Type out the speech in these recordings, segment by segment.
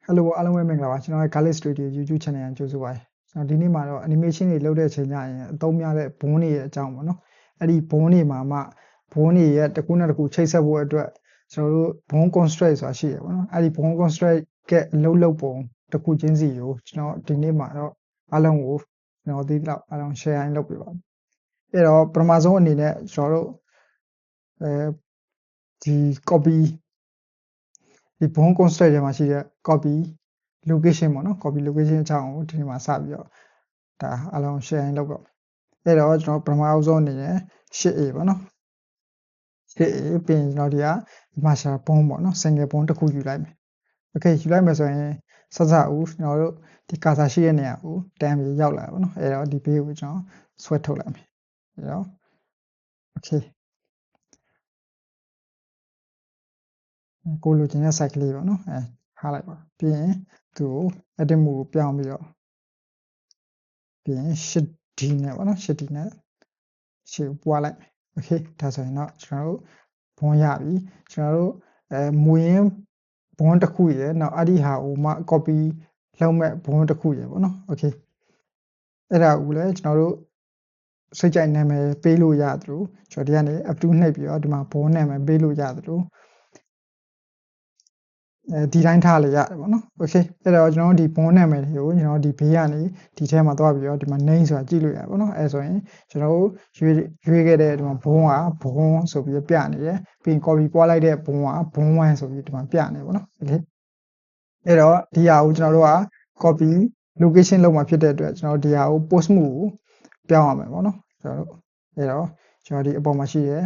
Hello အားလုံးပဲမင်္ဂလာပါကျွန်တော်ရဲ့ Garlic Studio YouTube channel ကိုကြိုဆိုပါရစေကျွန်တော်ဒီနေ့မှာတော့ animation တွေလုပ်တဲ့အချိန်ညရင်အသုံးများတဲ့ဘုန်းတွေရဲ့အကြောင်းပေါ့နော်အဲ့ဒီဘုန်းတွေမှာမှဘုန်းတွေရဲ့တစ်ခုနဲ့တစ်ခုချိတ်ဆက်ဖို့အတွက်ကျွန်တော်တို့ဘုန်း constraint ဆိုတာရှိရပါတော့အဲ့ဒီဘုန်း constraint ကအလုပ်လုပ်ပုံတစ်ခုချင်းစီကိုကျွန်တော်ဒီနေ့မှာတော့အားလုံးကိုကျွန်တော်ဒီလောက်အားလုံး share လုပ်ပြပါမယ်အဲ့တော့ပထမဆုံးအနေနဲ့ကျွန်တော်တို့ဒီ copy ဒီဘုန်း constraint တွေမှာရှိတဲ့ copy location ပေါ့နော် copy location အကြောင်းကိုဒီနေ့မှာစပြီးတော့ဒါအားလုံး share လုပ်တော့အဲ့တော့ကျွန်တော်ပထမဆုံးအနေနဲ့ 8A ပေါ့နော် 8A ပြီးရင်ကျွန်တော်ဒီက master ဘုန်းပေါ့နော် single ဘုန်းတစ်ခုယူလိုက်မယ် okay ယူလိုက်မယ်ဆိုရင်စစဦးကျွန်တော်တို့ဒီ cursor ရှိတဲ့နေရာကိုတန်းပြီးရောက်လာပါတော့အဲ့တော့ဒီ page ကိုကျွန်တော်ဆွဲထုတ်လိုက်မယ်အဲ့တော့ okay ကိုလိုချင်တဲ့ site ကလေးပေါ့နော်ထားလိုက်ပါပြီးရင်သူ့ကို edit mode ကိုပြောင်းပြီးတော့ပြီးရင် 8D နဲ့ပေါ့နော် 8D နဲ့ရှေ့ပွားလိုက်မယ် okay ဒါဆိုရင်တော့ကျွန်တော်တို့ဘုံရပြီကျွန်တော်တို့မူရင်းဘုံတစ်ခုရယ်နောက်အဲ့ဒီဟာကိုမှ copy လုပ်မဲ့ဘုံတစ်ခုရယ်ပေါ့နော် okay အဲ့ဒါကိုလည်းကျွန်တော်တို့စိတ်ကြိုက်နာမည်ပေးလို့ရတယ်လို့ကျွန်တော်ဒီကနေ up to နှိပ်ပြီးတော့ဒီမှာဘုံနာမည်ပေးလို့ရတယ်လို့ဒီတိုင်းထားလိုက်ရတယ်ပေါ့နော် okay အဲ့တော့ကျွန်တော်ဒီဘုံနာမည်တွေကိုကျွန်တော်ဒီဘေးကနေဒီထဲမှာသွားပြီးတော့ဒီမှာ name ဆိုတာကြည့်လို့ရတယ်ပေါ့နော်အဲဆိုရင်ကျွန်တော်ရွေးခဲ့တဲ့ဒီမှာဘုံကဘုံဆိုပြီးပြနေတယ်ပြီးရင် copy ပွားလိုက်တဲ့ဘုံကဘုံ1ဆိုပြီးဒီမှာပြနေပေါ့နော် okay အဲ့တော့ဒီဟာကိုကျွန်တော်တို့က copy location လောက်မှာဖြစ်တဲ့အတွက်ကျွန်တော်ဒီဟာကို post move ကိုပြောင်းရမယ်ပေါ့နော်ကျွန်တော်တို့အဲ့တော့ကျွန်တော်ဒီအပေါ်မှာရှိရဲ့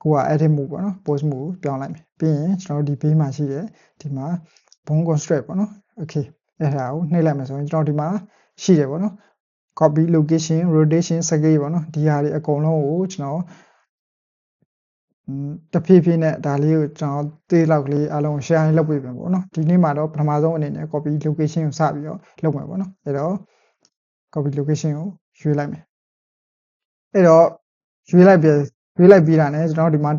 ကိုက edit move ပေါ့နော် post move ကိုပြောင်းလိုက်မယ်ပြီးရင်ကျွန်တော်ဒီဘေးမှာရှိရဲ့ဒီမှာ bone constraint ပေါ့နော် okay အဲ့ဒါကိုနှိပ်လိုက်မယ်ဆိုရင်ကျွန်တော်ဒီမှာရှိတယ်ပေါ့နော် copy location rotation scale ပေါ့နော်ဒီဟာတွေအကုန်လုံးကိုကျွန်တော်တဖြည်းဖြည်းနဲ့ဒါလေးကိုကျွန်တော်သေးလောက်ကလေးအားလုံး share လုပ်ပေးပြန်ပေါ့နော်ဒီနေ့မှာတော့ပထမဆုံးအနေနဲ့ copy location ကိုစပြီးတော့လုပ်မယ်ပေါ့နော်အဲ့တော့ copy location ကိုရွေးလိုက်မယ်အဲ့တော့ရွေးလိုက်ပြီးတာနဲ့ကျွန်တော်ဒီမှာ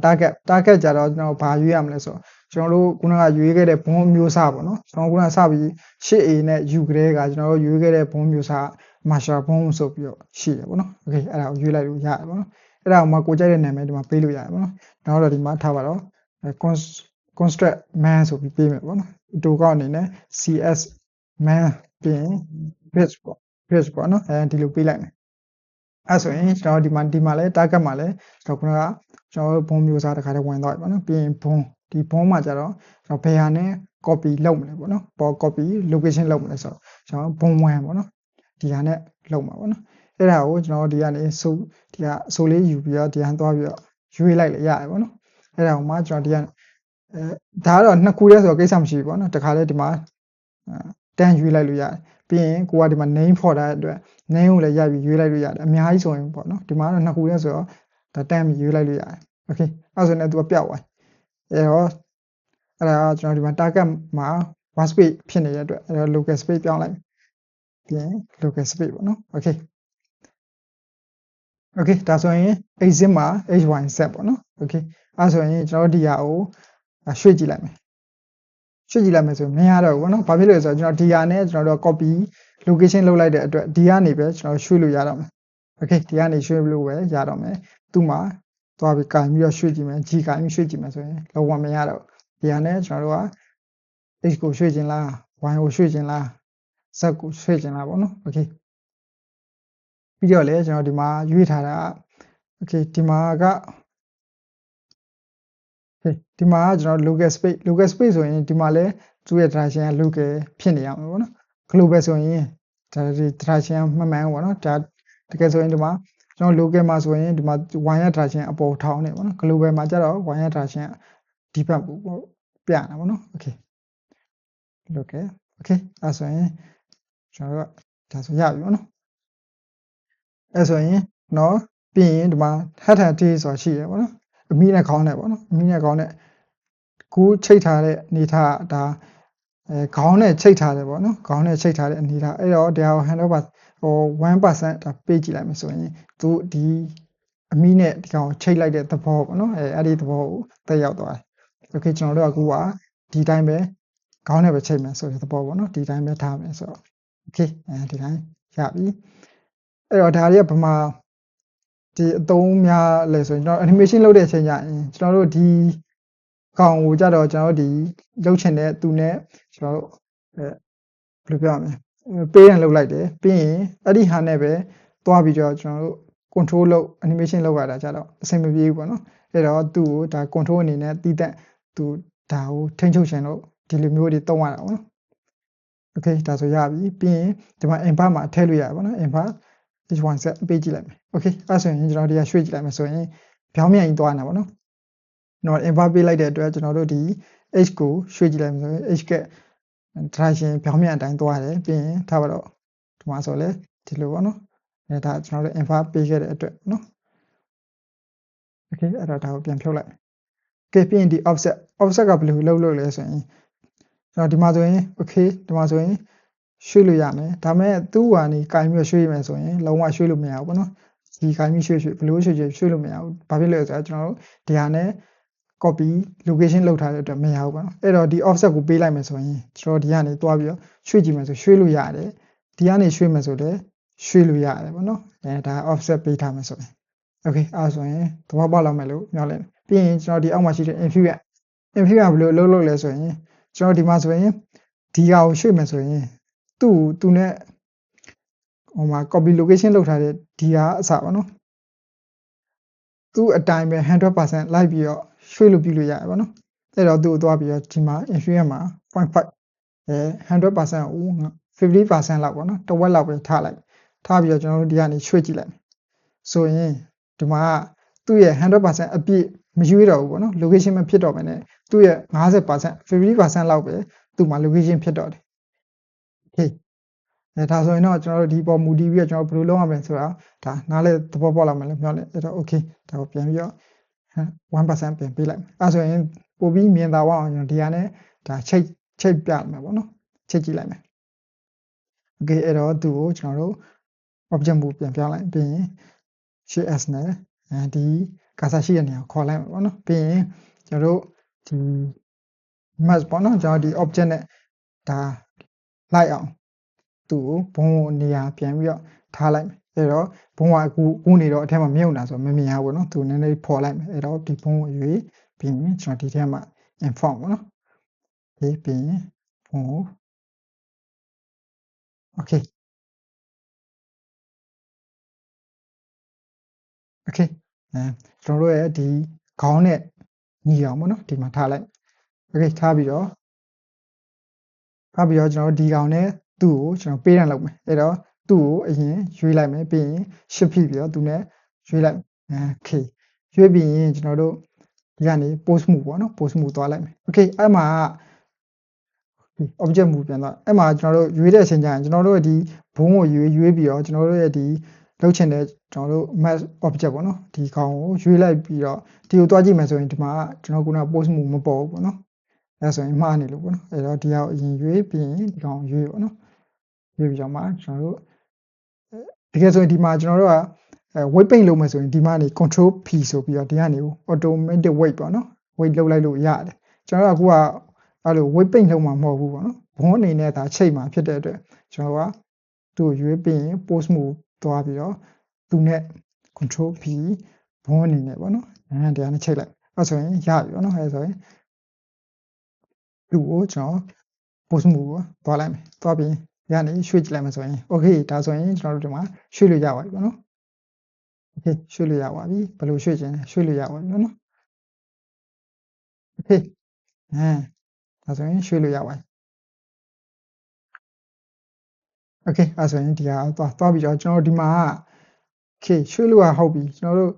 target ကြတော့ကျွန်တော်ဘာရွေးရမလဲဆိုတော့ကျွန်တော်တို့ခုနကရွေးခဲ့တဲ့ဘုံမျိုးစားပေါ့နော်ကျွန်တော်ခုနကစပြီး 8A နဲ့ယူကြတဲ့ကကျွန်တော်တို့ရွေးခဲ့တဲ့ဘုံမျိုးစား master ဘုံဆိုပြီးတော့ရှိတယ်ပေါ့နော် okay အဲ့ဒါကိုရွေးလိုက်လို့ရတယ်ပေါ့နော်အဲ့ဒါကိုမှကိုကြိုက်တဲ့နာမည်ဒီမှာပေးလို့ရတယ်ပေါ့နော်နောက်တော့ဒီမှာထားပါတော့ construct man ဆိုပြီးပေးမယ်ပေါ့နော်အတူကောက်အနေနဲ့ cs man ပြီးရင် bridge ပေါ့နော်ဒီလိုပေးလိုက်မယ်အဲ့ဆိုရင်ကျွန်တော်ဒီမှာလဲ target မှာလဲကျွန်တော်ခုနကကျွန်တော်ဘုံမျိုးစားတစ်ခါတည်းဝင်သွားပြီပေါ့နော်ပြီးရင်ဘုံဒီဘုံမှာကျတော့ကျွန်တော်ဘယ်ဟာနဲ့ copy လုပ်မလဲပေါ့နော်ပေါ် copy location လုပ်မလဲဆိုတော့ကျွန်တော်ဘုံ1ပေါ့နော်ဒီဟာနဲ့လုပ်မှာပေါ့နော်အဲ့ဒါကိုကျွန်တော်ဒီကနေဒီကအစိုးလေးယူပြီးတော့ဒီဟန်သွားပြီးတော့ရွေးလိုက်လေရတယ်ပေါ့နော်အဲ့ဒါကိုမှကျွန်တော်ဒီကဒါကတော့နှစ်ခုတည်းဆိုတော့ကိစ္စမရှိဘူးပေါ့နော်တခါလဲဒီမှာတန်းရွေးလိုက်လို့ရတယ်ပြီးရင်ကိုကဒီမှာ name ဖော်ထားတဲ့အတွက် name ကိုလည်းရိုက်ပြီးရွေးလိုက်လို့ရတယ်အများကြီးဆိုရင်ပေါ့နော်ဒီမှာတော့နှစ်ခုတည်းဆိုတော့ဒါတန်းပြီးရွေးလိုက်လို့ရတယ် okay အဲ့ဆိုရင်သူကပြောက်သွားအဲ့တော့အဲ့ဒါကျွန်တော်ဒီမှာ target မှာ one space ဖြစ်နေတဲ့အတွက်အဲ့တော့ local space ပြောင်းလိုက်ပြီးရင် local space ပေါ့နော် okay ဒါဆိုရင် exit မှာ hy set ပေါ့နော် okay အဲ့ဆိုရင်ကျွန်တော်ဒီဟာကိုရွှေ့ကြည့်လိုက်မယ်ရွှေ့ကြည့်လိုက်မယ်ဆိုရင်မရတော့ဘူးပေါ့နော်ဘာဖြစ်လို့လဲဆိုတော့ကျွန်တော်ဒီဟာနဲ့ကျွန်တော်တို့ copy location လုပ်လိုက်တဲ့အတွက်ဒီကနေပဲကျွန်တော်ရွှေ့လို့ရတော့မယ် okay ဒီကနေရွှေ့လို့ပဲရတော့မယ်သူ့မှာသွားပြီးကင်ပြီးတော့ရွှေ့ကြည့်မယ် G ကင်ပြီးရွှေ့ကြည့်မယ်ဆိုရင်လုံးဝမရတော့ဒီဟာနဲ့ကျွန်တော်တို့က X ကိုရွှေ့ခြင်းလား Y ကိုရွှေ့ခြင်းလား Z ကိုရွှေ့ခြင်းလားပေါ့နော် okay ပြီးတော့လေကျွန်တော်ဒီမှာရွေးထားတာ okay ဒီမှာက okay ဒီမှာကကျွန်တော် local space ဆိုရင်ဒီမှာလဲသူ့ရဲ့ direction က local ဖြစ်နေရမှာပေါ့နော် global ဆိုရင်ဒါဒီ direction မှန်မှန်ပေါ့နော်ဒါတကယ်ဆိုရင်ဒီမှာကျွန်တော် local မှာဆိုရင်ဒီမှာ y ရဲ့ direction အပေါ်ထောင်းနေပေါ့နော် global မှာကျတော့ y ရဲ့ direction ဒီဘက်ကိုပြနေတာပေါ့နော် okay local okay အဲ့ဆိုရင်ကျွန်တော်တို့ဒါဆိုရပြီပေါ့နော်အဲ့ဆိုရင်နော်ပြီးရင်ဒီမှာ head and tail ဆိုတာရှိရပေါ့နော်အမီနဲ့ခေါင်းနဲ့ပေါ့နော်အမီနဲ့ခေါင်းနဲ့ကူးချိတ်ထားတဲ့အနေထားဒါခေါင်းနဲ့ချိတ်ထားတယ်ပေါ့နော်ခေါင်းနဲ့ချိတ်ထားတဲ့အနေထားအဲ့တော့ဒါကို 100% ဒါပေးကြည့်လိုက်မယ်ဆိုရင်သူဒီအမီနဲ့ဒီကောင်ချိတ်လိုက်တဲ့သဘောပေါ့နော်အဲ့ဒီသဘောကိုတက်ရောက်သွားတယ် okay ကျွန်တော်တို့ကအခုကဒီတိုင်းပဲ ခေါင်းနဲ့ပဲချိန်မယ်ဆိုတဲ့သဘောပေါ့နော်ဒီတိုင်းပဲထားမယ်ဆိုတော့ okay ဒီတိုင်းရပြီအဲ့တော့ဒါတွေကဗမာဒီအသုံးများလဲဆိုရင်ကျွန်တော် animation လုပ်တဲ့အချိန်ကျရင်ကျွန်တော်တို့ဒီကောင်ကိုကြတော့ကျွန်တော်တို့ဒီလုပ်ချင်တဲ့သူနဲ့ကျွန်တော်တို့ဘယ်လိုပြောရမလဲပေးရန်လုပ်လိုက်တယ်ပြီးရင်အဲ့ဒီဟာနဲ့ပဲသွားပြီးတော့ကျွန်တော်တို့ control လုပ် animation လုပ်ရတာကြတော့အဆင်မပြေဘူးပေါ့နော်အဲ့တော့သူ့ကိုဒါ control အနေနဲ့တည်တံ့သူဒါကိုထိန်းချုပ်ခြင်းလို့ဒီလိုမျိုးတွေတုံးရတာပေါ့နော် okay ဒါဆိုရပြီပြီးရင်ဒီမှာ invert မှာထည့်လို့ရပါဘောနော် invert h1z ပေးကြည့်လိုက်မယ် okay အဲ့ဆိုရင်ကျွန်တော်ဒီကရွှေ့ကြည့်လိုက်မယ်ဆိုရင်ပြောင်းမြန်ကြီးသွားနေတာပေါ့နော်တော့ invert ပေးလိုက်တဲ့အတွက်ကျွန်တော်တို့ဒီ h ကိုရွှေ့ကြည့်လိုက်မယ်ဆိုရင် h က direction ပြောင်းမြန်အတိုင်းသွားတယ်ပြီးရင်ထားပါတော့ဒီမှာဆိုလဲဒီလိုပေါ့နော်ဒါကျွန်တော်တို့ invert ပေးခဲ့တဲ့အတွက်နော် okay အဲ့တော့ဒါကိုပြန်ဖြုတ်လိုက် okay ပြီးရင်ဒီ offset ကဘယ်လိုလုပ်လို့လဲဆိုရင်ကျွန်တော်ဒီမှာဆိုရင် okay ဒီမှာဆိုရင်ရွှေ့လို့ရမယ်ဒါပေမဲ့သူ့ဟာနေကင်ပြီးရွှေ့မယ်ဆိုရင်လုံးဝရွှေ့လို့မရဘူးပေါ့နော်ဒီကင်ပြီးရွှေ့ဘယ်လိုရွှေ့လို့မရဘူးဘာဖြစ်လဲဆိုတော့ကျွန်တော်တို့ဒီဟာနဲ့ copy location လောက်ထားတဲ့အတွက်မရဘူးပေါ့နော်အဲ့တော့ဒီ offset ကိုပေးလိုက်မယ်ဆိုရင်ကျွန်တော်ဒီကနေတွားပြီးတော့ရွှေ့ကြည့်မယ်ဆိုရွှေ့လို့ရတယ်ဒီကနေရွှေ့မယ်ဆိုလည်းရွှေ့လို့ရတယ်ပေါ့နော်ဒါ offset ပေးထားမယ်ဆိုရင် okay အဲ့ဆိုရင်သဘောပေါက်လောက်မယ်လို့မျှော်လင့်ပြီးရင်ကျွန်တော်ဒီအောက်မှာရှိတဲ့ infuse ဘယ်လိုလုပ်လဲဆိုရင်ကျွန်တော်ဒီမှာဆိုရင်ဒီဟာကိုရွှေ့မယ်ဆိုရင်သူနဲ့ဟိုမှာ copy location လောက်ထားတဲ့ဒီဟာအစပါနော်သူ့အတိုင်းပဲ 100% လိုက်ပြီးတော့ရွှေ့လို့ပြုလို့ရတယ်ပေါ့နော်အဲ့တော့သူ့ကိုသွားပြီးတော့ဒီမှာ infuse မှာ 0.5 100% ကို50% လောက်ပေါ့နော်တစ်ဝက်လောက်ပဲထားလိုက်ထားပြီးတော့ကျွန်တော်တို့ဒီကနေရွှေ့ကြည့်လိုက်ဆိုရင်ဒီမှာသူ့ရဲ့ 100% အပြည့်မရွေးတော့ဘူးပေါ့နော် location မဖြစ်တော့ဘဲနဲ့သူ့ရဲ့ 50% 50% လောက်ပဲသူ့မှာ location ဖြစ်တော့တယ် okay ဒါဆိုရင်တော့ကျွန်တော်တို့ဒီပေါ်မူတည်ပြီးတော့ကျွန်တော်ဘယ်လိုလုပ်ရမလဲဆိုတာဒါနားလဲသဘောပေါက်လာမယ်လို့ပြောလဲအဲ့တော့ okay ဒါကိုပြန်ပြီးတော့ 1% ပြန်ပေးလိုက်အဲ့ဆိုရင်ပို့ပြီးမြင်သာအောင်ကျွန်တော်ဒီဟာနဲ့ဒါချိတ်ပြမယ်ပေါ့နော်ချိတ်ကြည့်လိုက်မယ် okay အဲ့တော့သူ့ကိုကျွန်တော်တို့ object move ပြန်ပြောင်းလိုက်ပြီးရင် shift s နဲ့ဒီ cursor ရှိတဲ့နေရာကိုခေါ်လိုက်မယ်ပေါ့နော်ပြီးရင်ကျွန်တော်တို့ဒီ mask ပေါ့နော်ကျွန်တော်ဒီ object နဲ့ဒါလိုက်အောင်သူ့ကိုဘုံနေရာပြန်ပြီးတော့ထားလိုက်မယ်အဲ့တော့ဘုံကအခုနေတော့အထက်မှာမြုပ်နေတာဆိုမမြင်ရဘူးเนาะသူနည်းနည်းဖော်လိုက်မယ်အဲ့တော့ဒီဘုံကိုရွေးပြီးရင်ကျွန်တော်ဒီထဲမှာ inform ပေါ့နော်ပြီးရင်ဘုံကို okay okay ကျွန်တော်တို့ရဲ့ဒီခေါင်းနဲ့ညီအောင်ပေါ့နော်ဒီမှာထားလိုက် okay ထားပြီးတော့ကျွန်တော်ဒီကောင်နဲ့သူ့ကိုကျွန်တော်ပေးရန်လုပ်မယ်အဲ့တော့သူ့ကိုအရင်ရွေးလိုက်မယ်ပြီးရင် shift ပြီးတော့သူနဲ့ရွေးလိုက် okay ရွေးပြီးရင်ကျွန်တော်တို့ဒီကနေ post move ပေါ့နော် post move သွားလိုက်မယ် okay အဲ့မှာ object move ပြန်သွားအဲ့မှာကျွန်တော်တို့ရွေးတဲ့အချိန်ကျရင်ကျွန်တော်တို့ဒီဘုံကိုရွေးပြီးတော့ကျွန်တော်တို့ရဲ့ဒီလုပ်ချင်တဲ့ကျွန်တော်တို့ mass object ပေါ့နော်ဒီကောင်ကိုရွေးလိုက်ပြီးတော့ဒီကိုတွားကြည့်မယ်ဆိုရင်ဒီမှာကျွန်တော်က post move မပေါ်ဘူးပေါ့နော်အဲဆိုရင်မှားနေလို့ပေါ့နော်အဲ့တော့ဒီဟာကိုအရင်ရွေးပြီးရင်ဒီကောင်ရွေးပေါ့နော်ရွေးပြီးတော့မှကျွန်တော်တို့တကယ်ဆိုရင်ဒီမှာကျွန်တော်တို့ကweight paint လုပ်မယ်ဆိုရင်ဒီမှာနေ control P ဆိုပြီးတော့ဒီကနေ automatic weight ပေါ့နော် weight လုပ်လိုက်လို့ရတယ်ကျွန်တော်တို့ကအဲ့လို weight paint လုပ်မှာမဟုတ်ဘူးပေါ့နော်ဘုံအနေနဲ့ဒါချိန်မှာဖြစ်တဲ့အတွက်ကျွန်တော်ကသူ့ကိုရွေးပြီးရင် post move သွားပြီးတော့သူနဲ့ control P ဘုံအနေနဲ့ပေါ့နော်တရားနဲ့ချိန်လိုက်အဲ့ဆိုရင်ရပြီပေါ့နော်အဲ့ဆိုရင်သူ့ကိုကျွန်တော် post move ကိုသွားလိုက်မယ်သွားပြီးရနေရွှေ့ကြည့်လိုက်မယ်ဆိုရင် okay ဒါဆိုရင်ကျွန်တော်တို့ဒီမှာရွှေ့လို့ရပါပြီပေါ့နော် okay ရွှေ့လို့ရပါပြီဘယ်လိုရွှေ့ခြင်းရွှေ့လို့ရပါပြီပေါ့နော် okay ဒါဆိုရင်ရွှေ့လို့ရပါပြီ okay အဲ့ဆိုရင်ဒီဟာသွားပြီးတော့ကျွန်တော်ဒီမှာ okay ရွှေ့လို့ဟုတ်ပြီကျွန်တော်တို့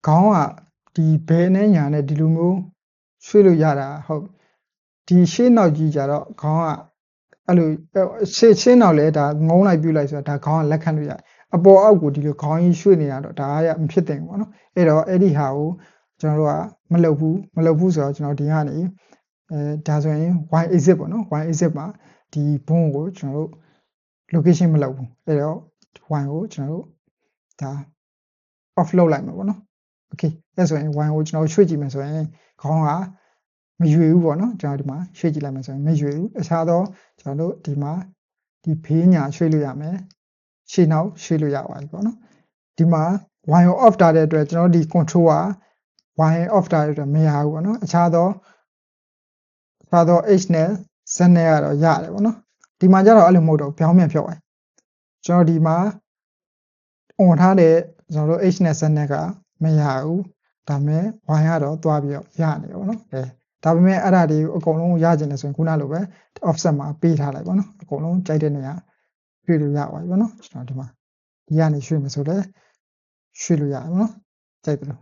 ခေါင်းကဒီဘယ်နဲ့ညာနဲ့ဒီလိုမျိုးရွှေ့လို့ရတာဟုတ်ဒီရှေ့နောက်ကြီးကြတော့ခေါင်းကအဲ့လိုရှေ့နောက်လဲဒါငုံလိုက်ပြလိုက်ဆိုတာဒါခေါင်းကလက်ခံလို့ရတယ်အပေါ်အောက်ကိုဒီလိုခေါင်းကြီးရွှေ့နေတာတော့ဒါကမဖြစ်သင့်ဘူးပေါ့နော်အဲ့တော့အဲ့ဒီဟာကိုကျွန်တော်တို့ကမလုပ်ဘူးဆိုတော့ကျွန်တော်ဒီကနေဒါဆိုရင် y exit ပေါ့နော် y exit မှာဒီဘုံကိုကျွန်တော်တို့ location မလုပ်ဘူးအဲ့တော့ y ကိုကျွန်တော်တို့ဒါ off လုပ်လိုက်မှာပေါ့နော် okay အဲ့ဆိုရင် y ကိုကျွန်တော်ရွှေ့ကြည့်မယ်ဆိုရင်ခေါင်းက မရွေဘူးပေါ့နော်ကျွန်တော်ဒီမှာရွှေ့ကြည့်လိုက်မယ်ဆိုရင်မရွေဘူးအခြားသောကျွန်တော်တို့ဒီမှာဒီဖေးညာရွှေ့လို့ရမယ်ရှေ့နောက်ရွှေ့လို့ရပါတယ်ပေါ့နော်ဒီမှာ wire off ထားတဲ့အတွက်ကျွန်တော်ဒီ control က wire off ထားတဲ့အတွက်မရဘူးပေါ့နော်အခြားသော h နဲ့ z နဲ့ကတော့ရတယ်ပေါ့နော်ဒီမှာကျတော့အဲ့လိုမဟုတ်တော့ပြောင်းပြန်ဖြုတ်လိုက်ကျွန်တော်ဒီမှာ on ထားတဲ့ကျွန်တော်တို့ h နဲ့ z နဲ့ကမရဘူးဒါပေမဲ့ y ကတော့သွားပြီးတော့ရနေပေါ့နော်ဒါပေမဲ့အဲ့ဒါတွေကိုအကုန်လုံးရကျင်တယ်ဆိုရင်ခုနလိုပဲ offset မှာပေးထားလိုက်ပေါ့နော်အကုန်လုံးကြိုက်တဲ့နေရာရွှေ့လို့ရပါပြီပေါ့နော်ကျွန်တော်ဒီမှာဒီကနေရွှေ့မယ်ဆိုတော့ရွှေ့လို့ရတယ်ပေါ့နော်ကြိုက်တယ်လို့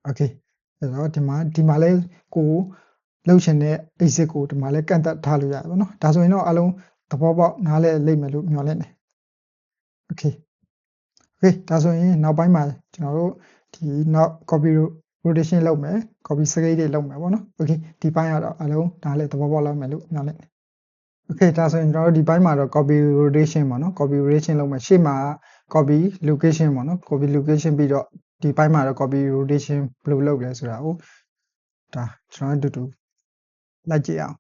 okay အဲ့တော့ဒီမှာလဲကိုလှုပ်ရှင်တဲ့ exit ကိုဒီမှာလဲကန့်သက်ထားလို့ရတယ်ပေါ့နော်ဒါဆိုရင်တော့အလုံးသဘောပေါက်နားလဲလိမ့်မယ်လို့မျှော်လင့်တယ် okay ဒါဆိုရင်နောက်ပိုင်းမှာကျွန်တော်တို့ဒီနောက် copy rotation လုပ်မယ် copy scale တွေလုပ်မယ်ပေါ့နော် okay ဒီပိုင်းကတော့အလုံးဒါလည်းသဘောပေါက်လောက်မယ်လို့မျှော်လင့်တယ် okay ဒါဆိုရင်ကျွန်တော်တို့ဒီပိုင်းမှာတော့ copy rotation ပေါ့နော် copy rotation လုပ်မယ်ရှေ့မှာ copy location ပေါ့နော် copy location ပြီးတော့ဒီပိုင်းမှာတော့ copy rotation ဘယ်လိုလုပ်လဲဆိုတာကိုဒါကျွန်တော်တို့လိုက်ကြည့်အောင်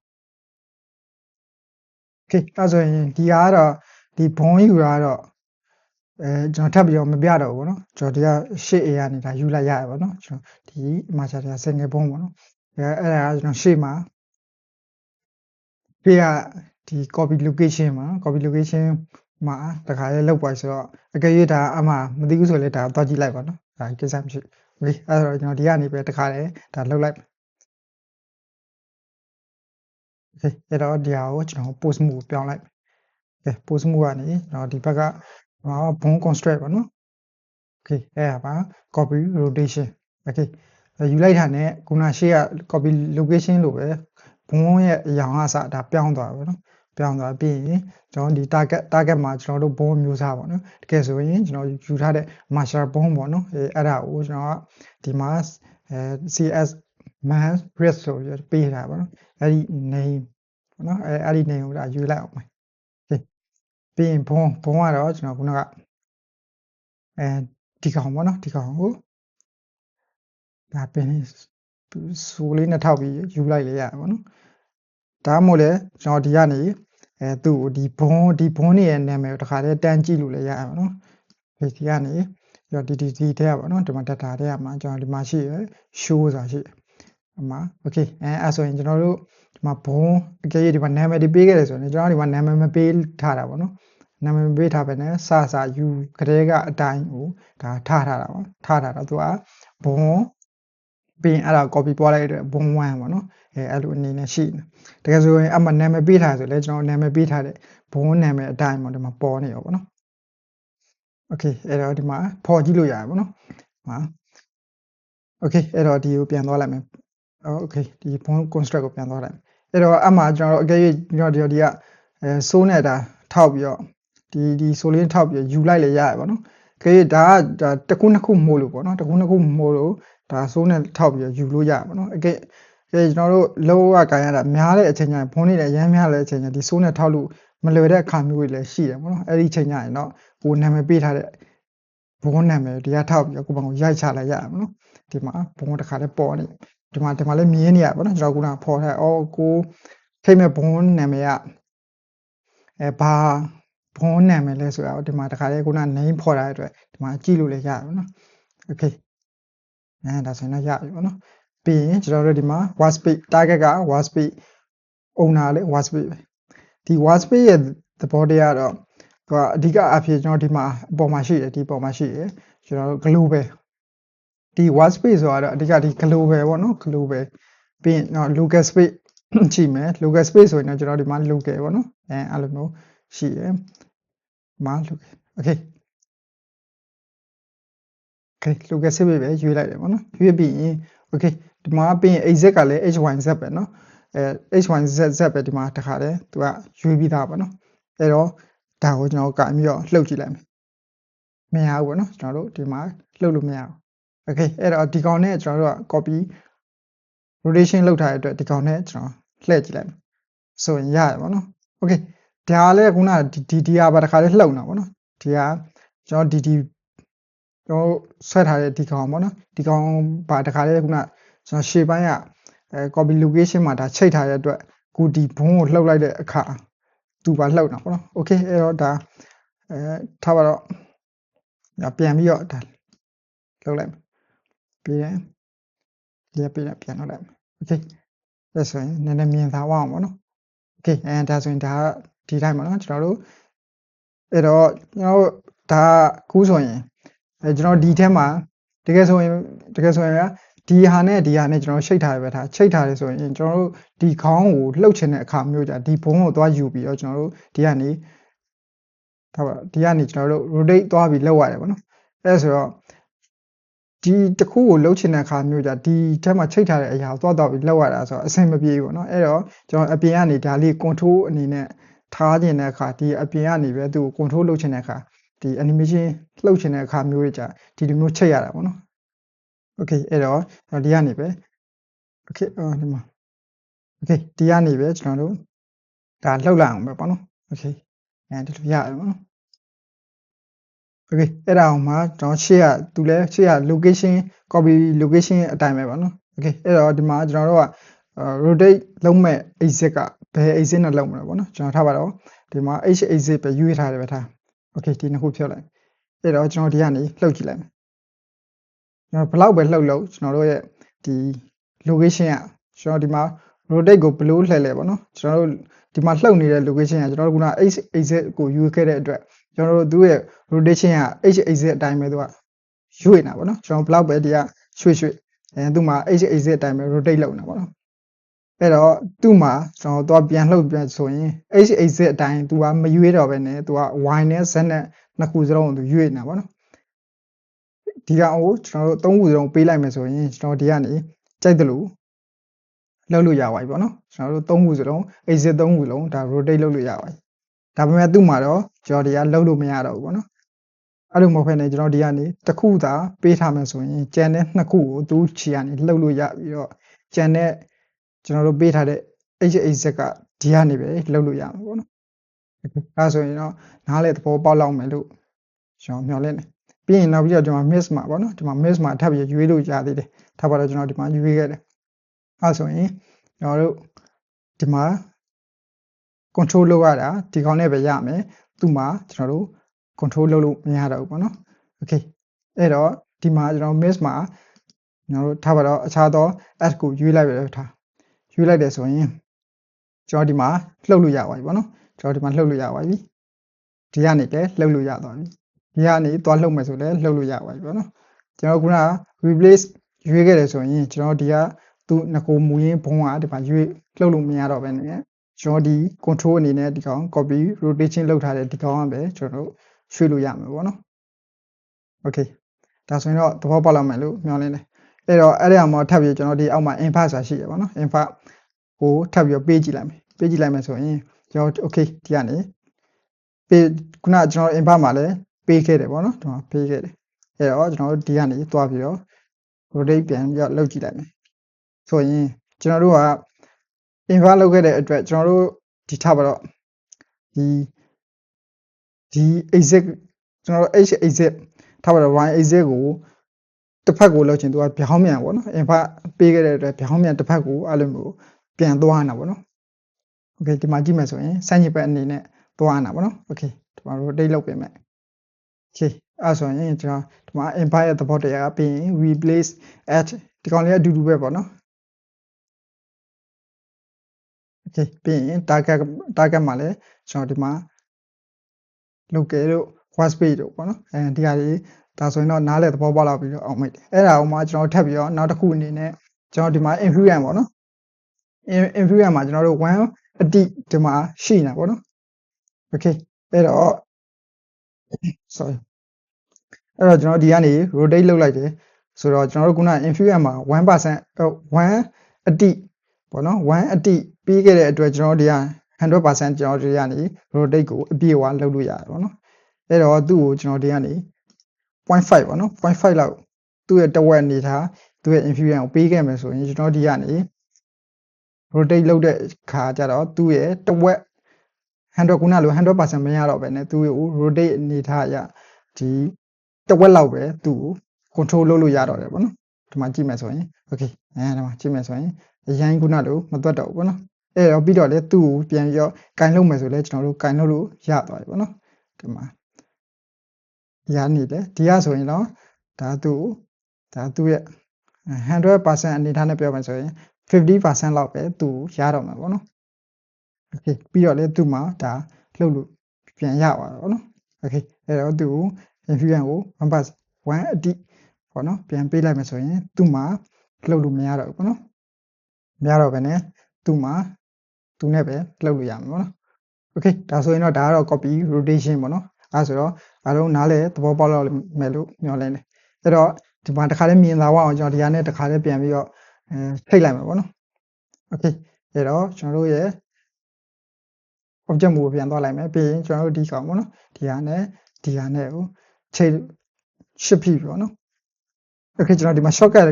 okay ဒါဆိုရင်ဒီကတော့ဒီဘုံယူတာတော့ကျွန်တော်ထပ်ပြီးတော့မပြတော့ဘူးပေါ့နော်ကျွန်တော်ဒီကရှေ့ A ကနေဒါယူလိုက်ရရပါတော့ကျွန်တော်ဒီမှာချာတဲ့ single ဘုံပေါ့နော်အဲ့ဒါကကျွန်တော်ရှေ့မှာပြရဒီ copy location မှာ copy location မှာတခါလေးလောက်ပွားဆိုတော့အကယ်၍ဒါအမှမသိဘူးဆိုလဲဒါတော့ကြည့်လိုက်ပါနော်ဒါကိစ္စမရှိဘူးအဲ့တော့ကျွန်တော်ဒီကနေပဲတခါလေးဒါလောက်လိုက်အဲ့တော့ဒီဟာကိုကျွန်တော် post move ပြောင်းလိုက်post move ကနေကျွန်တော်ဒီဘက်ကဘုံ constraint ပေါ့နော် okay အဲ့ဒါပါ copy rotation okay ယူလိုက်တာနဲ့ခုနရှေ့က copy location လို့ပဲဘုံရဲ့အရာအစဒါပြောင်းသွားပါတော့ပြောင်းသွားပြီးရင်ကျွန်တော်ဒီ target မှာကျွန်တော်တို့ဘုံမျိုးစားပေါ့နော်တကယ်ဆိုရင်ကျွန်တော်ယူထားတဲ့ marshal ဘုံပေါ့နော်အဲ့ဒါကိုကျွန်တော်ကဒီမှာCS man risk ဆိုပြီးပေးထားပါတော့အဲ့ဒီ name ပေါ့နော်အဲ့ဒီ name ကိုဒါယူလိုက်အောင်မယ် okay ပြီးရင်ဘုံကတော့ကျွန်တော်ခုနကဒီကောင်ပေါ့နော်ဒီကောင်ကိုဒါပင်ဆိုလေးနဲ့ထောက်ပြီးယူလိုက်လေရပါတော့ဒါမှမဟုတ်လေကျွန်တော်ဒီကနေသူ့ကိုဒီဘုံနေရဲ့နာမည်ကိုတခါတည်းတန်းကြည့်လို့လည်းရပါတော့ဒီကနေပြီးတော့ဒီထဲပါနော်ဒီမှာ data ထဲမှာကျွန်တော်ဒီမှာရှိရ show ဆိုတာရှိအမှာ okay အဲ့ဆိုရင်ကျွန်တော်တို့ဒီမှာဘုံအကယ်၍ဒီမှာနာမည်တွေပေးခဲ့တယ်ဆိုရင်ကျွန်တော်ဒီမှာနာမည်မပေးထားတာပေါ့နော်နာမည်ပေးထားပဲနဲ့စာယူကလေးကအတိုင်းကိုဒါထားထားတာပေါ့ထားထားတော့သူကဘုံပြီးရင်အဲ့ဒါ copy ပွားလိုက်တဲ့ဘုံ1ပေါ့နော်အဲ့လိုအနေနဲ့ရှိနေတကယ်ဆိုရင်အမှနာမည်ပေးထားဆိုလဲကျွန်တော်နာမည်ပေးထားတဲ့ဘုံနာမည်အတိုင်းပေါ့ဒီမှာပေါ်နေရောပေါ့နော် okay အဲ့တော့ဒီမှာဖော်ကြည့်လို့ရတယ်ပေါ့နော်ဟာ okay အဲ့တော့ဒီကိုပြန်သွားလိုက်မယ် okay ဒီဘုံ construct ကိုပြန်သွားလိုက်အဲ့တော့အမှကျွန်တော်တို့အကယ်၍ကျွန်တော်ဒီကစိုးနေတာထောက်ပြီးတော့ဒီဆိုလေးထောက်ပြီးယူလိုက်လေရရပါတော့။ခေဒါကတစ်ခုနှစ်ခုမို့လို့ပေါ့နော်။တစ်ခုနှစ်ခုမို့လို့ဒါဆိုးနဲ့ထောက်ပြီးယူလို့ရပါတော့။အကယ်ကျွန်တော်တို့လောကကန်ရတာများတဲ့အချိန်ကျရင်ဖုန်းလေးနဲ့ရမ်းများတဲ့အချိန်ကျဒီဆိုးနဲ့ထောက်လို့မလွယ်တဲ့အခါမျိုးတွေလည်းရှိတယ်ပေါ့နော်။အဲ့ဒီအချိန်ကျရင်တော့ကိုနာမည်ပေးထားတဲ့ဘုံနာမည်ဒီကထောက်ပြီးကိုဘံကိုရိုက်ချလိုက်ရပါတော့။ဒီမှာဘုံတစ်ခါလေးပေါ်နေဒီမှာလည်းမြင်နေရပါတော့။ကျွန်တော်ကဖော်ထားကိုထိမဲ့ဘုံနာမည်ကဘာဘုံနာမည်လဲဆိုတာဒီမှာတခါလေးခုန name ဖော်ထားတဲ့အတွက်ဒီမှာကြည့်လို့လည်းရပါတော့။ okay ဒါဆိုရင်တော့ရပြီပေါ့နော်။ပြီးရင်ကျွန်တော်တို့ဒီမှာ watch speed target က watch speed owner လေ watch speed ပဲ။ဒီ watch speed ရဲ့သဘောတရားတော့အဓိကအဖြစ်ကျွန်တော်ဒီမှာအပေါ်မှာရှိတယ်ဒီပေါ်မှာရှိတယ်ကျွန်တော်တို့ global ဒီ watch speed ဆိုတာတော့အဓိကဒီ global ပေါ့နော် global ပြီးရင် local speed ကြည့်မယ် local space ဆိုရင်တော့ကျွန်တော်ဒီမှာ local ပေါ့နော်အဲ့လိုမျိုးရှိရယ်မှာ local okay local space ပဲရွေးလိုက်တယ်ပေါ့နော်ရွေးပြီးရင် okay ဒီမှာပြီးရင် exit ကလည်း hyz ပဲနော်hyz ပဲဒီမှာတခါတည်းသူကရွေးပြီးသားပေါ့နော်အဲ့တော့ဒါကိုကျွန်တော်ကင်ပြီးတော့လှုပ်ကြည့်လိုက်မယ်မရဘူးပေါ့နော်ကျွန်တော်တို့ဒီမှာလှုပ်လို့မရဘူး okay အဲ့တော့ဒီကောင်နဲ့ကျွန်တော်တို့က copy rotation လုပ်ထားတဲ့အတွက်ဒီကောင်နဲ့ကျွန်တော်လှည့်ကြည့်လိုက်ဆိုရင်ရတယ်ပေါ့နော် okay ဒါလည်းခုနဒီဟာပါတခါလေးလှုပ်နေတာပေါ့နော်ဒီဟာကျွန်တော်ကျွန်တော်ဆွဲထားတဲ့ဒီကောင်ပေါ့နော်ဒီကောင်ပါတခါလေးခုနကျွန်တော်ရှေ့ပိုင်းက copy location မှာဒါချိတ်ထားတဲ့အတွက်ကိုဒီဘုံကိုလှုပ်လိုက်တဲ့အခါသူပါလှုပ်တာပေါ့နော် okay အဲ့တော့ဒါထားပါတော့ဒါပြန်ပြီးတော့ဒါလှုပ်လိုက်ပြီးရင်ဒီပြန်လှုပ်လိုက် okay ဒါဆိုရင်နည်းနည်းမြင်သာအောင်ပေါ့နော် okay ဒါဆိုရင်ဒါဒီတိုင်းပါနော်ကျွန်တော်တို့အဲ့တော့ကျွန်တော်တို့ဒါကူးဆိုရင်ကျွန်တော်ဒီထဲမှာတကယ်ဆိုရင်ဗျာဒီဟာနဲ့ကျွန်တော်ရှိတ်ထားရပဲထားချိတ်ထားတယ်ဆိုရင်ကျွန်တော်တို့ဒီခေါင်းကိုလှုပ်ချင်တဲ့အခါမျိုးじゃဒီဘုံကိုသွားယူပြီးတော့ကျွန်တော်တို့ဒီကနေဒါပါဒီကနေကျွန်တော်တို့ rotate သွားပြီးလှုပ်ရတယ်ပေါ့နော်အဲ့ဆိုတော့ဒီတစ်ခုကိုလှုပ်ချင်တဲ့အခါမျိုးじゃဒီထဲမှာချိတ်ထားတဲ့အရာကိုသွားပြီးလှုပ်ရတာဆိုတော့အဆင်မပြေဘူးပေါ့နော်အဲ့တော့ကျွန်တော်အပြင်ကနေဒါလေး control အနေနဲ့ထားခြင်းတဲ့အခါဒီအပြင်ကနေပဲသူ့ကို control လုပ်ချင်တဲ့အခါဒီ animation လှုပ်ချင်တဲ့အခါမျိုးတွေじゃဒီလိုမျိုးချိတ်ရတာပေါ့နော် okay အဲ့တော့ဒီကနေပဲ okay ဒီမှာ okay ဒီကနေပဲကျွန်တော်တို့ဒါလှုပ်လိုက်အောင်ပဲပေါ့နော် okay ဒီလိုရတယ်ပေါ့နော် okay အဲ့ဒါအောင်မှာကျွန်တော်ရှေ့ကသူလဲရှေ့က location copy location အတိုင်းပဲပေါ့နော် okay အဲ့တော့ဒီမှာကျွန်တော်တို့ကrotate လုပ်မဲ့ exit ကဘယ် exit နဲ့လုပ်မလဲပေါ့နော်ကျွန်တော်ထားပါတော့ဒီမှာ h exit ပဲရွေးထားတယ်ပဲထား okay ဒီနှစ်ခုဖြုတ်လိုက်အဲ့တော့ကျွန်တော်ဒီကနေလှုပ်ကြည့်လိုက်မယ်ကျွန်တော်ဘလောက်ပဲလှုပ်ကျွန်တော်တို့ရဲ့ဒီ location ကကျွန်တော်ဒီမှာ rotate ကိုဘလို့လှည့်လဲပေါ့နော်ကျွန်တော်တို့ဒီမှာလှုပ်နေတဲ့ location ကကျွန်တော်တို့က h exit ကိုယူခဲ့တဲ့အတွက်ကျွန်တော်တို့သူ့ရဲ့ rotation က h exit အတိုင်းပဲသူကရွေ့နေတာပေါ့နော်ကျွန်တော်ဘလောက်ပဲဒီကရွှေ့သူ့မှာ h exit အတိုင်းပဲ rotate လုပ်နေတာပေါ့နော်အဲ့တော့သူ့မှာကျွန်တော်တော့ပြန်လှုပ်ပြန်ဆိုရင် h exit အတိုင်းသူကမရွေ့တော့ဘဲနဲ့သူက y နဲ့ z နဲ့နှစ်ခုစလုံးသူရွေ့နေတာပေါ့နော်ဒီကောင်ကိုကျွန်တော်တို့သုံးခုစလုံးပေးလိုက်မယ်ဆိုရင်ကျွန်တော်ဒီကနေကြိုက်တယ်လို့လှုပ်လို့ရပါပြီပေါ့နော်ကျွန်တော်တို့သုံးခုစလုံး exit သုံးခုလုံးဒါ rotate လုပ်လို့ရပါပြီဒါပေမဲ့သူ့မှာတော့ကျွန်တော်ဒီကလှုပ်လို့မရတော့ဘူးပေါ့နော်အဲ့လိုမဟုတ်ဘဲနဲ့ကျွန်တော်ဒီကနေတစ်ခုသာပေးထားမယ်ဆိုရင်ကျန်တဲ့နှစ်ခုကိုသူ့ခြေကနေလှုပ်လို့ရပြီးတော့ကျန်တဲ့ကျွန်တော်တို့ပေးထားတဲ့ h exit ကဒီကနေပဲလှုပ်လို့ရမှာပေါ့နော်အဲဆိုရင်တော့နားလေသဘောပေါက်လောက်မယ်လို့ကျွန်တော်မျှော်လင့်တယ်ပြီးရင်နောက်ပြီးတော့ဒီမှာ miss မှာပေါ့နော်ဒီမှာ miss မှာထပ်ပြီးရွေးလို့ရသေးတယ်ထားပါတော့ကျွန်တော်ဒီမှာရွေးခဲ့တယ်အဲဆိုရင်ကျွန်တော်တို့ဒီမှာ control လုပ်ရတာဒီကောင်နဲ့ပဲရမယ်သူ့မှာကျွန်တော်တို့ control လုပ်လို့မရတော့ဘူးပေါ့နော် okay အဲ့တော့ဒီမှာကျွန်တော် miss မှာကျွန်တော်တို့ထားပါတော့အခြားသော add ကိုရွေးလိုက်ပဲထားရွေးလိုက်တယ်ဆိုရင်ကျွန်တော်ဒီမှာလှုပ်လို့ရပါပြီပေါ့နော်ကျွန်တော်ဒီမှာလှုပ်လို့ရပါပြီဒီကနေလည်းလှုပ်လို့ရသွားပြီဒီကနေသွားလှုပ်မယ်ဆိုလည်းလှုပ်လို့ရပါပြီပေါ့နော်ကျွန်တော်ခုနက replace ရွေးခဲ့တယ်ဆိုရင်ကျွန်တော်ဒီကသူ့ငကိုမူရင်းဘုံကဒီမှာရွေးလှုပ်လို့မရတော့ဘဲနဲ့ကျွန်တော်ဒီ control အနေနဲ့ဒီကောင် copy rotation လုပ်ထားတဲ့ဒီကောင်ကပဲကျွန်တော်တို့ရွှေ့လို့ရမှာပေါ့နော် okay ဒါဆိုရင်တော့သဘောပေါက်လာမယ်လို့မျှော်လင့်တယ်အဲ့တော့အဲ့ဒီအောင်မှာထပ်ပြီးကျွန်တော်ဒီအောက်မှာ invert ဆိုတာရှိရပါတော့ invert ကိုထပ်ပြီးပေးကြည့်လိုက်မယ်ဆိုရင်ကျွန်တော် okay ဒီကနေပေးခုနကကျွန်တော် invert မှာလည်းပေးခဲ့တယ်ပေါ့နော်ဒီမှာပေးခဲ့တယ်အဲ့တော့ကျွန်တော်တို့ဒီကနေသွားပြီးတော့ rotate ပြန်ပြီးတော့လုပ်ကြည့်လိုက်မယ်ဆိုရင်ကျွန်တော်တို့က invert လုပ်ခဲ့တဲ့အတွက်ကျွန်တော်တို့ဒီထားပါတော့ဒီ exit ကျွန်တော်တို့ h exit ထားပါတော့ y exit ကိုတစ်ဖက်ကိုလောက်ချင်သူကပြောင်းမြန်ပေါ့နော် invert ပေးခဲ့တဲ့အတွက်ပြောင်းမြန်တစ်ဖက်ကိုအဲ့လိုမျိုးပြန်သွားနေတာပေါ့နော် okay ဒီမှာကြည့်မယ်ဆိုရင်စမ်းချင်ဘက်အနေနဲ့သွားနေတာပေါ့နော် okay ဒီမှာ rotate လုပ်ပေးမယ် okay အဲ့ဆိုရင်ကျွန်တော်ဒီမှာ invert ရဲ့သဘောတရားကပြီးရင် replace at ဒီကောင်လေးအတူတူပဲပေါ့နော် okay ပြီးရင် target မှာလည်းကျွန်တော်ဒီမှာ local တို့ watch page တို့ပေါ့နော်ဒီဟာတွေဒါဆိုရင်တော့နားလေသဘောပေါက်လာပြီးတော့အောင်မိတ်တယ်အဲ့ဒါအောင်မှကျွန်တော်ထပ်ပြီးတော့နောက်တစ်ခုအနေနဲ့ကျွန်တော်ဒီမှာ influence ပေါ့နော် influence မှာကျွန်တော်တို့ one အတိဒီမှာရှိနေတာပေါ့နော် okay အဲ့တော့ sorry အဲ့တော့ကျွန်တော်ဒီကနေ rotate လုပ်လိုက်တယ်ဆိုတော့ကျွန်တော်တို့ခုန influence မှာ 1% 1အတိပေါ့နော်1အတိပြီးခဲ့တဲ့အတွက်ကျွန်တော်ဒီက 100% ကျွန်တော်ဒီကနေ rotate ကိုအပြည့်အဝလုပ်လို့ရတယ်ပေါ့နော်အဲ့တော့သူ့ကိုကျွန်တော်ဒီကနေ 0.5 ပေါ့နော် 0.5 လောက်သူ့ရဲ့တဝက်အနေထားသူ့ရဲ့ influence ကိုပေးခဲ့မယ်ဆိုရင်ကျွန်တော်ဒီကနေ rotate လုပ်တဲ့ခါကျတော့သူ့ရဲ့တဝက်100ခုနလို 100% မရတော့ဘဲနဲ့သူ့ကို rotate အနေထားအရဒီတဝက်လောက်ပဲသူ့ကို control လုပ်လို့ရတော့တယ်ပေါ့နော်ဒီမှာကြည့်မယ်ဆိုရင် okay ဒီမှာကြည့်မယ်ဆိုရင် ရိုင်းခုနလိုမသွက်တော့ဘူးပေါ့နော်အဲ့တော့ပြီးတော့လေသူ့ကိုပြန်ပြီးတော့ကင်လုပ်မယ်ဆိုလဲကျွန်တော်တို့ကင်လုပ်လို့ရသွားပြီပေါ့နော်ဒီမှာရနေတယ်ဒီကဆိုရင်တော့ဒါသူ့ရဲ့ 100% အနေထားနဲ့ပြောမယ်ဆိုရင် 50% လောက်ပဲသူရတော့မှာပေါ့နော်โอเคပြီးတော့လေသူ့မှာဒါလှုပ်လို့ပြန်ရသွားတယ်ပေါ့နော်โอเคအဲ့တော့သူ့ကို infusion ကို 1 အတိပေါ့နော်ပြန်ပေးလိုက်မယ်ဆိုရင်သူ့မှာလှုပ်လို့မရတော့ဘူးပေါ့နော်မရတော့ဘဲနဲ့သူ့မှာသူနဲ့ပဲလှုပ်လို့ရမှာပေါ့နော်โอเคဒါဆိုရင်တော့ဒါကတော့ copy rotation ပေါ့နော်အဲဆိုတော့အားလုံးနားလဲသဘောပေါက်တော့မယ်လို့မျှော်လင့်တယ်အဲ့တော့ဒီမှာတစ်ခါလေးမြင်လာအောင်ကျွန်တော်ဒီဟာနဲ့တစ်ခါလေးပြန်ပြီးတော့ထိတ်လိုက်မှာပေါ့နော်โอเคအဲ့တော့ကျွန်တော်တို့ရဲ့ object မူကိုပြန်သွားလိုက်မယ်ပြီးရင်ကျွန်တော်တို့ဒီကောင်ပေါ့နော်ဒီဟာနဲ့ကိုချိန်ship ပြီပေါ့နော်โอเคကျွန်တော်ဒီမှာ shortcut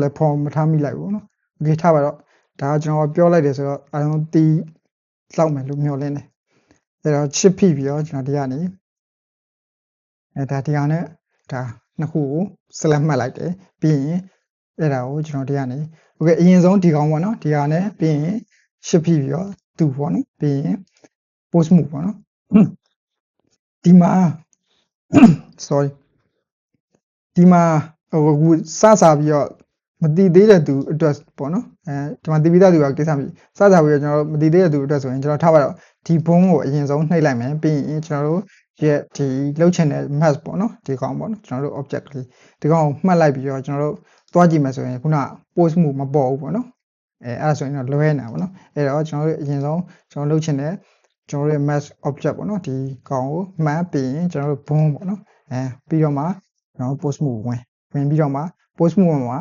လည်းဖော်မထားမိလိုက်ဘူးနော်โอเคထားပါတော့ဒါကကျွန်တော်ပြောလိုက်တယ်ဆိုတော့အားလုံးတီးလောက်မယ်လို့မျှော်လင့်တယ်အဲ့တော့ ship ပြီးတော့ကျွန်တော်ဒီကနေဒါဒီဟာနဲ့ဒါနှစ်ခုကို select မှတ်လိုက်တယ်ပြီးရင်အဲ့ဒါကိုကျွန်တော်ဒီကနေโอเคအရင်ဆုံးဒီကောင်ပေါ့နော်ဒီဟာနဲ့ပြီးရင် ship ပြီးတော့သူ့ပေါ့နော်ပြီးရင် post move ပေါ့နော်ဒီမှာ sorry ဒီမှာဟိုစပြီးတော့မတည်သေးတဲ့သူအတွက်ပေါ့နော်ဒီမှာတည်ပြီးသားသူကကိစ္စမရှိစပြီးတော့ကျွန်တော်တို့မတည်သေးတဲ့သူအတွက်ဆိုရင်ကျွန်တော်ထားပါတော့ဒီဘုံကိုအရင်ဆုံးနှိပ်လိုက်မယ်ပြီးရင်ကျွန်တော်တို့ရဲ့ဒီလှုပ်ချင်တဲ့ mask ပေါ့နော်ဒီကောင်ပေါ့နော်ကျွန်တော်တို့ object ကလေးဒီကောင်ကိုမှတ်လိုက်ပြီးတော့ကျွန်တော်တို့သွားကြည့်မယ်ဆိုရင်ခုန post move မပေါ်ဘူးပေါ့နော်အဲ့ဒါဆိုရင်တော့လွဲနေတာပေါ့နော်အဲ့တော့ကျွန်တော်တို့အရင်ဆုံးကျွန်တော်လှုပ်ချင်တဲ့ကျွန်တော်တို့ရဲ့ mask object ပေါ့နော်ဒီကောင်ကိုမှတ်ပြီးရင်ကျွန်တော်တို့ဘုံပေါ့နော်ပြီးတော့မှကျွန်တော် post move ဝင်ပြီးတော့မှ post move မှာ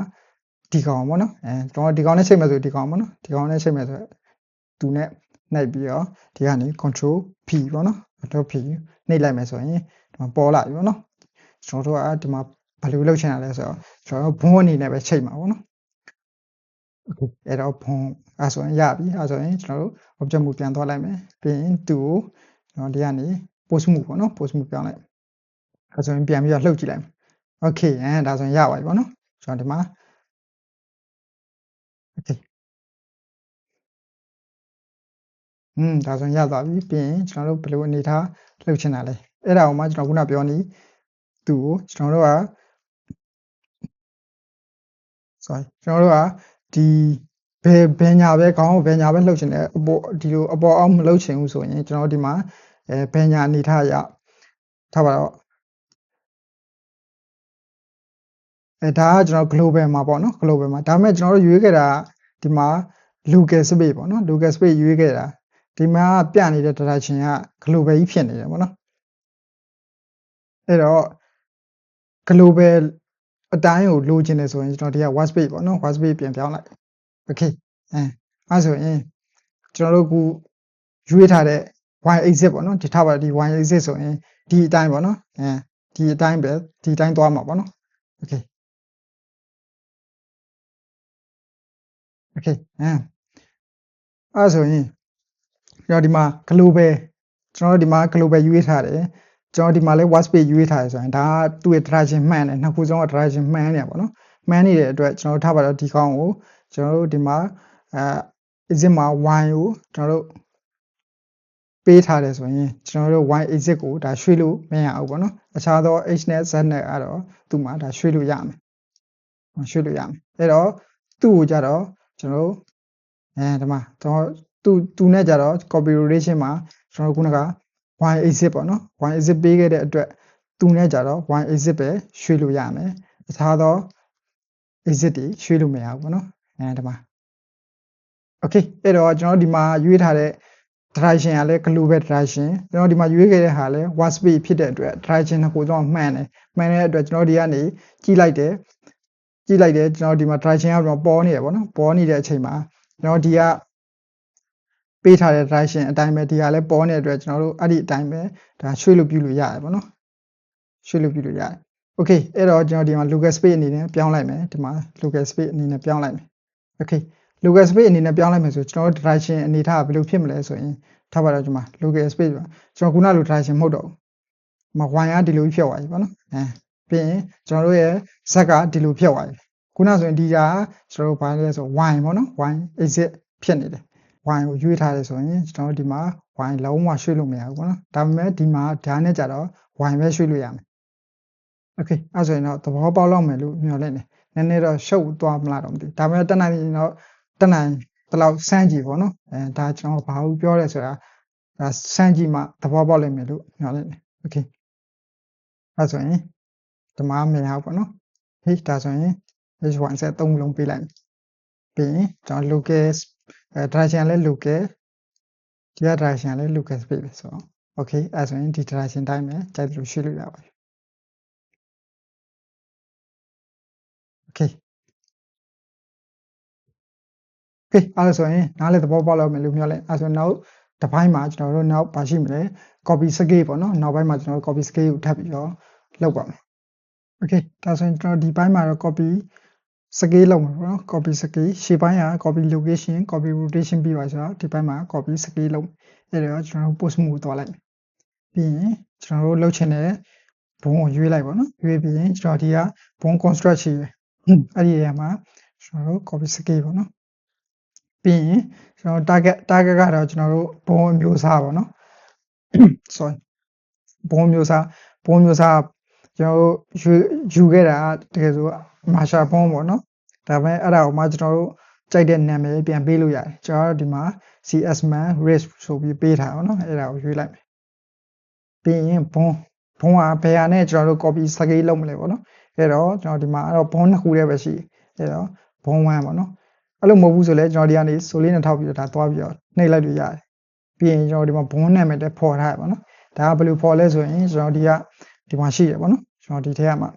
ဒီကောင်ပေါ့နော်ကျွန်တော်ဒီကောင်နဲ့ချိန်မယ်ဆိုဒီကောင်ပေါ့နော်ဒီကောင်နဲ့ချိန်မယ်ဆိုသူနဲ့နှိပ်ပြီးတော့ဒီကနေ control P ပေါ့နော် control P နှိပ်လိုက်မယ်ဆိုရင်ဒီမှာပေါ်လာပြီပေါ့နော်ကျွန်တော်တို့ကဒီမှာဘယ်လိုလုပ်ချင်တာလဲဆိုတော့ကျွန်တော်ဘုံအနေနဲ့ပဲချိန်မှာပေါ့နော်โอเคအဲ့တော့ဘုံအဲ့ဆိုရင်ရပြီအဲ့ဆိုရင်ကျွန်တော်တို့ object move ပြန်သွားလိုက်မယ်ပြီးရင်သူ့ကိုကျွန်တော်ဒီကနေ post move ပေါ့နော် post move ပြောင်းလိုက်အဲ့ဆိုရင်ပြန်ပြီးတော့လှုပ်ကြည့်လိုက်မယ်โอเคဒါဆိုရင်ရပါပြီပေါ့နော်ကျွန်တော်ဒီမှာโอเคဒါဆိုရင်ရသွားပြီပြီးရင်ကျွန်တော်တို့ဘယ်လိုအနေထားလှုပ်ချင်တာလဲအဲ့ဒါကိုမှကျွန်တော်ခုနပြောနေသူ့ကိုကျွန်တော်တို့က sorry ကျွန်တော်တို့ကဒီဘယ်ညာပဲခေါင်းကိုဘယ်ညာပဲလှုပ်ချင်တယ်အပေါ်ဒီလိုအပေါ်အောင်မလှုပ်ချင်ဘူးဆိုရင်ကျွန်တော်ဒီမှာဘယ်ညာအနေထားရထားပါတော့ဒါကကျွန်တော် global မှာပေါ့နော် global မှာဒါပေမဲ့ကျွန်တော်တို့ရွေးခဲ့တာဒီမှာ local space ပေါ့နော် local space ရွေးခဲ့တာဒီမှာပြနေတဲ့ direction က global ကြီးဖြစ်နေတယ်ပေါ့နော်အဲ့တော့ global အတိုင်းကိုလိုချင်တယ်ဆိုရင်ကျွန်တော်ဒီက white space ပေါ့နော် white space ပြန်ပြောင်းလိုက် okay အဲ့ဆိုရင်ကျွန်တော်တို့ခုရွေးထားတဲ့ y axis ပေါ့နော်ဒီထားပါဒီ y axis ဆိုရင်ဒီအတိုင်းပေါ့နော်ဒီအတိုင်းပဲဒီအတိုင်းသွားမှာပေါ့နော် okay အဲ့ဆိုရင်ကျွန်တော်ဒီမှာ global ကျွန်တော်ဒီမှာ global ရွေးထားတယ်ကျွန်တော်ဒီမှာလဲ white space ရွေးထားတယ်ဆိုရင်ဒါကသူ့ရဲ့ direction မှန်တယ်နှစ်ခုစလုံးက direction မှန်နေပါတော့မှန်နေတဲ့အတွက်ကျွန်တော်ထားပါတော့ဒီကောင်ကိုကျွန်တော်တို့ဒီမှာexit မှာ y ကိုကျွန်တော်တို့ပေးထားတယ်ဆိုရင်ကျွန်တော်တို့ y exit ကိုဒါရွှေ့လို့မရဘူးပေါ့နော်အခြားသော h နဲ့ z နဲ့အဲ့တော့သူ့မှာဒါရွှေ့လို့ရမယ်အဲ့တော့သူ့ကိုကြတော့ကျွန်တော်တို့ဒီမှာသူနဲ့ကြတော့ configuration မှာကျွန်တော်ခုနက y exit ပေါ့နော် y exit ပေးခဲ့တဲ့အတွက်သူနဲ့ကြတော့ y exit ပဲရွှေ့လို့ရမယ်အခြားသော exit တွေရွှေ့လို့မရဘူးပေါ့နော်ဒီမှာ okay အဲ့တော့ကျွန်တော်ဒီမှာရွေးထားတဲ့ direction ကလည်း global direction ကျွန်တော်ဒီမှာရွေးခဲ့တဲ့ဟာလည်း white space ဖြစ်တဲ့အတွက် direction နှစ်ခုတော့မှန်တဲ့အတွက်ကျွန်တော်ဒီကနေကြည့်လိုက်တယ်ကျွန်တော်ဒီမှာ direction ကတော့ပေါ်နေတယ်ပေါ့နော်ပေါ်နေတဲ့အချိန်မှာကျွန်တော်ဒီကပေးထားတဲ့ direction အတိုင်းပဲဒီဟာလည်းပေါ်နေတဲ့အတွက်ကျွန်တော်တို့အဲ့ဒီအတိုင်းပဲဒါရွှေ့လို့ပြုလို့ရတယ်ပေါ့နော်ရွှေ့လို့ပြုလို့ရတယ် okay အဲ့တော့ကျွန်တော်ဒီမှာ local space အနေနဲ့ပြောင်းလိုက်မယ်ဒီမှာ local space အနေနဲ့ပြောင်းလိုက်မယ် okay local space အနေနဲ့ပြောင်းလိုက်မယ်ဆိုကျွန်တော်တို့ direction အနေထားဘယ်လိုဖြစ်မလဲဆိုရင်ထားပါတော့ဒီမှာ local space ပါကျွန်တော်ခုနလို direction မဟုတ်တော့ဘူးy ကဒီလိုဖြစ်သွားပြီပေါ့နော်ပြီးရင်ကျွန်တော်တို့ရဲ့ z ကဒီလိုဖြစ်သွားပြီ ခုနဆိုရင်ဒီကကျွန်တော်တို့ဘာလဲဆို y ပေါ့နော် y exit ဖြစ်နေတယ် y ကိုရွေးထားတယ်ဆိုရင်ကျွန်တော်တို့ဒီမှာ y လုံးဝရွှေ့လို့မရဘူးပေါ့နော်ဒါပေမဲ့ဒီမှာဒါနဲ့ကြတော့ y ပဲရွှေ့လို့ရမယ် okay အဲ့ဆိုရင်တော့သဘောပေါက်လောက်မယ်လို့မျှော်လင့်တယ်နည်းနည်းတော့ရှုပ်သွားမလားတော့မသိဒါပေမဲ့တက်နိုင်ရင်တော့တက်နိုင်တလောက်စမ်းကြည့်ပေါ့နော်ဒါကျွန်တော်ဘာလို့ပြောလဲဆိုတာဒါစမ်းကြည့်မှသဘောပေါက်လိမ့်မယ်လို့မျှော်လင့်တယ် okay အဲ့ဆိုရင်ဒီမှာမရဘူးပေါ့နော်ဟေးဒါဆိုရင် h1 set 3လုံးပေးလိုက်ပြီးရင်ကျွန်တော် local direction လည်း local ဒီက direction လည်း local space ပဲဆိုတော့ okay အဲ့ဆိုရင်ဒီ direction တိုင်းပဲကြိုက်လို့ရွှေ့လို့ရပါတယ် okay အဲ့ဆိုရင်နားလည်းသဘောပေါက်လောက်မယ်လို့မျှော်လင့်အဲ့ဆိုနောက်တစ်ပိုင်းမှာကျွန်တော်တို့နောက်ပါရှိမလဲ copy scale ပေါ့နော်နောက်ပိုင်းမှာကျွန်တော်တို့ copy scale ကိုထပ်ပြီးတော့လုပ်ပါမယ် okay ဒါဆိုရင်ကျွန်တော်ဒီပိုင်းမှာတော့ copy scale လုပ်မှာပေါ့နော် copy scale ရှေ့ပိုင်းက copy location copy rotation ပြီးပါဆိုတော့ဒီပိုင်းမှာ copy scale လုပ်အဲ့တော့ကျွန်တော်တို့ post move သွားလိုက်ပြီးရင်ကျွန်တော်တို့လုပ်ချင်တဲ့ဘုံကိုရွေးလိုက်ပါနော်ရွေးပြီးရင်ကျွန်တော်ဒီကဘုံ construct ရှိတယ်အဲ့ဒီနေရာမှာကျွန်တော်တို့ copy scale ပေါ့နော်ပြီးရင်ကျွန်တော် target ကတော့ကျွန်တော်တို့ဘုံမျိုးစားပါနော် sorry ဘုံမျိုးစားကျွန်တော်တို့ယူခဲ့တာတကယ်ဆိုမာရှာဘုံပေါ့နော်ဒါပေမဲ့အဲ့ဒါကိုမှကျွန်တော်တို့ကြိုက်တဲ့နာမည်ပြန်ပေးလို့ရတယ်ကျွန်တော်တို့ဒီမှာ csman risk ဆိုပြီးပေးထားပါနော်အဲ့ဒါကိုရွေးလိုက်မယ်ပြီးရင်ဘုံကဘယ်ဟာနဲ့ကျွန်တော်တို့ copy scale လုပ်မလဲပေါ့နော်အဲ့တော့ကျွန်တော်ဒီမှာအဲ့တော့ဘုံနှစ်ခုတည်းပဲရှိအဲ့တော့ဘုံ1ပေါ့နော်အဲ့လိုမဟုတ်ဘူးဆိုလဲကျွန်တော်ဒီကနေဆိုလေးနဲ့ထောက်ပြီးတော့ဒါသွားပြီးတော့နှိပ်လိုက်လို့ရတယ်ပြီးရင်ကျွန်တော်ဒီမှာဘုံနာမည်တက်ဖော်ထားရပါတော့ဒါကဘယ်လိုဖော်လဲဆိုရင်ကျွန်တော်ဒီမှာရှိရပါတော့ကျွန်တော်ဒီထဲမှာ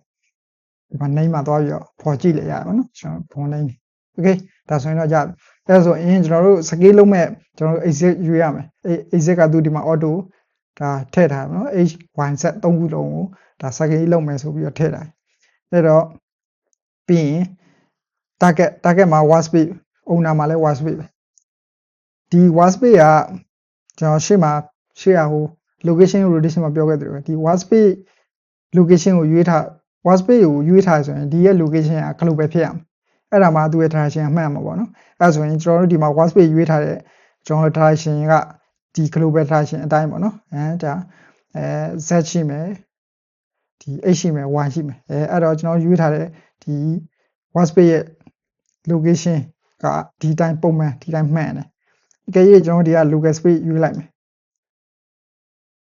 ဒီမှာ name မှာသွားပြီးတော့ဖော်ကြည့်လိုက်ရပါတော့ကျွန်တော်ဘုံ name okay ဒါဆိုရင်တော့ကြာအဲ့ဆိုရင်ကျွန်တော်တို့ scale လုံးမဲ့ကျွန်တော်တို့ exit ရွေးရမယ်exit ကသူဒီမှာ auto ဒါထည့်ထားပါတော့ h y z 3ခုလုံးကိုဒါ scale လုံးမယ်ဆိုပြီးတော့ထည့်ထားအဲ့တော့ပြီးရင် target မှာ workspace owner မှာလည်း workspace ပဲဒီ workspace ကကျွန်တော်ရှေ့ဟို location rotation မှာပြောခဲ့သလိုပဲဒီ workspace location ကိုရွေးထား workspace ကိုရွေးထားဆိုရင်ဒီရဲ့ location က global ဖြစ်ရမယ်အဲ့ဒါမှသူ့ရဲ့ direction အမှန်မှာပေါ့နော်အဲ့ဆိုရင်ကျွန်တော်တို့ဒီမှာ workspace ရွေးထားတဲ့ကျွန်တော်တို့ direction ကဒီ global direction အတိုင်းပေါ့နော်ဒါz ရှိမယ်ဒီ h ရှိမယ် y ရှိမယ်အဲ့တော့ကျွန်တော်ရွေးထားတဲ့ဒီ workspace ရဲ့ location ကဒီတိုင်းပုံမှန်ဒီတိုင်းမှန်တယ်အကယ်၍ကျွန်တော်ဒီက local space ရွေးလိုက်မယ်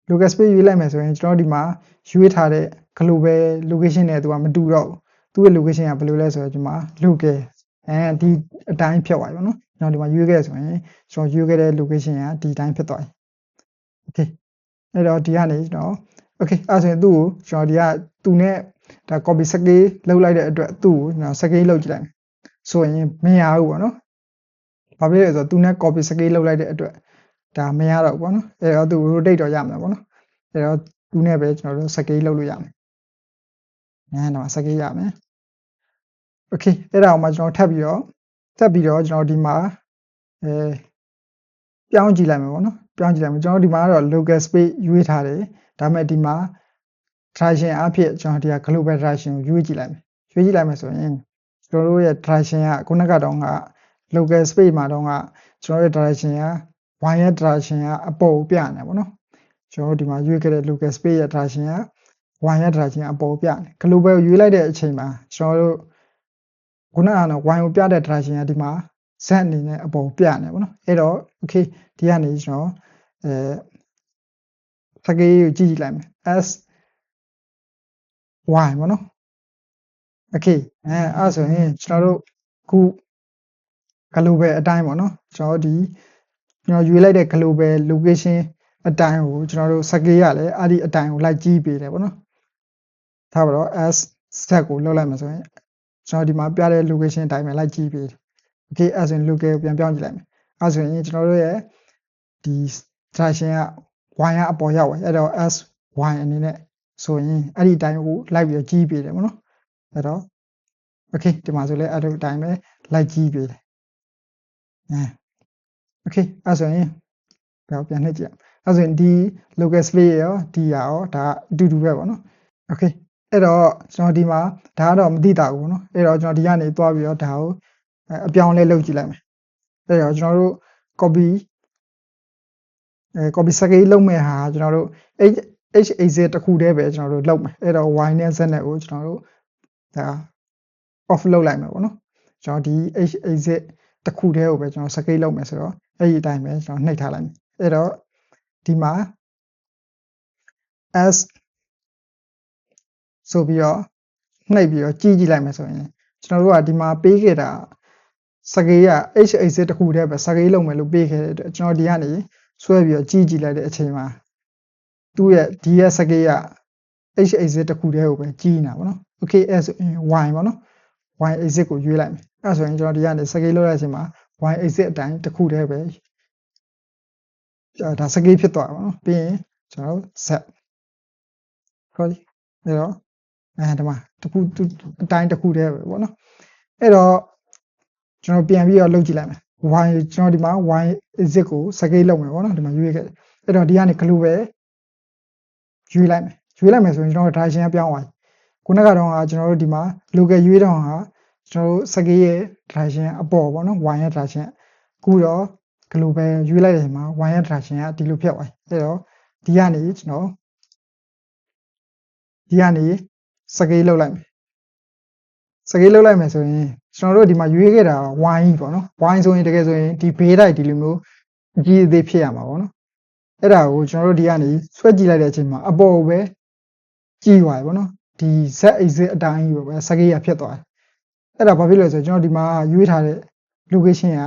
local space ရွေးလိုက်မယ်ဆိုရင်ကျွန်တော်ဒီမှာရွေးထားတဲ့ global location နဲ့သူကမတူတော့ဘူးသူ့ရဲ့ location ကဘယ်လိုလဲဆိုတော့ဒီမှာ local ဒီအတိုင်းဖြစ်သွားပြီပေါ့နော်ကျွန်တော်ဒီမှာရွေးခဲ့ဆိုရင်ကျွန်တော်ရွေးခဲ့တဲ့ location ကဒီတိုင်းဖြစ်သွားပြီ okay အဲ့တော့ဒီကနေကျွန်တော် okay အဲ့ဆိုရင်သူ့ကိုကျွန်တော်ဒီကသူနဲ့ဒါ copy scale လုပ်လိုက်တဲ့အတွက်သူ့ကိုကျွန်တော် scale လုပ်ကြည့်လိုက်မယ်ဆိုရင်မရဘူးပေါ့နော်ဘာဖြစ်လဲဆိုတော့သူနဲ့ copy scale လုပ်လိုက်တဲ့အတွက်ဒါမရတော့ဘူးပေါ့နော်အဲ့တော့သူ rotate တော့ရမှာပေါ့နော်အဲ့တော့သူနဲ့ပဲကျွန်တော်တို့ scale လုပ်လို့ရမယ်တော့ scale ရမယ် okay အဲ့ဒါအောင်မှကျွန်တော်ထပ်ပြီးတော့ကျွန်တော်ဒီမှာပြောင်းကြည့်လိုက်မယ်ပေါ့နော်ပြောင်းကြည့်လိုက်မယ်ကျွန်တော်ဒီမှာကတော့ local space ရွေးထားတယ်ဒါပေမဲ့ဒီမှာ direction အဖြစ်ကျွန်တော်ဒီက global direction ကိုရွေးကြည့်လိုက်မယ်ရွေးကြည့်လိုက်မယ်ဆိုရင်ကျွန်တော်တို့ရဲ့ direction ကခုနကတော့က local space မှာတော့ကကျွန်တော်ရဲ့ direction က y ရဲ့ direction ကအပေါ်ပြနေပေါ့နော်ကျွန်တော်ဒီမှာရွေးခဲ့တဲ့ local space ရဲ့ direction က y ရဲ့ direction အပေါ်ပြနေ global ကိုရွေးလိုက်တဲ့အချိန်မှာကျွန်တော်တို့ခုနကတော့ y ကိုပြတဲ့ direction ကဒီမှာ z အနေနဲ့အပေါ်ပြနေပေါ့နော်အဲ့တော့ okay ဒီကနေကျွန်တော်scale ကိုကြည့်လိုက်မယ် s y ပေါ့နော် okay အဲ့ဆိုရင်ကျွန်တော်တို့ခု global အတိုင်းပေါ့နော်ကျွန်တော်ရွေးလိုက်တဲ့ global location အတိုင်းကိုကျွန်တော်တို့ scale ရလဲအဲ့ဒီအတိုင်းကိုလိုက်ကြည့်ပေးတယ်ပေါ့နော်ထားပါတော့ s z ကိုလောက်လိုက်မှာဆိုရင်ကျွန်တော်ဒီမှာပြတဲ့ location အတိုင်းပဲလိုက်ကြည့်ပေးတယ် okay အဲ့ဆိုရင် local ကိုပြန်ပြောင်းကြည့်လိုက်မယ်အဲ့ဆိုရင်ကျွန်တော်တို့ရဲ့ဒီ direction က y ကအပေါ်ရောက်သွားအဲ့တော့ s y အနေနဲ့ဆိုရင်အဲ့ဒီအတိုင်းကိုလိုက်ပြီးကြည့်ပေးတယ်ပေါ့နော်အဲ့တော့ okay ဒီမှာဆိုလဲအဲ့ဒီအတိုင်းပဲလိုက်ကြည့်ပေးတယ်okay အဲ့ဆိုရင်ပြန်နှိပ်ကြည့်အဲ့ဆိုရင်ဒီ local space ရောဒီရောဒါအတူတူပဲပေါ့နော် okay အဲ့တော့ကျွန်တော်ဒီမှာဒါကတော့မသိတာဘူးเนาะအဲ့တော့ကျွန်တော်ဒီကနေတွားပြီးတော့ဒါကိုအပြောင်းလဲလုပ်ကြည့်လိုက်မယ်အဲ့တော့ကျွန်တော်တို့ copy copy scale လုပ်မဲ့ဟာကျွန်တော်တို့ HAZ တစ်ခုတည်းပဲကျွန်တော်တို့လုပ်မယ်အဲ့တော့ y နဲ့ z နဲ့ကိုကျွန်တော်တို့ဒါ off လုပ်လိုက်မယ်ပေါ့နော်ကျွန်တော်ဒီ HAZ တစ်ခုတည်းကိုပဲကျွန်တော် scale လုပ်မယ်ဆိုတော့အဲ့ဒီအတိုင်းပဲကျွန်တော်နှိပ်ထားလိုက်မယ်အဲ့တော့ဒီမှာ s ဆိုပြီးတော့နှိပ်ပြီးတော့ကြည့်လိုက်မယ်ဆိုရင်ကျွန်တော်တို့ကဒီမှာပေးခဲ့တာစကေးက HAZ တစ်ခုတည်းပဲစကေးလုံးမယ်လို့ပေးခဲ့တဲ့အတွက်ကျွန်တော်ဒီကနေဆွဲပြီးတော့ကြည့်လိုက်တဲ့အချိန်မှာသူ့ရဲ့ဒီရဲ့စကေးက HAZ တစ်ခုတည်းကိုပဲကြည့်နေတာပေါ့နော် okay အဲ့ဆိုရင် y ပေါ့နော် y exit ကိုရွေးလိုက်မယ်အဲ့ဆိုရင်ကျွန်တော်ဒီကနေစကေးလုပ်တဲ့အချိန်မှာ y exit အတိုင်းတစ်ခုတည်းပဲဒါစကေးဖြစ်သွားပါတော့ပြီးရင်ကျွန်တော် z ခေါ်ဒီအဲ့တော့ဒီမှာတစ်ခုအတိုင်းတစ်ခုတည်းပဲပေါ့နော်အဲ့တော့ကျွန်တော်ပြန်ပြီးတော့လုပ်ကြည့်လိုက်မယ် y ကျွန်တော်ဒီမှာ y exit ကိုစကေးလုပ်မယ်ပေါ့နော်ဒီမှာရွေးခဲ့တယ်အဲ့တော့ဒီကနေ global ရွေးလိုက်မယ်ဆိုရင်ကျွန်တော် direction ကပြောင်းသွားပြီခုနကတော့ကျွန်တော်တို့ဒီမှာ local ရွေးတော့ဟာကျွန်တော်တို့စကေးရဲ့ direction အပေါ်ပေါ့နော် y ရဲ့ direction ခုတော့ global ရွေးလိုက်တဲ့အချိန်မှာ y ရဲ့ direction ကဒီလိုဖြစ်သွားပြီအဲ့တော့ဒီကနေကျွန်တော်ဒီကနေစကေးလုပ်လိုက်မယ်စကေးလုပ်လိုက်မယ်ဆိုရင်ကျွန်တော်တို့ဒီမှာရွေးခဲ့တာ y ပေါ့နော် y ဆိုရင်တကယ်ဆိုရင်ဒီဘေးတိုက်ဒီလိုမျိုးအကြီးအသေးဖြစ်ရမှာပေါ့နော်အဲ့ဒါကိုကျွန်တော်တို့ဒီကနေဆွဲကြည့်လိုက်တဲ့အချိန်မှာအပေါ်ပဲကြည့်သွားပြီပေါ့နော်ဒီ z exit အတိုင်းပဲစကေးရဖြစ်သွားတယ်အဲ့ဒါဘာဖြစ်လဲဆိုတော့ကျွန်တော်ဒီမှာရွေးထားတဲ့ location က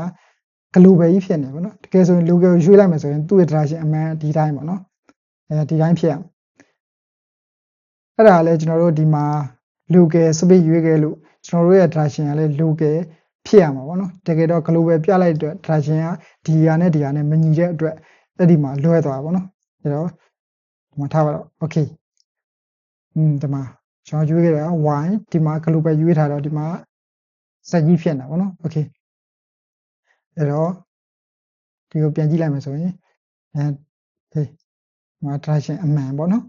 global ကြီးဖြစ်နေပေါ့နော်တကယ်ဆိုရင် local ရွေးလိုက်မယ်ဆိုရင်သူ့ရဲ့ direction အမှန်ဒီတိုင်းပေါ့နော်ဒီတိုင်းဖြစ်ရမယ်အဲ့ဒါလည်းကျွန်တော်တို့ဒီမှာ local space ရွေးခဲ့လို့ကျွန်တော်တို့ရဲ့ direction ကလည်း local ဖြစ်ရမှာပေါ့နော်တကယ်တော့ global ပြလိုက်တဲ့ direction ကဒီဟာနဲ့ဒီဟာနဲ့မညီတဲ့အတွက်အဲ့ဒီမှာလွဲသွားပါပေါ့နော်အဲ့တော့ဒီမှာထားပါတော့ okay ဒီမှာကျွန်တော်ရွေးခဲ့တာ y ဒီမှာ global ရွေးထားတော့ဒီမှာစက်ကြီးဖြစ်နေတာပေါ့နော် okay အဲ့တော့ဒီကိုပြန်ကြည့်လိုက်မယ်ဆိုရင်ဒီမှာ direction အမှန်ပေါ့နော်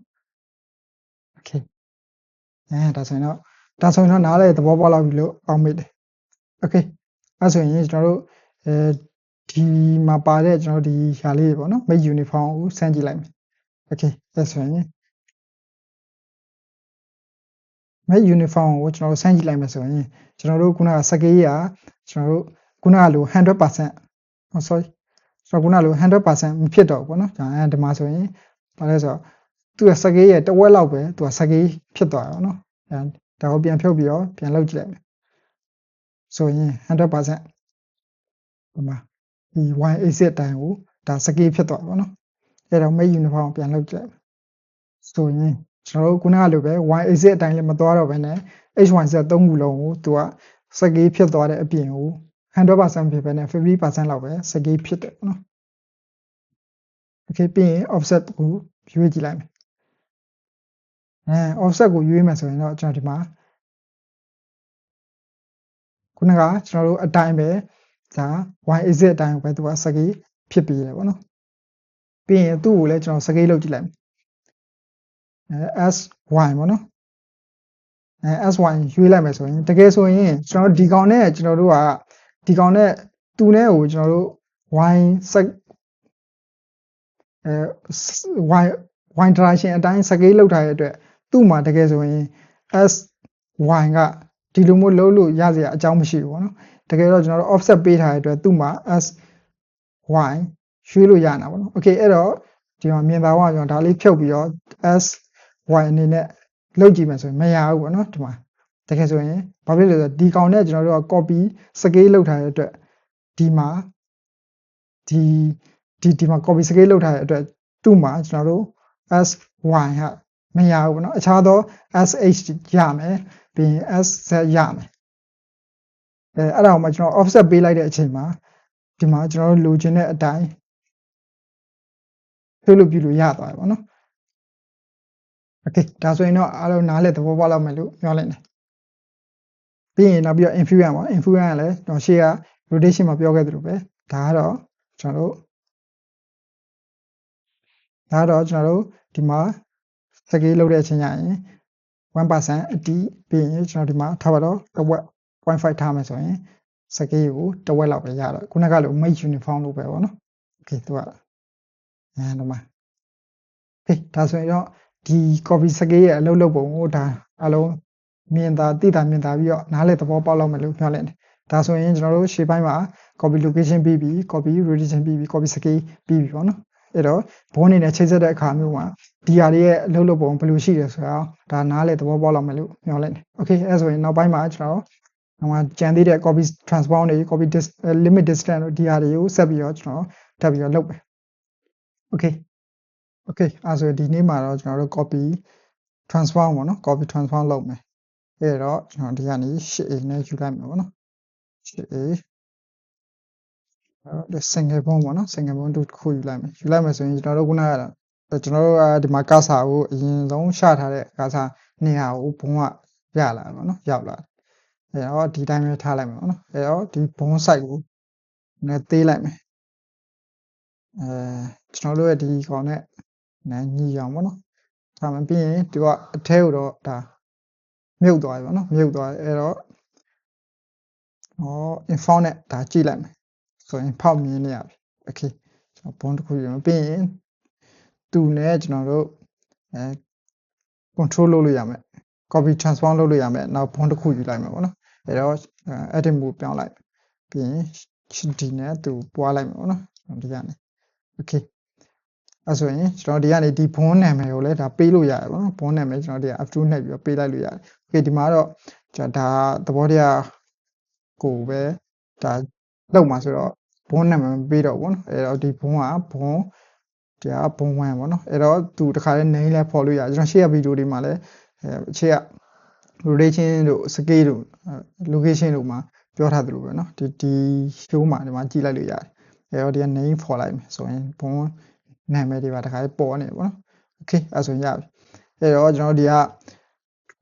okay ဒါဆိုရင်တော့နားလေသဘောပေါက်လောက်ပြီလို့အောက်မေ့တယ် okay အဲ့ဆိုရင်ကျွန်တော်တို့ဒီမှာပါတဲ့ကျွန်တော်ဒီဟာလေးပေါ့နော် make uniform ကိုစမ်းကြည့်လိုက်မယ် okay အဲ့ဆိုရင် make uniform ကိုကျွန်တော်တို့စမ်းကြည့်လိုက်မယ်ဆိုရင်ကျွန်တော်တို့ခုနကစကေးရကျွန်တော်တို့ခုနကလို 100% sorry ဆိုတော့ခုနလို 100% မဖြစ်တော့ဘူးပေါ့နော်ဒီမှာဆိုရင်ဘာလဲဆိုတော့သူကစကေးရဲ့တဝက်လောက်ပဲသူကစကေးဖြစ်သွားတယ်ပေါ့နော်ဒါကိုပြန်ဖြုတ်ပြီးတော့ပြန်လုပ်ကြည့်လိုက်မယ်ဆိုရင် 100% ဒီမှာဒီ y exit တိုင်းကိုဒါစကေးဖြစ်သွားတယ်ပေါ့နော်အဲ့တော့ make uniform ကိုပြန်လုပ်ကြည့်လိုက်ဆိုရင်ကျွန်တော်တို့ခုနကလိုပဲ y exit အတိုင်းလည်းမသွားတော့ဘဲနဲ့ h1z 3ခုလုံးကိုသူကစကေးဖြစ်သွားတဲ့အပြင်ကို 100% ဖြစ်ပဲနဲ့ 50% လောက်ပဲစကေးဖြစ်တယ်ပေါ့နော် okay ပြီးရင် offset ကိုရွေးကြည့်လိုက်မယ်offset ကိုရွေးမယ်ဆိုရင်တော့ကျွန်တော်ဒီမှာခုနကကျွန်တော်တို့အတိုင်းပဲဒါ y exit အတိုင်းပဲသူကစကေးဖြစ်ပြီးတယ်ပေါ့နော်ပြီးရင်သူ့ကိုလည်းကျွန်တော်စကေးလုပ်ကြည့်လိုက်မယ်sy ပေါ့နော်sy ရွေးလိုက်မယ်ဆိုရင်တကယ်ဆိုရင်ကျွန်တော်ဒီကောင်နဲ့ကျွန်တော်တို့ကဒီကောင်နဲ့သူနဲ့ကိုကျွန်တော်တို့ y y direction အတိုင်းစကေးလောက်ထားတဲ့အတွက်သူ့မှာတကယ်ဆိုရင် sy ကဒီလိုမျိုးလုံးလို့ရစရာအကြောင်းမရှိဘူးပေါ့နော်တကယ်တော့ကျွန်တော်တို့ offset ပေးထားတဲ့အတွက်သူ့မှာ sy ရွှေ့လို့ရတာပေါ့နော် okay အဲ့တော့ဒီမှာမြင်သာအောင်ကျွန်တော်ဒါလေးဖြုတ်ပြီးတော့ sy အနေနဲ့လုပ်ကြည့်မယ်ဆိုရင်မရဘူးပေါ့နော်ဒီမှာတကယ်ဆိုရင်ဘာဖြစ်လဲဆိုတော့ဒီကောင်နဲ့ကျွန်တော်တို့က copy scale လုပ်ထားတဲ့အတွက်ဒီမှာဒီမှာ copy scale လုပ်ထားတဲ့အတွက်သူ့မှာကျွန်တော်တို့ sy ဟာမရဘူးပေါ့နော်အခြားသော sh ရမယ်ပြီးရင် sz ရမယ်အဲ့ဒါကိုမှကျွန်တော် offset ပေးလိုက်တဲ့အချိန်မှာဒီမှာကျွန်တော်တို့လိုချင်တဲ့အတိုင်းပြုလုပ်ရသွားတယ်ပေါ့နော် okay ဒါဆိုရင်တော့အားလုံးနားလည်သဘောပေါက်လောက်မယ်လို့ပြောလိုက်တယ်ပြီးရင်နောက်ပြီးတော့ influence ပေါ့ influence ကလည်းကျွန်တော်ရှေ့က rotation မှာပြောခဲ့သလိုပဲဒါကတော့ကျွန်တော်တို့ဒီမှာစကေးလုပ်တဲ့အချိန်ရရင် 1% အတီးပြီးရင်ကျွန်တော်ဒီမှာထားပါတော့တစ်ဝက် 0.5 ထားမယ်ဆိုရင်စကေးကိုတစ်ဝက်လောက်ပဲရတော့ခုနကလို make uniform လို့ပဲပေါ့နော် okay သူကဒီမှာ okay ဒါဆိုရင်တော့ဒီ copy စကေးရဲ့အလုပ်လုပ်ပုံကိုဒါအလုံးမြင်သာသိတာမြင်သာပြီးတော့နားလည်သဘောပေါက်လောက်မယ်လို့ပြောလိုက်တယ်ဒါဆိုရင်ကျွန်တော်တို့ရှေ့ပိုင်းမှာ copy location ပြီးပြီ copy radiation ပြီးပြီ copy scale ပြီးပြီပေါ့နော်အဲ့တော့ဘုန်းအနေနဲ့ချိတ်ဆက်တဲ့အခါမျိုးမှာဒီဟာတွေရဲ့အလုပ်လုပ်ပုံဘယ်လိုရှိတယ်ဆိုတာဒါနားလေသဘောပေါက်လောက်မယ်လို့ပြောလိုက်တယ် okay အဲ့ဆိုရင်နောက်ပိုင်းမှာကျွန်တော်ဟိုမှာကြံသေးတဲ့ copy transform တွေ copy limit distance တို့ဒီဟာတွေကိုဆက်ပြီးတော့ကျွန်တော်ထပ်ပြီးတော့လုပ်မယ် okay okay အဲ့ဆိုဒီနေ့မှာတော့ကျွန်တော်တို့ copy transform ပေါ့နော် copy transform လုပ်မယ်အဲ့တော့ကျွန်တော်ဒီကနေ 8A နဲ့ယူလိုက်မယ်ပေါ့နော် 8A အဲ့ single bond ပေါ့နော် single bond တစ်ခုယူလိုက်မယ်ဆိုရင်ကျွန်တော်တို့ခုနကကျွန်တော်တို့ကဒီမှာကာစာကိုအရင်ဆုံးရှာထားတဲ့ကာစာနေရာကိုဘုံကရလာတယ်ပေါ့နော်ရောက်လာတယ်အဲ့တော့ဒီတိုင်းပဲထားလိုက်မယ်ပေါ့နော်အဲ့တော့ဒီဘုံ site ကိုနည်းသေးလိုက်မယ်ကျွန်တော်တို့ရဲ့ဒီကောင်နဲ့ညီအောင်ပေါ့နော်ထားမယ်ပြီးရင်ဒီကအထဲကိုတော့ဒါမြုပ်သွားပြီပေါ့နော်မြုပ်သွားတယ်အဲ့တော့inform နဲ့ဒါကြည့်လိုက်မယ်ဆိုရင်ဖောက်မြင်နေရပြီ okay ကျွန်တော်ဘုံတစ်ခုယူမယ်ပြီးရင်သူနဲ့ကျွန်တော်တို့control လုပ်လို့ရမယ် copy transform လုပ်လို့ရမယ်နောက်ဘုံတစ်ခုယူလိုက်မယ်ပေါ့နော်အဲ့တော့ edit mode ပြောင်းလိုက်ပြီးရင်ဒီနဲ့သူပွားလိုက်မယ်ပေါ့နော်ဒီကနေ okay အဲ့ဆိုရင်ကျွန်တော်ဒီကနေဒီဘုံနာမည်ကိုလည်းဒါပေးလို့ရတယ်ပေါ့နော်ဘုံနာမည်ကျွန်တော်ဒီ F2 နှိပ်ပြီးတော့ပေးလိုက်လို့ရတယ် okay ဒီမှာတော့ကျွန်တော်ဒါသဘောတရားကိုပဲဒါလောက်မှာဆိုတော့ဘုံနာမည်မပေးတော့ဘူးနော်အဲ့တော့ဒီဘုံကဘုံဒါဘုံဝမ်းပေါ့နော်အဲ့တော့သူတခါလဲ name လဲဖော်လို့ရတယ်ကျွန်တော်ရှေ့ကဗီဒီယိုတွေမှာလဲရှေ့က rotation တို့ scale တို့ location တို့မှာပြောထားသလိုပဲเนาะဒီ show မှာဒီမှာကြည့်လိုက်လို့ရတယ်အဲ့တော့ဒီက name ဖော်လိုက်မယ်ဆိုရင်ဘုံနာမည်တွေပါတခါလေးပေါ်နေပေါ့နော် okay အဲ့ဆိုရင်ရပြီအဲ့တော့ကျွန်တော်ဒီက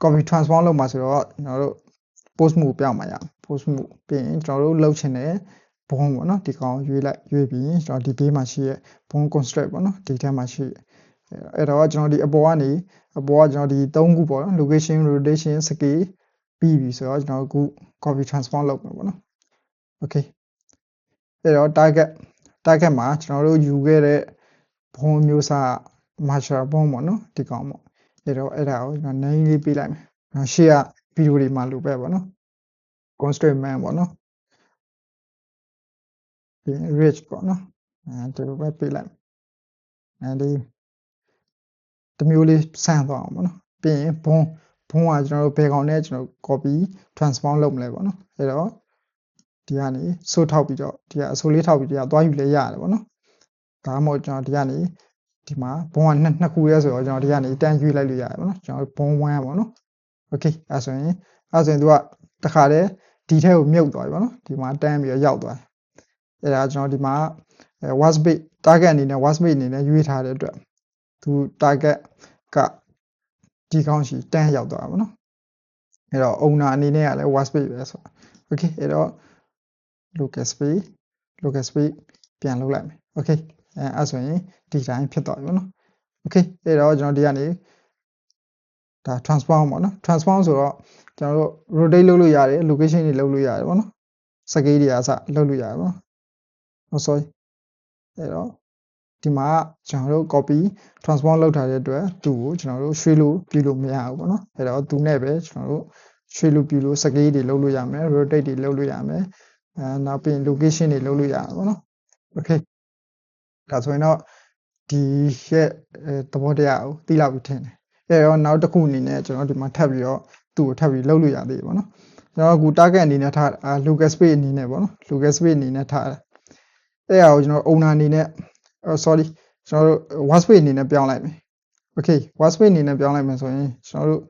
copy transform လုပ်မှာဆိုတော့ကျွန်တော်တို့ post move ပြောင်းမှာရအောင် post move ပြီးရင်ကျွန်တော်တို့လုပ်ချင်တဲ့ဘုံပေါ့နော်ဒီကောင်ရွေးပြီးရင်ကျွန်တော်ဒီဘေးမှာရှိရဲ့ဘုံ construct ပေါ့နော်ဒီထဲမှာရှိအဲ့တော့ကျွန်တော်ဒီအပေါ်ကကျွန်တော်ဒီ3ခုပေါ့နော် location rotation scale ပြီးပြီဆိုတော့ကျွန်တော်အခု copy transform လုပ်မယ်ပေါ့နော် okay အဲ့တော့ target မှာကျွန်တော်တို့ယူခဲ့တဲ့ဘုံမျိုးစား marshal ဘုံပေါ့နော်ဒီကောင်ပေါ့အဲ့တော့အဲ့ဒါကိုကျွန်တော် name လေးပေးလိုက်မယ်ရှေ့ကဗီဒီယိုတွေမှာလိုပဲပေါ့နော် constraint man ပေါ့နော်ပြီး rich ပေါ့နော်ဒီလိုပဲပေးလိုက်ဒီတမျိုးလေးစမ်းသွားအောင်ပေါ့နော်ပြီးရင်ဘုံကကျွန်တော်တို့ဘယ်ကောင်နဲ့ကျွန်တော် copy transform လုပ်မလဲပေါ့နော်အဲ့တော့ဒီကနေစိုးထောက်ပြီးတော့ဒီကအစိုးလေးထောက်ပြီးဒီကသွားယူလဲရတယ်ပေါ့နော်ဒါမှမဟုတ်ကျွန်တော်ဒီကနေဒီမှာဘုံကနှစ်ခုရဲဆိုတော့ကျွန်တော်ဒီကနေတန်းယူလိုက်လို့ရတယ်ပေါ့နော်ကျွန်တော်ဘုံ1ပေါ့နော် okay အဲ့ဆိုရင်သူကတခါတည်းဒီထဲကိုမြုပ်သွားပြီပေါ့နော်ဒီမှာတန်းပြီးတော့ရောက်သွားတယ်အဲ့ဒါကျွန်တော်ဒီမှာwasbase target အနေနဲ့ wasbase အနေနဲ့ရွေးထားတဲ့အတွက်သူ target ကဒီကောင်းရှိတန်းရောက်သွားတာပေါ့နော်အဲ့တော့ owner အနေနဲ့ကလည်း wasbase ပဲဆို okay အဲ့တော့ local space ပြန်လုပ်လိုက်မယ် okay အဲ့ဆိုရင်ဒီတိုင်းဖြစ်သွားပြီပေါ့နော် okay အဲ့တော့ကျွန်တော်ဒီကနေဒါ transform ပေါ့နော် transform ဆိုတော့ကျွန်တော်တို့ rotate လုပ်လို့ရတယ် location တွေလုပ်လို့ရတယ်ပေါ့နော် scale တွေအစလုပ်လို့ရတယ်ပေါ့နော် sorry အဲ့တော့ဒီမှာကျွန်တော်တို့ copy transform လုပ်ထားတဲ့အတွက်သူ့ကိုကျွန်တော်တို့ရွှေ့လို့ပြလို့မရဘူးပေါ့နော်အဲ့တော့သူနဲ့ပဲကျွန်တော်တို့ရွှေ့လို့ပြလို့ scale တွေလုပ်လို့ရမယ် rotate တွေလုပ်လို့ရမယ်နောက်ပြီး location တွေလုပ်လို့ရမှာပေါ့နော် okay ဒါဆိုရင်တော့ဒီရဲ့သဘောတရားကိုသိလောက်ပြီးထင်တယ်အဲ့တော့နောက်တစ်ခုအနေနဲ့ကျွန်တော်ဒီမှာထပ်ပြီးတော့သူ့ကိုထပ်ပြီးလုပ်လို့ရသေးတယ်ပေါ့နော်ကျွန်တော်အခု target အနေနဲ့ထား local space အနေနဲ့ပေါ့နော် local space အနေနဲ့ထားအဲ့ဒါကိုကျွန်တော် owner အနေနဲ့sorry ကျွန်တော်တို့ workspace အနေနဲ့ပြောင်းလိုက်မယ် okay workspace အနေနဲ့ပြောင်းလိုက်မယ်ဆိုရင်ကျွန်တော်တို့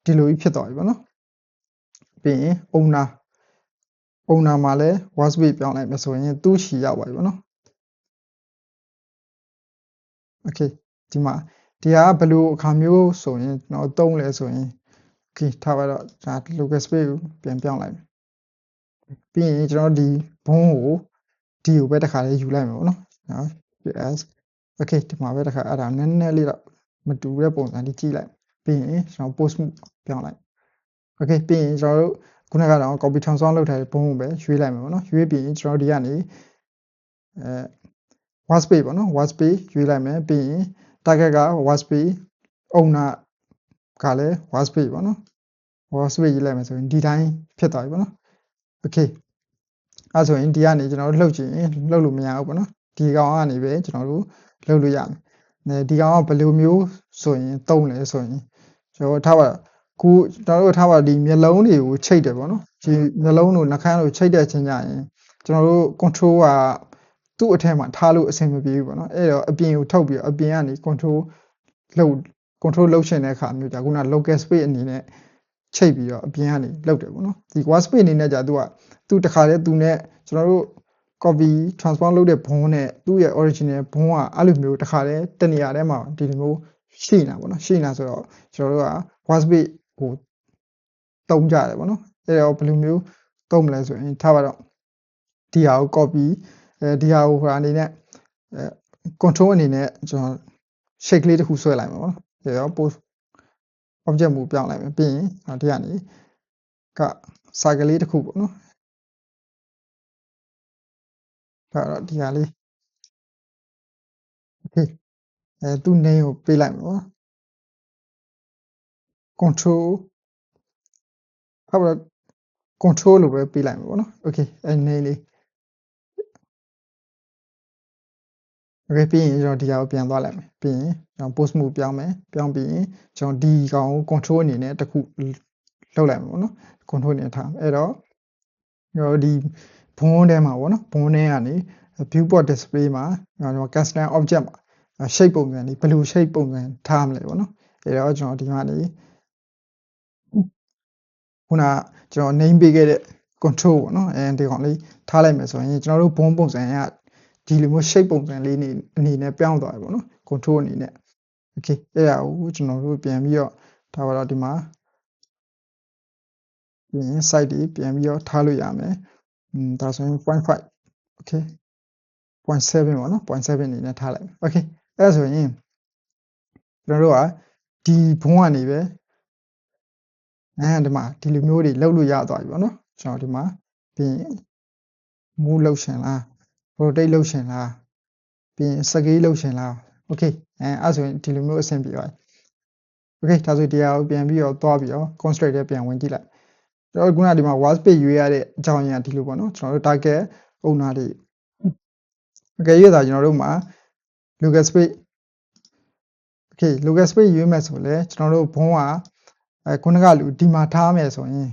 ဒီလိုကြီးဖြစ်သွားပြီပေါ့နော်ပြီးရင် owner မှာလည်း workspace ပြောင်းလိုက်မယ်ဆိုရင်သူ့ချီရောက်သွားပြီပေါ့နော် okay ဒီမှာဒီဟာဘယ်လိုအခါမျိုးဆိုရင်ကျွန်တော်သုံးလဲဆိုရင် okay ထားပါတော့ဒါ local space ကိုပြန်ပြောင်းလိုက်မယ်ပြီးရင်ကျွန်တော်ဒီဘုံကိုဒီကိုပဲတစ်ခါလေးယူလိုက်မယ်ပေါ့နော်နော် PS okay ဒီမှာပဲတစ်ခါအဲ့ဒါနည်းနည်းလေးတော့မတူတဲ့ပုံစံလေးကြည့်လိုက် ပြီးရင်ကျွန်တော် post ပြောင်းလိုက် okay ပြီးရင်ကျွန်တော်တို့ခုနကတော့ copy transform လုပ်ထားတဲ့ဘုံကိုပဲရွေးလိုက်မယ်ပေါ့နော်ရွေးပြီးရင်ကျွန်တော်ဒီကနေworkspace ပေါ့နော် workspace ရွေးလိုက်မယ်ပြီးရင် target က workspace owner ကလည်း workspace ပေါ့နော် workspace ရေးလိုက်မယ်ဆိုရင်ဒီတိုင်းဖြစ်သွားပြီပေါ့နော် okay အဲဆိုရင်ဒီကနေကျွန်တော်တို့လှုပ်ချင်လှုပ်လို့မရဘူးပေါ့နော်ဒီကောင်ကနေပဲကျွန်တော်တို့လှုပ်လို့ရမယ်ဒီကောင်ကဘယ်လိုမျိုးဆိုရင်တုံးလဲဆိုရင်ကျွန်တော်ထားပါခုကျွန်တော်တို့ထားပါဒီမျက်လုံးတွေကိုချိတ်တယ်ပေါ့နော်ဒီမျက်လုံးတို့နှာခမ်းတို့ချိတ်တဲ့အချိန်ကျရင်ကျွန်တော်တို့ control ကသူ့အထက်မှာထားလို့အဆင်မပြေဘူးပေါ့နော်အဲ့တော့အပြင်ကိုထုတ်ပြီးအပြင်ကနေ control လုပ်ရှင်တဲ့အခါမျိုးကြာခုန local space အနေနဲ့ချိတ်ပြီးတော့အပြင်ကနေလုပ်တယ်ပေါ့နော်ဒီ workspace အနေနဲ့ကြာသူတခါတည်းသူနဲ့ကျွန်တော်တို့ copy transform လုပ်တဲ့ဘုံနဲ့သူ့ရဲ့ original ဘုံကအဲ့လိုမျိုးတခါတည်းတနေရာထဲမှာဒီလိုမျိုးရှိနေတာပေါ့နော်ရှိနေတာဆိုတော့ကျွန်တော်တို့က workspace ကိုတုံးကြတယ်ပေါ့နော်အဲ့တော့ဘယ်လိုမျိုးတုံးမလဲဆိုရင်ထားပါတော့ဒီဟာကို copy ဒီဟာကိုအနေနဲ့control အနေနဲ့ကျွန်တော် shape လေးတစ်ခုဆွဲလိုက်မှာပေါ့နော်ဒါရော post object မူပြောင်းလိုက်မယ်ပြီးရင်ဒီကနေက cycle လေးတစ်ခုပေါ့နော်ဒါတော့ဒီဟာလေး okay သူ name ကိုပေးလိုက်မှာပေါ့ control ဟုတ်ပါ control လို့ပဲပေးလိုက်မှာပေါ့နော် okay အဲ name လေး okay ပြီးရင်ကျွန်တော်ဒီဟာကိုပြန်သွားလိုက်မယ်ပြီးရင်ကျွန်တော် post မူပြောင်းမယ်ပြောင်းပြီးရင်ကျွန်တော်ဒီကောင်ကို control အနေနဲ့တစ်ခုလုပ်လိုက်မှာပေါ့နော် control အနေနဲ့ထားအဲ့တော့ကျွန်တော်ဒီဘုံထဲမှာပေါ့နော်ဘုံထဲကနေ viewport display မှာကျွန်တော် custom object မှာ shape ပုံစံလေးဘယ်လို shape ပုံစံထားမလဲပေါ့နော်အဲ့တော့ကျွန်တော်ဒီမှာနေခုနကျွန်တော် name ပေးခဲ့တဲ့ control ပေါ့နော်ဒီကောင်လေးထားလိုက်မယ်ဆိုရင်ကျွန်တော်တို့ဘုံပုံစံကဒီလိုမျိုး shape ပုံစံလေးအနေနဲ့ပြောင်းသွားပြီပေါ့နော် control အနေနဲ့ okay အဲ့ဒါကိုကျွန်တော်တို့ပြန်ပြီးတော့ဒါပါတော့ဒီမှာပြီးရင် site တွေပြန်ပြီးတော့ထားလို့ရမယ်ဒါဆိုရင် 0.5 okay 0.7 ပေါ့နော် 0.7 အနေနဲ့ထားလိုက်မယ် okay အဲ့ဒါဆိုရင်ကျွန်တော်တို့ကဒီဘုံကနေပဲဒီမှာဒီလိုမျိုးတွေလောက်လို့ရသွားပြီပေါ့နော်ကျွန်တော်ဒီမှာပြီးရင် move လုပ်ရှင်လား rotate လုပ်ရှင်လားပြီးရင် scale လုပ်ရှင်လား okay အဲ့ဆိုရင်ဒီလိုမျိုးအဆင်ပြေသွားပြီ okay ဒါဆိုဒီဟာကိုပြန်ပြီးတော့သွားပြီးတော့ constraint ထဲပြန်ဝင်ကြည့်လိုက်ကျွန်တော်ခုနဒီမှာ workspace ရွေးရတဲ့အကြောင်းအရာဒီလိုပေါ့နော်ကျွန်တော်တို့ target owner တွေအကယ်၍သာကျွန်တော်တို့မှာ local space okay local space ရွေးမယ်ဆိုလဲကျွန်တော်တို့ဘုံကခုနကလူဒီမှာထားမယ်ဆိုရင်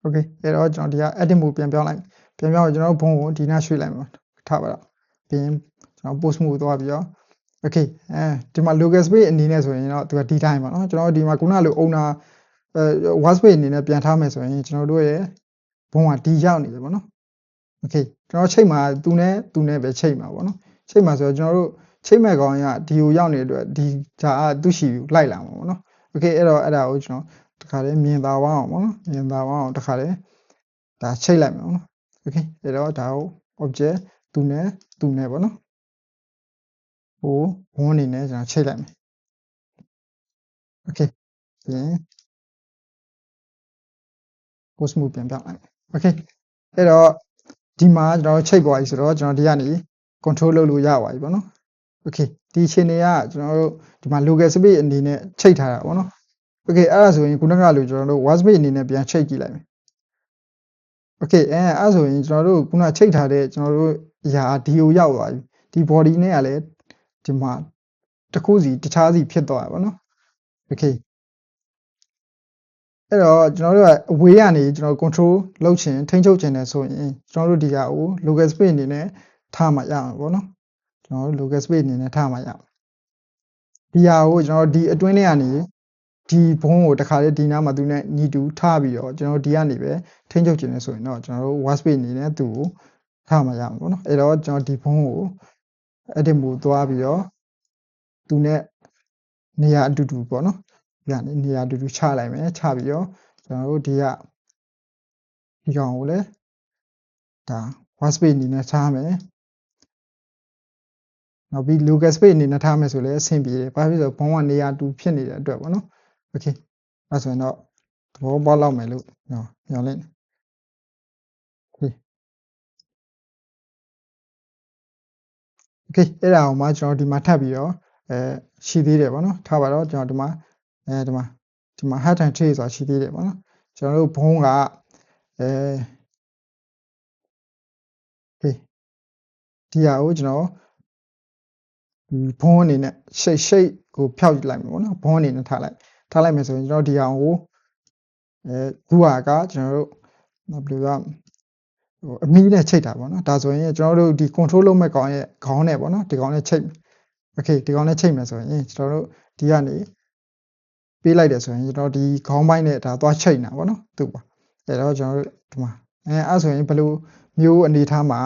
okay အဲ့တော့ကျွန်တော်ဒီက edit mode ပြန်ပြောင်းလိုက်ပြန်ပြောင်းကျွန်တော်တို့ဘုံကိုဒီနားရွှေ့လိုက်မှာထားပါတော့ပြီးရင်ကျွန်တော် post mode သွားပြီးတော့ okay ဒီမှာ local space အနေနဲ့ဆိုရင်တော့သူကဒီတိုင်းပါเนาะကျွန်တော်ဒီမှာခုနလို owner workspace အနေနဲ့ပြန်ထားမယ်ဆိုရင်ကျွန်တော်တို့ရဲ့ဘုံကဒီရောက်နေတယ်ပေါ့နော် okay ကျွန်တော်ချိန်မှာသူနဲ့ပဲချိန်မှာပေါ့နော်ချိန်မှာဆိုတော့ကျွန်တော်တို့ချိန်မဲ့ကောင်ကဒီကိုရောက်နေတဲ့အတွက်ဒီဂျာကသူ့ရှိကိုလိုက်လာမှာပေါ့နော် okay အဲ့တော့အဲ့ဒါကိုကျွန်တော်တခါလေးမြင်သာအောင်ပေါ့နော်မြင်သာအောင်တခါလေးဒါချိန်လိုက်မယ်ပေါ့နော် okay အဲ့တော့ဒါကို object သူနဲ့ပေါ့နော်ဟိုဘုံအနေနဲ့ကျွန်တော်ချိန်လိုက်မယ် okay ပြီးရင် post move ပြန်ပြောင်းလိုက်မယ် okay အဲ့တော့ဒီမှာကျွန်တော်ချိန်ပွားပြီဆိုတော့ကျွန်တော်ဒီကနေ control လုပ်လို့ရပါပြီပေါ့နော် okay ဒီအခြေအနေကကျွန်တော်တို့ဒီမှာ local space အနေနဲ့ချိန်ထားတာပေါ့နော် okay အဲ့ဒါဆိုရင်ခုနကလိုကျွန်တော်တို့ workspace အနေနဲ့ပြန်ချိန်ကြည့်လိုက်မယ် okay အဲ့ဆိုရင်ကျွန်တော်တို့ခုနချိန်ထားတဲ့ကျွန်တော်တို့အရာဒီကိုရောက်သွားပြီဒီ body နဲ့ကလည်းဒီမှာတစ်ခုစီတခြားစီဖြစ်သွားတာပေါ့နော် okay အဲ့တော့ကျွန်တော်တို့ကအဝေးကနေကျွန်တော် control လုပ်ချင်ထိန်းချုပ်ချင်တယ်ဆိုရင်ကျွန်တော်တို့ဒီဟာကို local space အနေနဲ့ထားမှရမှာပေါ့နော်ကျွန်တော်တို့ local space အနေနဲ့ထားမှရမှာဒီဟာကိုကျွန်တော်ဒီအတွင်းထဲကနေဒီဘုံကိုတခါလေးဒီနားမှာသူနဲ့ညီတူထားပြီးတော့ကျွန်တော်ဒီကနေပဲထိန်းချုပ်ချင်တယ်ဆိုရင်တော့ကျွန်တော်တို့ workspace အနေနဲ့သူ့ကိုထားမှရမှာပေါ့နော်အဲ့တော့ကျွန်တော်ဒီဘုံကို edit mode သွားပြီးတော့သူနဲ့နေရာအတူတူပေါ့နော်ဒီကနေနေရာအတူတူချလိုက်မယ်ချပြီးတော့ကျွန်တော်တို့ဒီကောင်ကိုလည်းဒါ workspace အနေနဲ့ထားမယ် နောက်ပြီး local space အနေနဲ့ထားမယ်ဆိုလည်းအဆင်ပြေတယ်ဘာဖြစ်လို့ဘုံကနေရာတူဖြစ်နေတဲ့အတွက်ပေါ့နော် okay အဲ့ဆိုရင်တော့သဘောပေါက်လောက်မယ်လို့ညွှန်လင့် okay အဲ့ဒါအောင်မှကျွန်တော်ဒီမှာထပ်ပြီးတော့ရှိသေးတယ်ပေါ့နော်ထားပါတော့ကျွန်တော်ဒီမှာ hat and trace ဆိုတာရှိသေးတယ်ပေါ့နော်ကျွန်တော်တို့ဘုံကokay ဒီဟာကိုကျွန်တော်ဘုံအနေနဲ့ရှိတ်ကိုဖျောက်လိုက်မယ်ပေါ့နော်ဘုံအနေနဲ့ထားလိုက်မယ်ဆိုရင်ကျွန်တော်ဒီအောင်ကိုခုကကျွန်တော်တို့ဘယ်လိုကအမီးနဲ့ချိတ်တာပေါ့နော်ဒါဆိုရင်ကျွန်တော်တို့ဒီ control လုပ်မဲ့ကောင်ရဲ့ခေါင်းနဲ့ပေါ့နော်ဒီကောင်နဲ့ချိတ် okay ဒီကောင်နဲ့ချိတ်မယ်ဆိုရင်ကျွန်တော်တို့ဒီကနေပေးလိုက်တယ်ဆိုရင်ကျွန်တော်ဒီခေါင်းပိုင်းနဲ့ဒါသွားချိတ်နေတာပေါ့နော်သူ့ပါအဲ့တော့ကျွန်တော်တို့ဒီမှာအဲ့ဆိုရင်ဘယ်လိုမျိုးအနေထားမှာ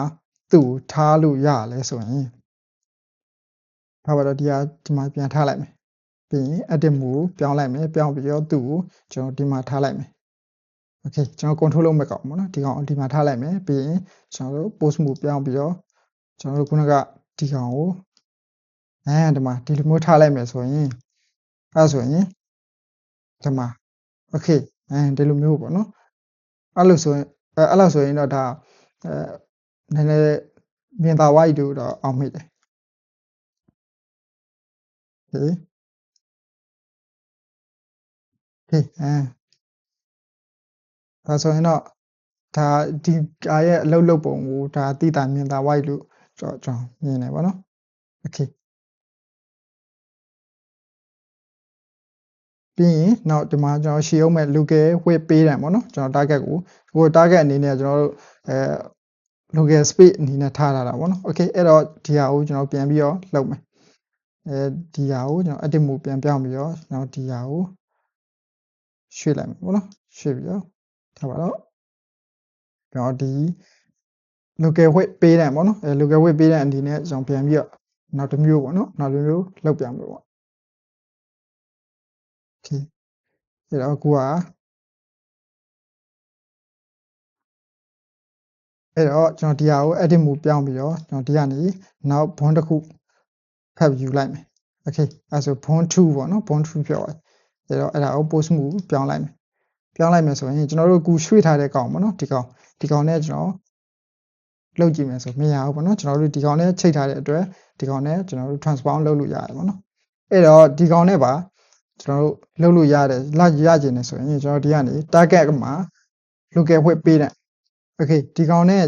သူ့ထားလို့ရလဲဆိုရင်ထားပါတော့ဒီမှာပြန်ထားလိုက်မယ်ပြီးရင် edit mode ပြောင်းလိုက်မယ်ပြောင်းပြီးတော့သူ့ကိုကျွန်တော်ဒီမှာထားလိုက်မယ် okay ကျွန်တော် control လုပ်မဲ့ကောင်ပေါ့နော်ဒီကောင်ဒီမှာထားလိုက်မယ်ပြီးရင်ကျွန်တော်တို့ post mode ပြောင်းပြီးတော့ကျွန်တော်တို့ခုနကဒီကောင်ကိုဒီမှာဒီလိုမျိုးထားလိုက်မယ်ဆိုရင်အဲ့ဆိုရင်ဒီမှာ okay ဒီလိုမျိုးပေါ့နော်အဲ့လိုဆိုရင်တော့ဒါနည်းနည်းမြင်သာဝိုက်တို့တော့အောင်မိတယ် okay okay ဒါဆိုရင်တော့ဒါဒီကာရဲ့အလုပ်ပုံကိုဒါတိတာမြင်သာဝိုက်လို့ကျွန်တော်မြင်တယ်ပေါ့နော် okay ပြီးရင်နောက်ဒီမှာကျွန်တော်ရှေ့အောင်မဲ့ local width ပေးတယ်ပေါ့နော်ကျွန်တော် target ကို target အနေနဲ့ကျွန်တော်တို့local space အနေနဲ့ထားတာပေါ့နော် okay အဲ့တော့ဒီဟာကိုကျွန်တော်ပြန်ပြီးတော့လုပ်မယ်ဒီဟာကိုကျွန်တော် edit mode ပြန်ပြောင်းပြီးတော့ကျွန်တော်ဒီဟာကိုရွှေ့လိုက်မယ်ပေါ့နော်ရွှေ့ပြီးတော့ထားပါတော့ကျွန်တော်ဒီ local width ပေးတယ်ပေါ့နော်local width ပေးတဲ့အနေနဲ့ကျွန်တော်ပြန်ပြီးတော့နောက်တစ်မျိုးပေါ့နော်နောက်တစ်မျိုးလောက်ပြန်မယ်ပေါ့ okay အဲ့တော့ကိုကအဲ့တော့ကျွန်တော်ဒီဟာကို edit mode ပြောင်းပြီးတော့ကျွန်တော်ဒီကနေနောက် bond တစ်ခုဖတ်ယူလိုက်မယ် okay အဲ့ဆို bond 2ပေါ့နော် bond 2ပြောတယ်အဲ့တော့အဲ့ဒါကို post mode ပြောင်းလိုက်မယ်ဆိုရင်ကျွန်တော်တို့ကူရွှေ့ထားတဲ့ကောင်ပေါ့နော်ဒီကောင်နဲ့ကျွန်တော်လုပ်ကြည့်မယ်ဆိုမရဘူးပေါ့နော်ကျွန်တော်တို့ဒီကောင်နဲ့ချိတ်ထားတဲ့အတွက်ဒီကောင်နဲ့ကျွန်တော်တို့ transform လုပ်လို့ရတယ်ပေါ့နော်အဲ့တော့ဒီကောင်နဲ့ပါကျွန်တော်တို့လုပ်လို့ရတယ်ရကျင်နေဆိုရင်ကျွန်တော်ဒီကနေ target မှာ local width ပေးတယ် okay ဒီကောင်နဲ့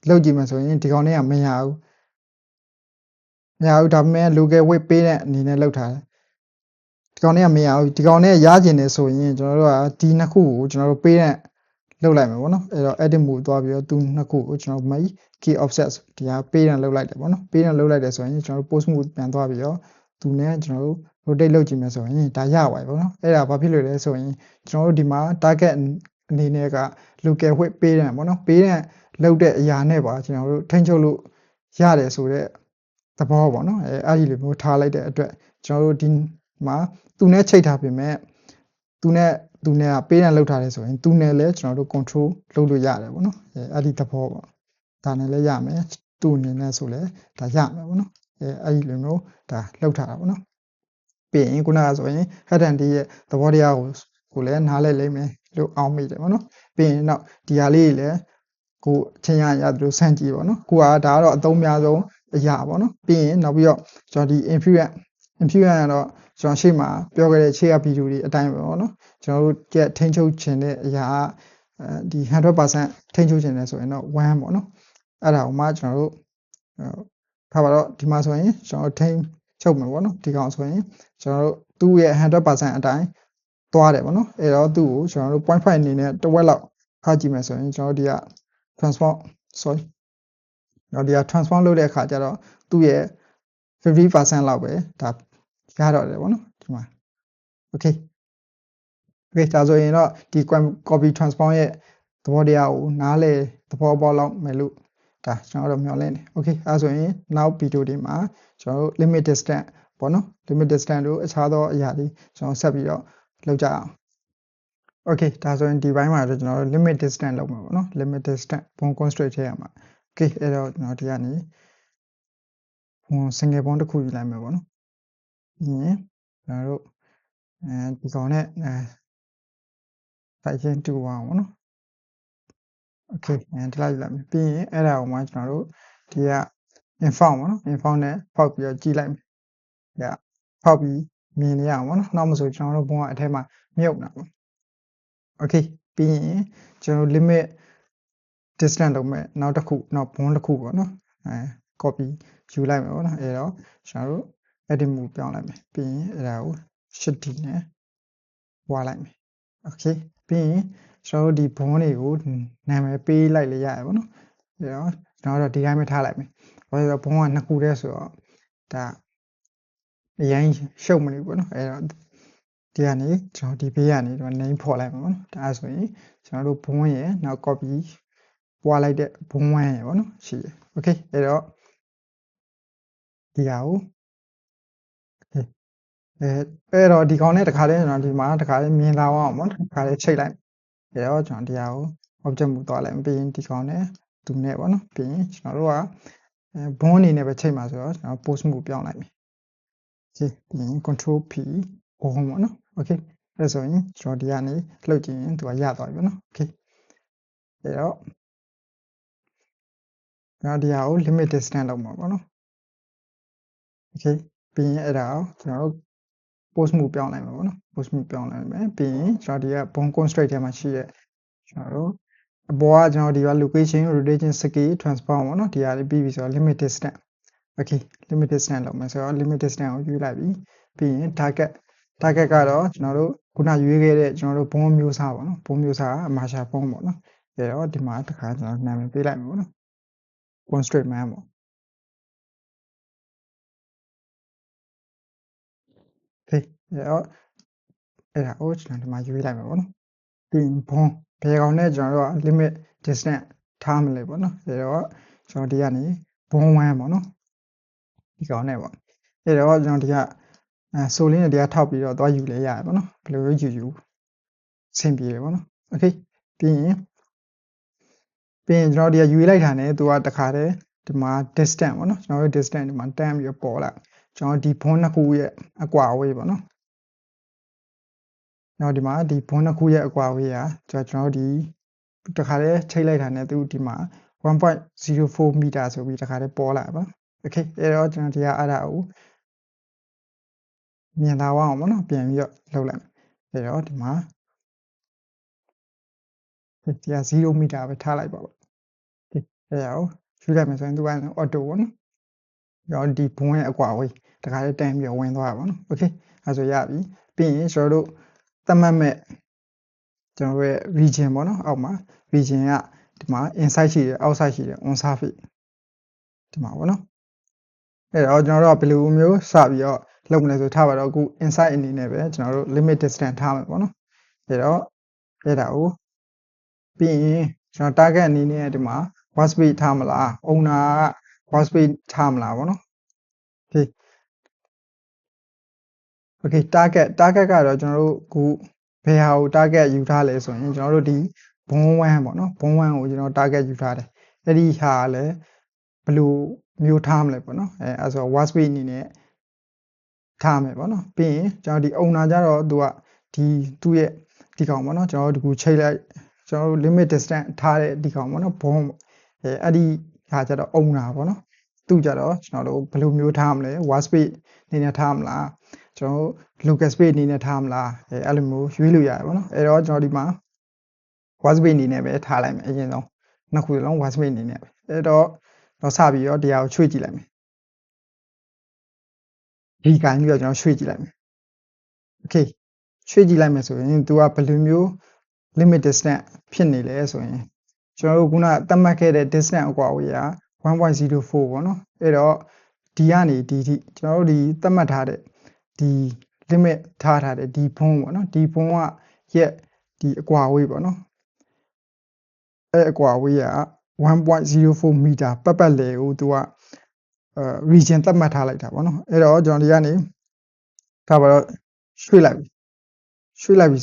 လုပ်ကြည့်မယ်ဆိုရင်ဒီကောင်နဲ့ကမရဘူးဒါပေမဲ့ local width ပေးတဲ့အနေနဲ့လုပ်ထားတယ်ဒီကောင်နဲ့ကမရဘူးဒီကောင်နဲ့ရကျင်နေဆိုရင်ကျွန်တော်တို့ကဒီနှစ်ခုကိုကျွန်တော်တို့ပေးတဲ့လုပ်လိုက်မယ်ပေါ့နော်အဲ့တော့ edit mode သွားပြီးတော့သူနှစ်ခုကိုကျွန်တော် make key offset ဒီဟာပေးတဲ့လုပ်လိုက်တယ်ပေါ့နော်ပေးတဲ့လုပ်လိုက်တယ်ဆိုရင်ကျွန်တော်တို့ post mode ပြန်သွားပြီးတော့သူနဲ့ကျွန်တော်တို့ rotate လုပ်ကြည့်မယ်ဆိုရင်ဒါရပါတယ်ပေါ့နော်အဲ့ဒါဘာဖြစ်လို့လဲဆိုရင်ကျွန်တော်တို့ဒီမှာ target အနေနဲ့က local width ပေးတယ်ပေါ့နော်ပေးတဲ့လုပ်တဲ့အရာနဲ့ပါကျွန်တော်တို့ထိန်းချုပ်လို့ရတယ်ဆိုတော့သဘောပေါ့နော်အဲ့ဒီလိုမျိုးထားလိုက်တဲ့အတွက်ကျွန်တော်တို့ဒီမှာသူနဲ့ချိတ်ထားပြင်မဲ့သူနဲ့ကပေးတဲ့လောက်ထားတယ်ဆိုရင်သူနဲ့လည်းကျွန်တော်တို့ control လုပ်လို့ရတယ်ပေါ့နော်အဲ့ဒီသဘောပေါ့ဒါနဲ့လည်းရမယ်သူ့အနေနဲ့ဆိုလည်းဒါရမယ်ပေါ့နော်အဲ့ဒီလိုမျိုးဒါလောက်ထားတာပေါ့နော်ပြီးရင်ခုနကဆိုရင် head and tail ရဲ့သဘောတရားကိုလည်းနားလည်လိမ့်မယ်လို့အောင်းမိတယ်ပေါ့နော်ပြီးရင်နောက်ဒီဟာလေးတွေလည်းကိုအချင်းရသူတို့စမ်းကြည့်ပေါ့နော်ကိုကဒါကတော့အသုံးများဆုံးအရာပေါ့နော်ပြီးရင်နောက်ပြီးတော့ကျွန်တော်ဒီ influence ကတော့ကျွန်တော်ရှေ့မှာပြောခဲ့တဲ့ရှေ့ကဗီဒီယိုတွေအတိုင်းပဲပေါ့နော်ကျွန်တော်တို့ကြက်ထိန်းချုပ်ခြင်းတဲ့အရာဒီ 100% ထိန်းချုပ်ခြင်းလဲဆိုရင်တော့1ပေါ့နော်အဲ့ဒါကိုမှကျွန်တော်တို့ထားပါတော့ဒီမှာဆိုရင်ကျွန်တော်ထိန်းချုပ်မယ်ပေါ့နော်ဒီကောင်ဆိုရင်ကျွန်တော်တို့သူ့ရဲ့ 100% အတိုင်းသွားတယ်ပေါ့နော်အဲ့တော့သူ့ကိုကျွန်တော်တို့ 0.5 အနေနဲ့တစ်ဝက်လောက်ဖတ်ကြည့်မယ်ဆိုရင်ကျွန်တော်ဒီက transform လုပ်တဲ့အခါကျတော့သူ့ရဲ့ 50% လောက်ပဲဒါရတော့တယ်ပေါ့နော်ဒီမှာ okay ဒါဆိုရင်တော့ဒီ copy transform ရဲ့သဘောတရားကိုနားလည်သဘောပေါက်လောက်မယ်လို့ဒါကျွန်တော်တို့မျှော်လင့်တယ် okay အဲဆိုရင်နောက်ဗီဒီယိုတွေမှာကျွန်တော်တို့ limit distance ပေါ့နော် limit distance တို့အခြားသောအရာတွေကျွန်တော်ဆက်ပြီးတော့လုပ်ကြအောင် okay ဒါဆိုရင်ဒီဘိုင်းမှာတော့ကျွန်တော်တို့ limit distance လုပ်မှာပေါ့နော် limit distance bone constraint ထည့်ရမှာ okay အဲ့တော့ကျွန်တော်ဒီကနေ single bond တစ်ခုယူလိုက်မယ်ပေါ့နော်ပြီးရင်ကျွန်တော်တို့ဒီကောင်နဲ့တိုက်ချင်းတူအောင်ပေါ့နော် okay ဒီလိုက်ယူလိုက်မယ်ပြီးရင်အဲ့ဒါကိုမှကျွန်တော်တို့ဒီက inform ပေါ့နော် inform နဲ့ဖောက်ပြီးတော့ကြည့်လိုက်မယ်ဒါဖောက်ပြီးမြင်နေရအောင်ပေါ့နော်နောက်မှဆိုကျွန်တော်တို့ဘုံကအထက်မှာမြုပ်တာပေါ့ okay ပြီးရင်ကျွန်တော် limit distance လုပ်မယ်နောက်တစ်ခုနောက်ဘုံတစ်ခုပေါ့နော်copy ယူလိုက်မယ်ပေါ့နော်အဲ့တော့ကျွန်တော်တို့ edit move ပြောင်းလိုက်မယ်ပြီးရင်အဲ့ဒါကို shift D နဲ့ဝါလိုက်မယ် okay ပြီးရင်ကျွန်တော်တို့ဒီဘုံတွေကိုနာမည်ပေးလိုက်လေရတယ်ပေါ့နော်အဲ့တော့ကျွန်တော်တို့ဒီတိုင်းပဲထားလိုက်မယ်ဘာလို့လဲဘုံကနှစ်ခုတည်းဆိုတော့ဒါအရင်ရှုပ်မနေဘူးပေါ့နော်အဲ့တော့ဒီကနေကျွန်တော်ဒီဘေးကနေကျွန်တော် name ဖော်လိုက်မှာပေါ့နော်ဒါဆိုရင်ကျွန်တော်တို့ဘုံရဲ့နောက် copy ပွားလိုက်တဲ့ဘုံဝမ်းရယ်ပေါ့နော်ရှိရယ် okay အဲ့တော့ဒီဟာကိုအဲ့တော့ဒီကောင်နဲ့တခါလေးကျွန်တော်ဒီမှာတခါလေးမြင်လာအောင်ပေါ့နော်တခါလေးချိတ်လိုက်အဲ့တော့ကျွန်တော်ဒီဟာကို object မူသွားလိုက်ပြီးရင်ဒီကောင်နဲ့သူနဲ့ပေါ့နော်ပြီးရင်ကျွန်တော်တို့ကဘုံအနေနဲ့ပဲချိတ်မှာဆိုတော့ကျွန်တော် post မူပြောင်းလိုက်မယ် okay ပြီးရင် control P ဘုံပေါ့နော် okay အဲ့ဆိုရင်ကျွန်တော်ဒီကနေလှုပ်ကြည့်ရင်သူကရသွားပြီပေါ့နော် okay အဲ့တော့ကျွန်တော်ဒီဟာကို limit distance လောက်မှာပေါ့နော် okay ပြီးရင်အဲ့ဒါကိုကျွန်တော်တို့ post မှုပြောင်းလိုက်မှာပေါ့နော် post မှုပြောင်းလိုက်မယ်ပြီးရင်ကျွန်တော်ဒီကဘုံ constraint ထဲမှာရှိတဲ့ကျွန်တော်တို့အပေါ်ကကျွန်တော်ဒီက location rotation scale transform ပေါ့နော်ဒီဟာလေးပြီးပြီဆိုတော့ limit distance okay limit distance လောက်မယ်ဆိုတော့ limit distance ကိုယူလိုက်ပြီပြီးရင် target ကတော့ကျွန်တော်တို့ခုနရွေးခဲ့တဲ့ကျွန်တော်တို့ဘုံမျိုးစားပေါ့နော်ဘုံမျိုးစားအမာရှာဘုံပေါ့နော်အဲ့တော့ဒီမှာတစ်ခါကျွန်တော်နာမည်ပေးလိုက်မယ်ပေါ့နော် constraint man ပေါ့ okay အဲ့တော့အဲ့ဒါကိုကျွန်တော်ဒီမှာရွေးလိုက်မယ်ပေါ့နော်ပြီးရင်ဘုံဘယ်ကောင်နဲ့ကျွန်တော်တို့က limit distance ထားမလဲပေါ့နော်အဲ့တော့ကျွန်တော်ဒီကနေဘုံဝမ်းပေါ့နော်ဒီကောင်နဲ့ပေါ့အဲ့တော့ကျွန်တော်ဒီကဆိုလင်းနဲ့ဒီကထောက်ပြီးတော့သွားယူလဲရတယ်ပေါ့နော်ဘယ်လိုယူဆင်ပြေတယ်ပေါ့နော် okay ပြီးရင်ကျွန်တော်ဒီကယူလိုက်တာနဲ့သူကတခါတည်းဒီမှာ distance ပေါ့နော်ကျွန်တော်တို့ distance ဒီမှာတန်းပြီးတော့ပေါ်လာကျွန်တော်ဒီဘုံနှစ်ခုရဲ့အကွာအဝေးပေါ့နော်နောက်ဒီမှာဒီဘုံနှစ်ခုရဲ့အကွာအဝေးကကျွန်တော်ဒီတခါတည်းချိတ်လိုက်တာနဲ့သူဒီမှာ 1.04 မီတာဆိုပြီးတခါတည်းပေါ်လာပါ okay အဲ့တော့ကျွန်တော်ဒီကအဲ့ဒါကိုမြင်လာအောင်ပေါ့နော်ပြန်ပြီးတော့လုပ်လိုက်အဲ့တော့ဒီမှာဒီက0မီတာပဲထားလိုက်ပါပေါ့အဲ့ဒါကိုယူလိုက်မယ်ဆိုရင်သူက auto ပေါ့နော်ရောဒီဘုံရဲ့အကွာအဝေးတခါတည်းတန်းပြီးတော့ဝင်သွားတာပေါ့နော် okay အဲ့ဆိုရပြီပြီးရင်ကျွန်တော်တို့သတ်မှတ်မဲ့ကျွန်တော်ရဲ့ region ပေါ့နော်အောက်မှာ region ကဒီမှာ inside ရှိတယ် outside ရှိတယ် on surface ဒီမှာပေါ့နော်အဲ့တော့ကျွန်တော်တို့ကဘယ်လိုမျိုးစပြီးတော့လုပ်မလဲဆိုထားပါတော့အခု inside အနေနဲ့ပဲကျွန်တော်တို့ limit distance ထားမယ်ပေါ့နော်အဲ့တော့အဲ့ဒါကိုပြီးရင်ကျွန်တော် target အနေနဲ့ဒီမှာ watch speed ထားမလား owner က watch speed ထားမလားပေါ့နော် okay target ကတော့ကျွန်တော်တို့အခုဘယ်ဟာကို target ယူထားလဲဆိုရင်ကျွန်တော်တို့ဒီဘုံဝမ်းပေါ့နော်ဘုံဝမ်းကိုကျွန်တော် target ယူထားတယ်အဲ့ဒီဟာကလည်းဘယ်လိုမျိုးထားမလဲပေါ့နော်အဲ့ဆို watch speed အနေနဲ့ထားမယ်ပေါ့နော်ပြီးရင်ကျွန်တော်ဒီ owner ကြတော့သူကသူ့ရဲ့ဒီကောင်ပေါ့နော်ကျွန်တော်တို့ဒီခုချိန်လိုက်ကျွန်တော်တို့ limit distance ထားတဲ့ဒီကောင်ပေါ့နော်ဘုံအဲ့ဒီဟာကြတော့ owner ပေါ့နော်သူကြတော့ကျွန်တော်တို့ဘယ်လိုမျိုးထားမလဲ watch speed အနေနဲ့ထားမလားကျွန်တော်တို့ local space အနေနဲ့ထားမလားအဲ့လိုမျိုးရွေးလို့ရတယ်ပေါ့နော်အဲ့တော့ကျွန်တော်ဒီမှာ watch space အနေနဲ့ပဲထားလိုက်မယ်အရင်ဆုံးနှစ်ခုလုံး watch space အနေနဲ့ပဲအဲ့တော့စပြီးတော့တရားကိုရွှေ့ကြည့်လိုက်မယ်ဒီကိုင်းပြီးတော့ကျွန်တော်ရွှေ့ကြည့်လိုက်မယ် okay ရွှေ့ကြည့်လိုက်မယ်ဆိုရင်သူကဘယ်လိုမျိုး limit distance ဖြစ်နေလဲဆိုရင်ကျွန်တော်တို့ခုနသတ်မှတ်ခဲ့တဲ့ distance အကွာအဝေးက 1.04 ပေါ့နော်အဲ့တော့ဒီကနေဒီထိကျွန်တော်တို့ဒီသတ်မှတ်ထားတဲ့ဒီ limit ထားတဲ့ဒီဘုံပေါ့နော်ဒီဘုံကရဲ့ဒီအကွာအဝေးပေါ့နော်အဲ့အကွာအဝေးက 1.04 မီတာပတ်လည်ကိုသူကregion သတ်မှတ်ထားလိုက်တာပေါ့နော်အဲ့တော့ကျွန်တော်ဒီကနေထားပါတော့ရွှေ့လိုက်ပြီ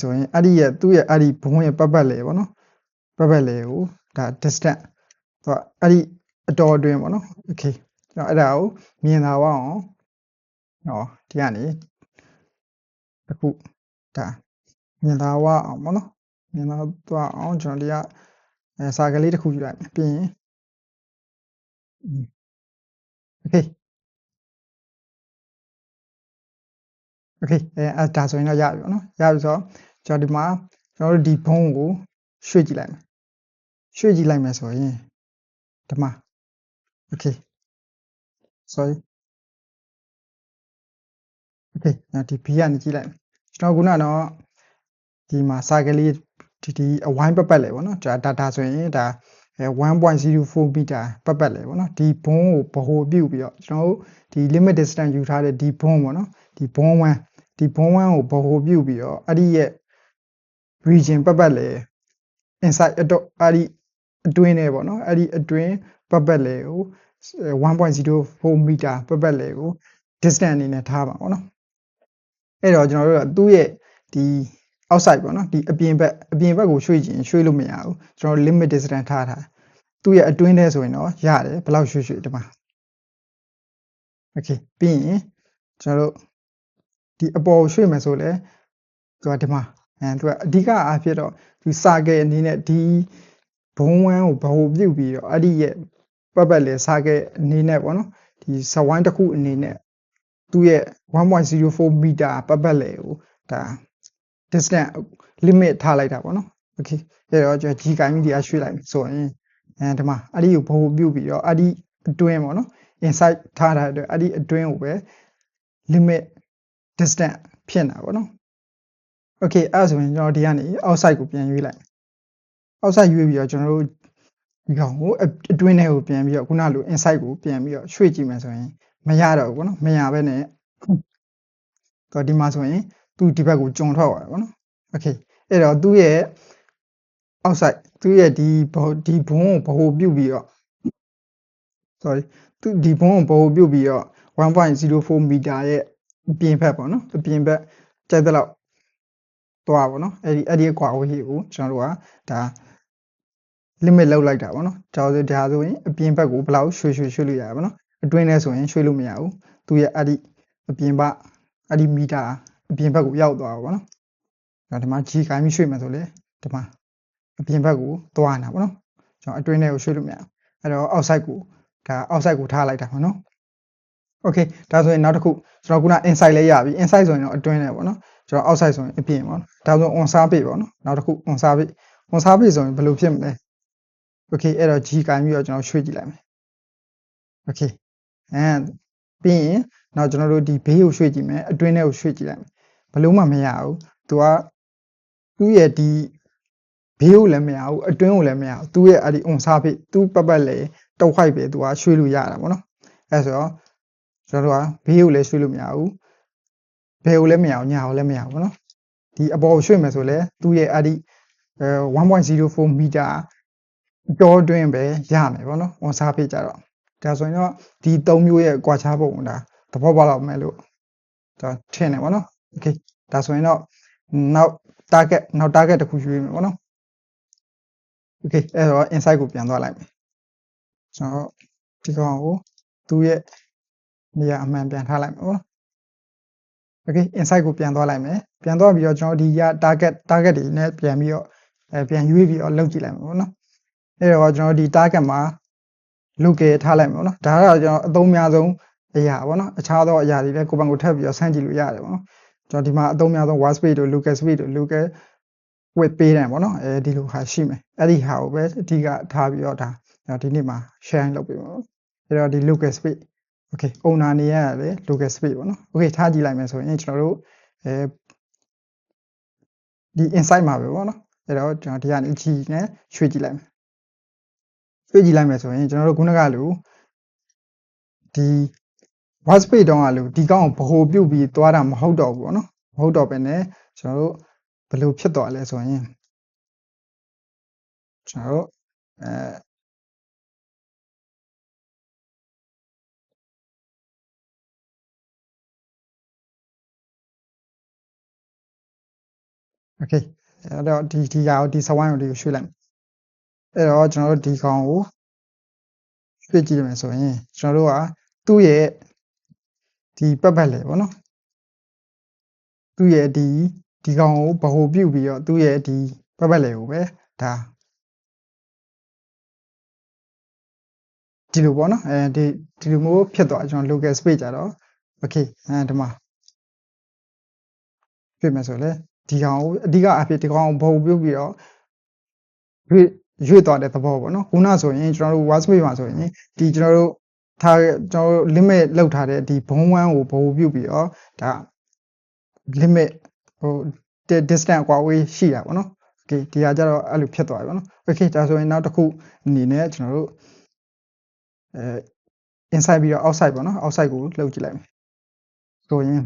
ဆိုရင်အဲ့ဒီရဲ့သူ့ရဲ့အဲ့ဒီဘုံရဲ့ပတ်လည်ပေါ့နော်ပတ်လည်ကိုဒါ distance သူကအဲ့ဒီအတော်အတွင်းပေါ့နော် okay ကျွန်တော်အဲ့ဒါကိုမြင်သာအောင်ဟောဒီကနေတစ်ခုဒါမြင်သာအောင်ပေါ့နော်မြင်သာသွားအောင်ကျွန်တော်ဒီကစာကလေးတစ်ခုယူလိုက်ပြီးရင်okay အဲ့ဒါဆိုရင်တော့ရပြီပေါ့နော်ရပြီဆိုတော့ကျွန်တော်ဒီမှာကျွန်တော်တို့ဒီဘုံကိုရွှေ့ကြည့်လိုက်မယ်ရွှေ့ကြည့်လိုက်မယ်ဆိုရင်ဒီမှာ okay sorry okay ဒီ B ကနေကြည့်လိုက်ကျွန်တော်ခုနကတော့ဒီမှာစာကလေးဒီအဝိုင်းပတ်လေပေါ့နော်ဒါဆိုရင်ဒါ1.04 မီတာပတ်လေပေါ့နော်ဒီဘုံကိုဗဟိုပြုတ်ပြီးတော့ကျွန်တော်တို့ဒီ limit distance ယူထားတဲ့ဒီဘုံပေါ့နော်ဒီဘုံ1ကိုဗဟိုပြုတ်ပြီးတော့အဲ့ဒီရဲ့ region ပတ်လေ inside အဲ့ဒီအတွင်းနဲ့ပေါ့နော်အဲ့ဒီအတွင်းပတ်လေကို1.04 မီတာပတ်လေကို distance အနေနဲ့ထားပါပေါ့နော်အဲ့တော့ကျွန်တော်တို့ကသူ့ရဲ့ဒီ outside ပေါ့နော်ဒီအပြင်ဘက်ကိုရွှေ့ခြင်းရွှေ့လို့မရဘူးကျွန်တော် limit distance ထားသူ့ရဲ့အတွင်းထဲဆိုရင်တော့ရတယ်ဘယ်လောက်ရွှေ့ဒီမှာ okay ပြီးရင်ကျွန်တော်တို့ဒီအပေါ်ရွှေ့မယ်ဆိုလဲသူကဒီမှာသူကအဓိကအားဖြင့်တော့ဒီစာကဲအနေနဲ့ဒီဘုံဝမ်းကိုဗဟိုပြုတ်ပြီးတော့အဲ့ဒီရဲ့ပတ်လေစာကဲအနေနဲ့ပေါ့နော်ဒီစဝိုင်းတစ်ခုအနေနဲ့သူ့ရဲ့1.04 မီတာပတ်လေကိုဒါ distance limit ထားလိုက်တာပေါ့နော် okay အဲ့တော့ကျွန်တော် G ကိုင်းကြီးရွှေ့လိုက်ဆိုရင်ဒီမှာအဲ့ဒီကိုဗဟိုပြုတ်ပြီးတော့အဲ့ဒီအတွင်းပေါ့နော် inside ထားတာအတွက်အဲ့ဒီအတွင်းကိုပဲ limit distance ဖြစ်နေတာပေါ့နော် okay အဲ့ဆိုရင်ကျွန်တော်ဒီကနေ outside ကိုပြန်ရွေးလိုက် outside ရွေးပြီးတော့ကျွန်တော်တို့ဒီကောင်ကိုအတွင်းထဲကိုပြန်ပြီးတော့ခုနလို inside ကိုပြန်ပြီးတော့ရွှေ့ကြည့်မယ်ဆိုရင်မရတော့ဘူးပေါ့နော်မရဘဲနဲ့တော့ဒီမှာဆိုရင်သူဒီဘက်ကိုကျုံထွက်သွားတယ်ပေါ့နော် okay အဲ့တော့သူ့ရဲ့ outside သူ့ရဲ့ဒီဘုံကိုဗဟိုပြုတ်ပြီးတော့ sorry သူဒီဘုံကိုဗဟိုပြုတ်ပြီးတော့ 1.04 မီတာရဲ့အပြင်ဘက်ပေါ့နော်အပြင်ဘက်ကျတဲ့လောက်သွားပေါ့နော်အဲ့ဒီအကွာအဝေးကိုကျွန်တော်တို့ကဒါ limit လောက်လိုက်တာပေါ့နော်ဒါဆိုရင်အပြင်ဘက်ကိုဘယ်လောက်ရွှေ့လို့ရပါပေါ့နော်အတွင်းထဲဆိုရင်ရွှေ့လို့မရဘူးသူရဲ့အဲ့ဒီအပြင်ဘက်အဲ့ဒီမီတာအပြင်ဘက်ကိုရောက်သွားပါပေါ့နော်ဒါဒီမှာ G ကိုင်းပြီးရွှေ့မယ်ဆိုလေဒီမှာအပြင်ဘက်ကိုသွားနေတာပေါ့နော်ကျွန်တော်အတွင်းထဲကိုရွှေ့လို့မရဘူးအဲ့တော့ outside ကိုထားလိုက်တာပေါ့နော် okay ဒါဆိုရင်နောက်တစ်ခုကျွန်တော်ခုန inside လေးရပြီ inside ဆိုရင်တော့အတွင်းထဲပေါ့နော်ကျွန်တော် outside ဆိုရင်အပြင်ပေါ့နော်ဒါဆို on surface ပေါ့နော်နောက်တစ်ခု on surface ဆိုရင်ဘယ်လိုဖြစ်မလဲ okay အဲ့တော့ G ကိုင်းပြီးတော့ကျွန်တော်ရွှေ့ကြည့်လိုက်မယ် okay ပြီးရင်နောက်ကျွန်တော်တို့ဒီဘေးကိုရွှေ့ကြည့်မယ်အတွင်းထဲကိုရွှေ့ကြည့်လိုက်မယ်ဘယ်လို့မှမရဘူးသူရဲ့ဒီဘေးကိုလည်းမရဘူးအတွင်းကိုလည်းမရဘူးသူရဲ့အဲ့ဒီ on surface သူပတ်လေတုတ်ခိုက်ပဲသူရွှေ့လို့ရတာပေါ့နော်အဲ့ဆိုတော့ကျွန်တော်တို့ဘေးကိုလည်းရွှေ့လို့မရဘူးဘယ်ကိုလည်းမရဘူးညာကိုလည်းမရဘူးပေါ့နော်ဒီအပေါ်ကိုရွှေ့မယ်ဆိုလဲသူ့ရဲ့အဲ့ဒီ1.04 မီတာကျော်တွင်းပဲရမယ်ပေါ့နော် on surface ကြတော့ဒါဆိုရင်တော့ဒီ၃မျိုးရဲ့ကွာခြားပုံဒါသဘောပေါက်လောက်မယ်လို့ဒါထင်တယ်ပေါ့နော် okay ဒါဆိုရင်တော့နောက် target တစ်ခုရွေးမယ်ပေါ့နော် okay အဲ့တော့ inside ကိုပြန်သွားလိုက်မယ်ကျွန်တော်ဒီကောင်ကိုသူ့ရဲ့နေရာအမှန်ပြန်ထားလိုက်မယ်ပေါ့နော် okay inside ကိုပြန်သွားလိုက်မယ်ပြန်သွားပြီးတော့ကျွန်တော်ဒီ target တွေနဲ့ပြန်ပြီးတော့ပြန်ရွေးပြီးတော့လုပ်ကြည့်လိုက်မယ်ပေါ့နော်အဲ့တော့ကျွန်တော်ဒီ target မှာ local ထားလိုက်မယ်ပေါ့နော်ဒါကတော့ကျွန်တော်အသုံးများဆုံးအရာပေါ့နော်အခြားသောအရာတွေလည်းကိုယ်ပိုင်ကိုထပ်ပြီးတော့ဆန်းကြည့်လို့ရတယ်ပေါ့နော်ကျွန်တော်ဒီမှာအသုံးများဆုံး word space တို့ local space တို့ local width ပေးတယ်ပေါ့နော်ဒီလိုဟာရှိမယ်အဲ့ဒီဟာကိုပဲအဓိကထားပြီးတော့ဒါဒီနေ့မှာ share လုပ်ပေးပါမယ်အဲ့တော့ဒီ local space okay owner နေရလေ local space ပေါ့နော် okay ထားကြည့်လိုက်မယ်ဆိုရင်ကျွန်တော်တို့ဒီ inside မှာပဲပေါ့နော်အဲ့တော့ကျွန်တော်ဒီကနေ G နဲ့ရွှေ့ကြည့်လိုက်မယ်ရွှေ့ကြည့်လိုက်မယ်ဆိုရင်ကျွန်တော်တို့ခုနကလိုဒီ word space တောင်းရလို့ဒီကောင်ကိုဗဟိုပြုတ်ပြီးသွားတာမဟုတ်တော့ဘူးပေါ့နော်မဟုတ်တော့ဘဲနဲ့ကျွန်တော်တို့ဘယ်လိုဖြစ်သွားလဲဆိုရင်ကျွန်တော်တို့okay အဲ့တော့ဒီဟာကိုဒီစဝိုင်းကိုဒီကိုရွှေ့လိုက်အဲ့တော့ကျွန်တော်တို့ဒီကောင်ကိုရွှေ့ကြည့်ရမယ်ဆိုရင်ကျွန်တော်တို့က သူ့ရဲ့ဒီပတ်ပတ်လေပေါ့နော်သူ့ရဲ့ဒီကောင်ကိုဗဟိုပြုတ်ပြီးတော့သူ့ရဲ့ဒီပတ်ပတ်လေကိုပဲဒါဒီလိုပေါ့နော်ဒီလိုမျိုးဖြစ်သွားကျွန်တော် local space ကြတော့ okay ဒီမှာဖြစ်မယ်ဆိုလေဒီကောင်ကိုအဓိကအဖြစ်ဒီကောင်ကိုဗဟိုပြုတ်ပြီးတော့ရွေ့သွားတဲ့သဘောပေါ့နော်ခုနဆိုရင်ကျွန်တော်တို့ word space မှာဆိုရင်ဒီကျွန်တော်တို့ကျွန်တော်တို့ limit လောက်ထားတဲ့ဒီဘုံဝမ်းကိုဗဟိုပြုတ်ပြီးတော့ဒါ limit ဟို distance ကွာဝေးရှိတာပေါ့နော် okay ဒီဟာကြတော့အဲ့လိုဖြစ်သွားပြီပေါ့နော် okay ဒါဆိုရင်နောက်တစ်ခုအနေနဲ့ကျွန်တော်တို့inside ပြီးတော့ outside ပေါ့နော် outside ကိုလှုပ်ကြည့်လိုက်မယ်ဆိုရင်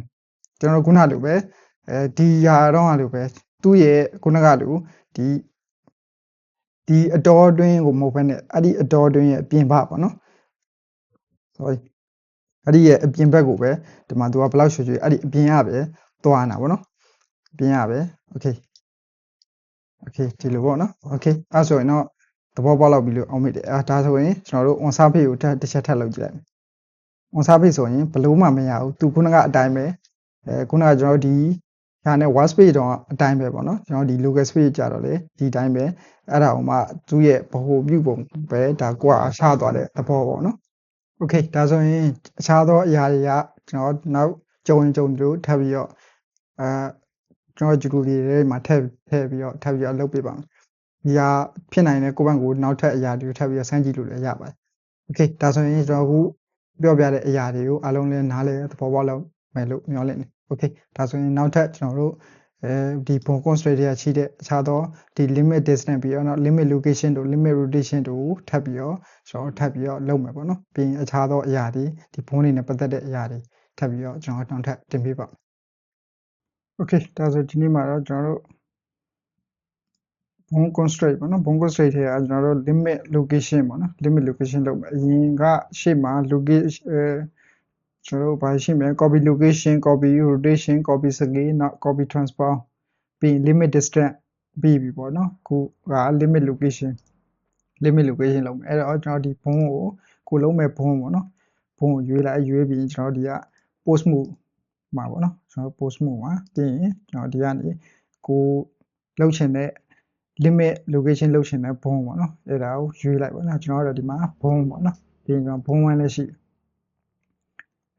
ကျွန်တော်ခုနလိုပဲဒီဟာတော့လိုပဲသူ့ရဲ့ခုနကလိုဒီအတော်အတွင်းကိုမဟုတ်ဘဲနဲ့အဲ့ဒီအတော်အတွင်းရဲ့အပြင်ဘက်ပေါ့နော် sorry အဲ့ဒီရဲ့အပြင်ဘက်ကိုပဲဒီမှာသူကဘယ်လောက်ရွှေအဲ့ဒီအပြင်ရပဲသွားနေတာပေါ့နော်အပြင်ရပဲ okay ဒီလိုပေါ့နော် okay အဲ့ဆိုရင်တော့သဘောပေါက်လောက်ပြီလို့အောင်မိတယ်ဒါဆိုရင်ကျွန်တော်တို့ on surface ကိုတစ်ချက်ထပ်လုပ်ကြည့်လိုက် on surface ဆိုရင်ဘလို့မှမရဘူးသူခုနကအတိုင်းပဲခုနကကျွန်တော်တို့ဒီဟာနဲ့ word space တော့အတိုင်းပဲပေါ့နော်ကျွန်တော်ဒီ local space ကြတော့လေဒီတိုင်းပဲအဲ့ဒါအောင်မှသူ့ရဲ့ဗဟိုပြုပုံပဲဒါကွာအခြားသွားတဲ့သဘောပေါ့နော် okay ဒါဆိုရင်အခြားသောအရာတွေကကျွန်တော်နောက်ကြုံလို့ထပ်ပြီးတော့ကျွန်တော်ဂျူတူတွေမှာထည့်ပြီးတော့လုပ်ပေးပါမယ်ဒီဟာဖြစ်နိုင်တဲ့ကိုယ့်ဘက်ကိုနောက်ထပ်အရာတွေထပ်ပြီးတော့စမ်းကြည့်လို့လည်းရပါတယ် okay ဒါဆိုရင်ကျွန်တော်အခုပြောပြတဲ့အရာတွေကိုအားလုံးလည်းနားလည်သဘောပေါက်လောက်မယ်လို့မျှော်လင့်နေ okay ဒါဆိုရင်နောက်ထပ်ကျွန်တော်တို့ဒီ bone constraint တွေကရှိတဲ့အခြားသောဒီ limit distance ပြီးတော့ limit location တို့ limit rotation တို့ထပ်ပြီးတော့ကျွန်တော်ထပ်ပြီးတော့လုပ်မယ်ပေါ့နော်ပြီးရင်အခြားသောအရာတွေဒီ bone တွေနဲ့ပတ်သက်တဲ့အရာတွေထပ်ပြီးတော့ကျွန်တော်နောက်ထပ်တင်ပြပါမယ် okay ဒါဆိုဒီနေ့မှာတော့ကျွန်တော်တို့ bone constraint ပေါ့နော် bone constraint တွေကကျွန်တော်တို့ limit location ပေါ့နော် limit location လုပ်မယ်အရင်ကရှေ့မှာ location ကျွန်တော်တို့ဘာရှိမလဲ copy location copy rotation copy scale နောက် copy transform ပြီး limit distance ပြီးပြီပေါ့နော်ခုက limit location လုပ်မယ်အဲ့တော့ကျွန်တော်ဒီဘုံကိုလုံးမဲ့ဘုံပေါ့နော်ဘုံကိုရွေးလိုက်ရွေးပြီးကျွန်တော်ဒီက post move မှာပေါ့နော်ကျွန်တော် post move မှာပြီးရင်ကျွန်တော်ဒီကနေကိုလှုပ်ချင်တဲ့ limit location လှုပ်ချင်တဲ့ဘုံပေါ့နော်အဲ့ဒါကိုရွေးလိုက်ပေါ့နော်ကျွန်တော်တို့ဒီမှာဘုံပေါ့နော်ပြီးရင်ကျွန်တော်ဘုံဝမ်းလည်းရှိ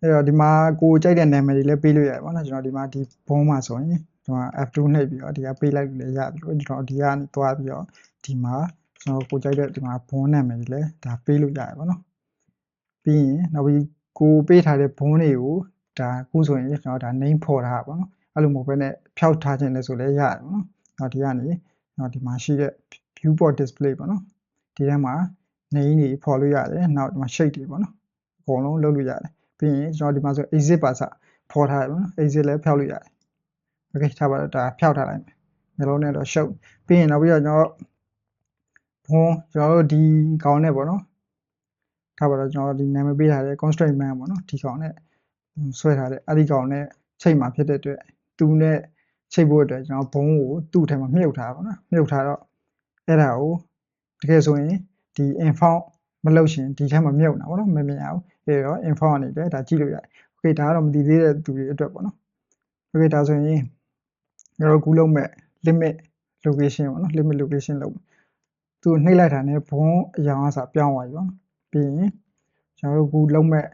အဲ့တော့ဒီမှာကိုကြိုက်တဲ့နာမည်တွေလည်းပေးလို့ရတယ်ပေါ့နော်ကျွန်တော်ဒီမှာဒီဘုံမှာဆိုရင်ကျွန်တော် F2 နှိပ်ပြီးတော့ဒီကပေးလိုက်လို့လည်းရတယ်လို့ကျွန်တော်ဒီကနေသွားပြီးတော့ဒီမှာကျွန်တော်ကိုကြိုက်တဲ့ဒီမှာဘုံနာမည်တွေလည်းဒါပေးလို့ရတယ်ပေါ့နော်ပြီးရင်နောက်ပြီးကိုပေးထားတဲ့ဘုံတွေကိုဒါခုဆိုရင်ကျွန်တော်ဒါ name ဖော်ထားပါတော့အဲ့လိုမဟုတ်ဘဲနဲ့ဖျောက်ထားခြင်းလည်းဆိုလည်းရတယ်ပေါ့နော်နောက်ဒီကနေနောက်ဒီမှာရှိတဲ့ viewport display ပေါ့နော်ဒီထဲမှာ name တွေဖော်လို့ရတယ်နောက်ဒီမှာ shape တွေပေါ့နော်အကုန်လုံးလုပ်လို့ရတယ်ပြီးရင်ကျွန်တော်ဒီမှာဆို exit ပါစဖော်ထားတယ်ပေါ့နော် exit လည်းဖျောက်လို့ရတယ် okay ထားပါတော့ဒါဖျောက်ထားလိုက်မယ်မျိုးလုံးနဲ့တော့ရှုပ်ပြီးရင်နောက်ပြီးတော့ကျွန်တော်တို့ဒီကောင်နဲ့ပေါ့နော်ထားပါတော့ကျွန်တော်ဒီနာမည်ပေးထားတဲ့ constraint man ပေါ့နော်ဒီကောင်နဲ့ဆွဲထားတဲ့အဲ့ဒီကောင်နဲ့ချိန်မှာဖြစ်တဲ့အတွက်သူနဲ့ချိန်ဖို့အတွက်ကျွန်တော်ဘုံကိုသူ့ထဲမှာမြုပ်ထားပါတော့မြုပ်ထားတော့အဲ့ဒါကိုတကယ်ဆိုရင်ဒီ inform မလုပ်ရှင်ဒီထဲမှာမြုပ်နေတာပေါ့နော်မမြင်ရဘူးအဲ့တော့ inform အနေနဲ့ဒါကြည့်လို့ရတယ် okay ဒါကတော့မသိသေးတဲ့သူတွေအတွက်ပေါ့နော် okay ဒါဆိုရင်ကျွန်တော်ကူးလုံးမဲ့ limit location ပေါ့နော် limit location လုပ်သူနှိပ်လိုက်တာနဲ့ဘုံအရောင်အစားပြောင်းသွားပြီပေါ့ပြီးရင်ကျွန်တော်တို့ကူးလုံးမဲ့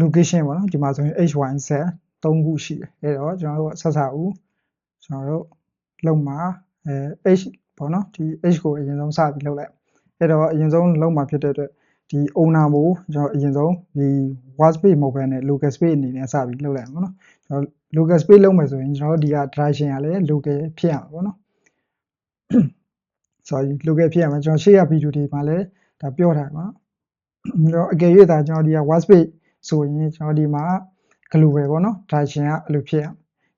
location ပေါ့နော်ဒီမှာဆိုရင် h y z 3ခုရှိတယ်အဲ့တော့ကျွန်တော်တို့ဆက်စားဦးကျွန်တော်တို့လုံးမှာh ပေါ့နော်ဒီ h ကိုအရင်ဆုံးစပြီးလုပ်လိုက်အဲ့တော့အရင်ဆုံးလုံးမှာဖြစ်တဲ့အတွက်ဒီ owner ကိုကျွန်တော်အရင်ဆုံးဒီ word space မဟုတ်ဘဲနဲ့ local space အနေနဲ့စပြီးလုပ်လိုက်မှာပေါ့နော်ကျွန်တော် local space လုပ်မယ်ဆိုရင်ကျွန်တော်တို့ဒီက direction ကလည်း local ဖြစ်ရမှာပေါ့နော် sorry local ဖြစ်ရမှာကျွန်တော်ရှေ့ရ video တွေမှာလည်းဒါပြောထားပါတော့အကယ်၍ဒါကျွန်တော်ဒီက word space ဆိုရင်ကျွန်တော်ဒီမှာ global ပေါ့နော် direction ကအဲ့လိုဖြစ်ရ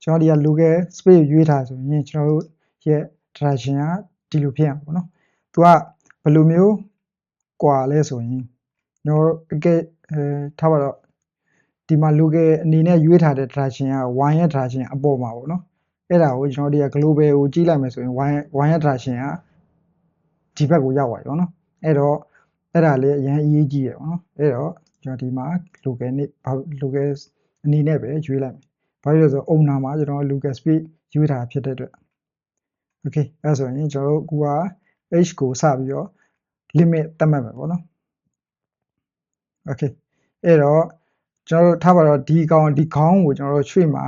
ကျွန်တော်ဒီက local space ရွေးထားဆိုရင်ကျွန်တော်တို့ရဲ့ direction ကဒီလိုဖြစ်ရမှာပေါ့နော်သူကဘယ်လိုမျိုးကွာလဲဆိုရင်ကျွန်တော်အကယ်ထားပါတော့ဒီမှာ local အနေနဲ့ရွေးထားတဲ့ direction က y ရဲ့ direction အပေါ်မှာပေါ့နော်အဲ့ဒါကိုကျွန်တော်ဒီက global ကိုကြည့်လိုက်မယ်ဆိုရင် y ရဲ့ direction ကဒီဘက်ကိုရောက်သွားပြီပေါ့နော်အဲ့တော့ အဲ့ဒါလေးအရင်အရေးကြီးရပေါ့နော်အဲ့တော့ကျွန်တော်ဒီမှာ local နဲ့ local အနေနဲ့ပဲရွေးလိုက်မယ်ဘာလို့လဲဆိုတော့ owner မှာကျွန်တော် local space ရွေးထားဖြစ်တဲ့အတွက် okay အဲ့ဆိုရင်ကျွန်တော်တို့အခုက h ကိုစပြီးတော့ limit သတ်မှတ်မယ်ပေါ့နော် okay အဲ့တော့ကျွန်တော်တို့ထားပါတော့ဒီခေါင်းကိုကျွန်တော်တို့ရွှေ့မှာ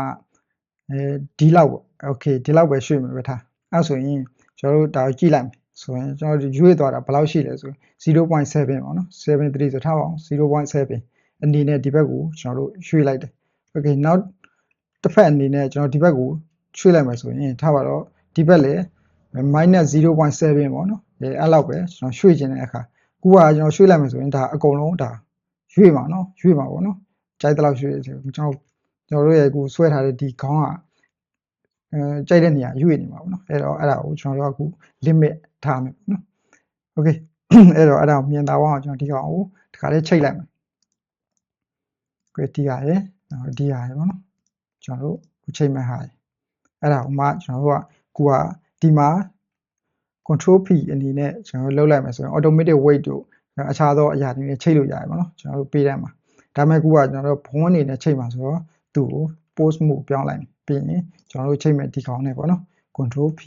ဒီလောက်ပေါ့ okay ဒီလောက်ပဲရွှေ့မယ်ပဲထားအဲ့ဆိုရင်ကျွန်တော်တို့ဒါကိုကြည့်လိုက်မယ်ဆိုရင်ကျွန်တော်တို့ရွေ့သွားတာဘယ်လောက်ရှိလဲဆို 0.7 ပေါ့နော်73ဆိုထားပါအောင် 0.7 အနေနဲ့ဒီဘက်ကိုကျွန်တော်တို့ရွှေ့လိုက်တယ် okay နောက်တစ်ဖက်အနေနဲ့ကျွန်တော်ဒီဘက်ကိုရွှေ့လိုက်မယ်ဆိုရင်ထားပါတော့ဒီဘက်လည်း -0.7 ပေါ့နော်အဲ့လောက်ပဲကျွန်တော်ရွှေ့ခြင်းတဲ့အခါခုကကျွန်တော်ရွှေ့လိုက်မယ်ဆိုရင်ဒါအကုန်လုံးဒါရွေ့မှာနော်ရွေ့မှာပေါ့နော်ကြိုက်တဲ့လောက်ရွှေ့ကျွန်တော်တို့ရဲ့အခုဆွဲထားတဲ့ဒီခေါင်းကကြိုက်တဲ့နေရာရွေ့နေမှာပေါ့နော်အဲ့တော့အဲ့ဒါကိုကျွန်တော်တို့အခု limit ထားမယ်ပေါ့နော် okay အဲ့တော့အဲ့ဒါကိုမြင်သာအောင်ကျွန်တော်ဒီကောင်ကိုဒီခါလေးချိတ်လိုက်မယ် okay ဒီဟာရယ်ဒီဟာရယ်ပေါ့နော်ကျွန်တော်တို့ခုချိတ်မဲ့ဟာအဲ့ဒါကိုမှကျွန်တော်တို့ကခုကဒီမှာ control P အနေနဲ့ကျွန်တော်တို့လုပ်လိုက်မယ်ဆိုရင် automatic weight တို့အခြားသောအရာတွေနဲ့ချိတ်လို့ရတယ်ပေါ့နော်ကျွန်တော်တို့ပေးတတ်မှာဒါပေမဲ့ခုကကျွန်တော်တို့ဘုံအနေနဲ့ချိတ်မှာဆိုတော့သူ့ကို post mode ပြောင်းလိုက်မယ်ပြီးရင်ကျွန်တော်တို့ချိတ်မဲ့ဒီကောင်နဲ့ပေါ့နော် control P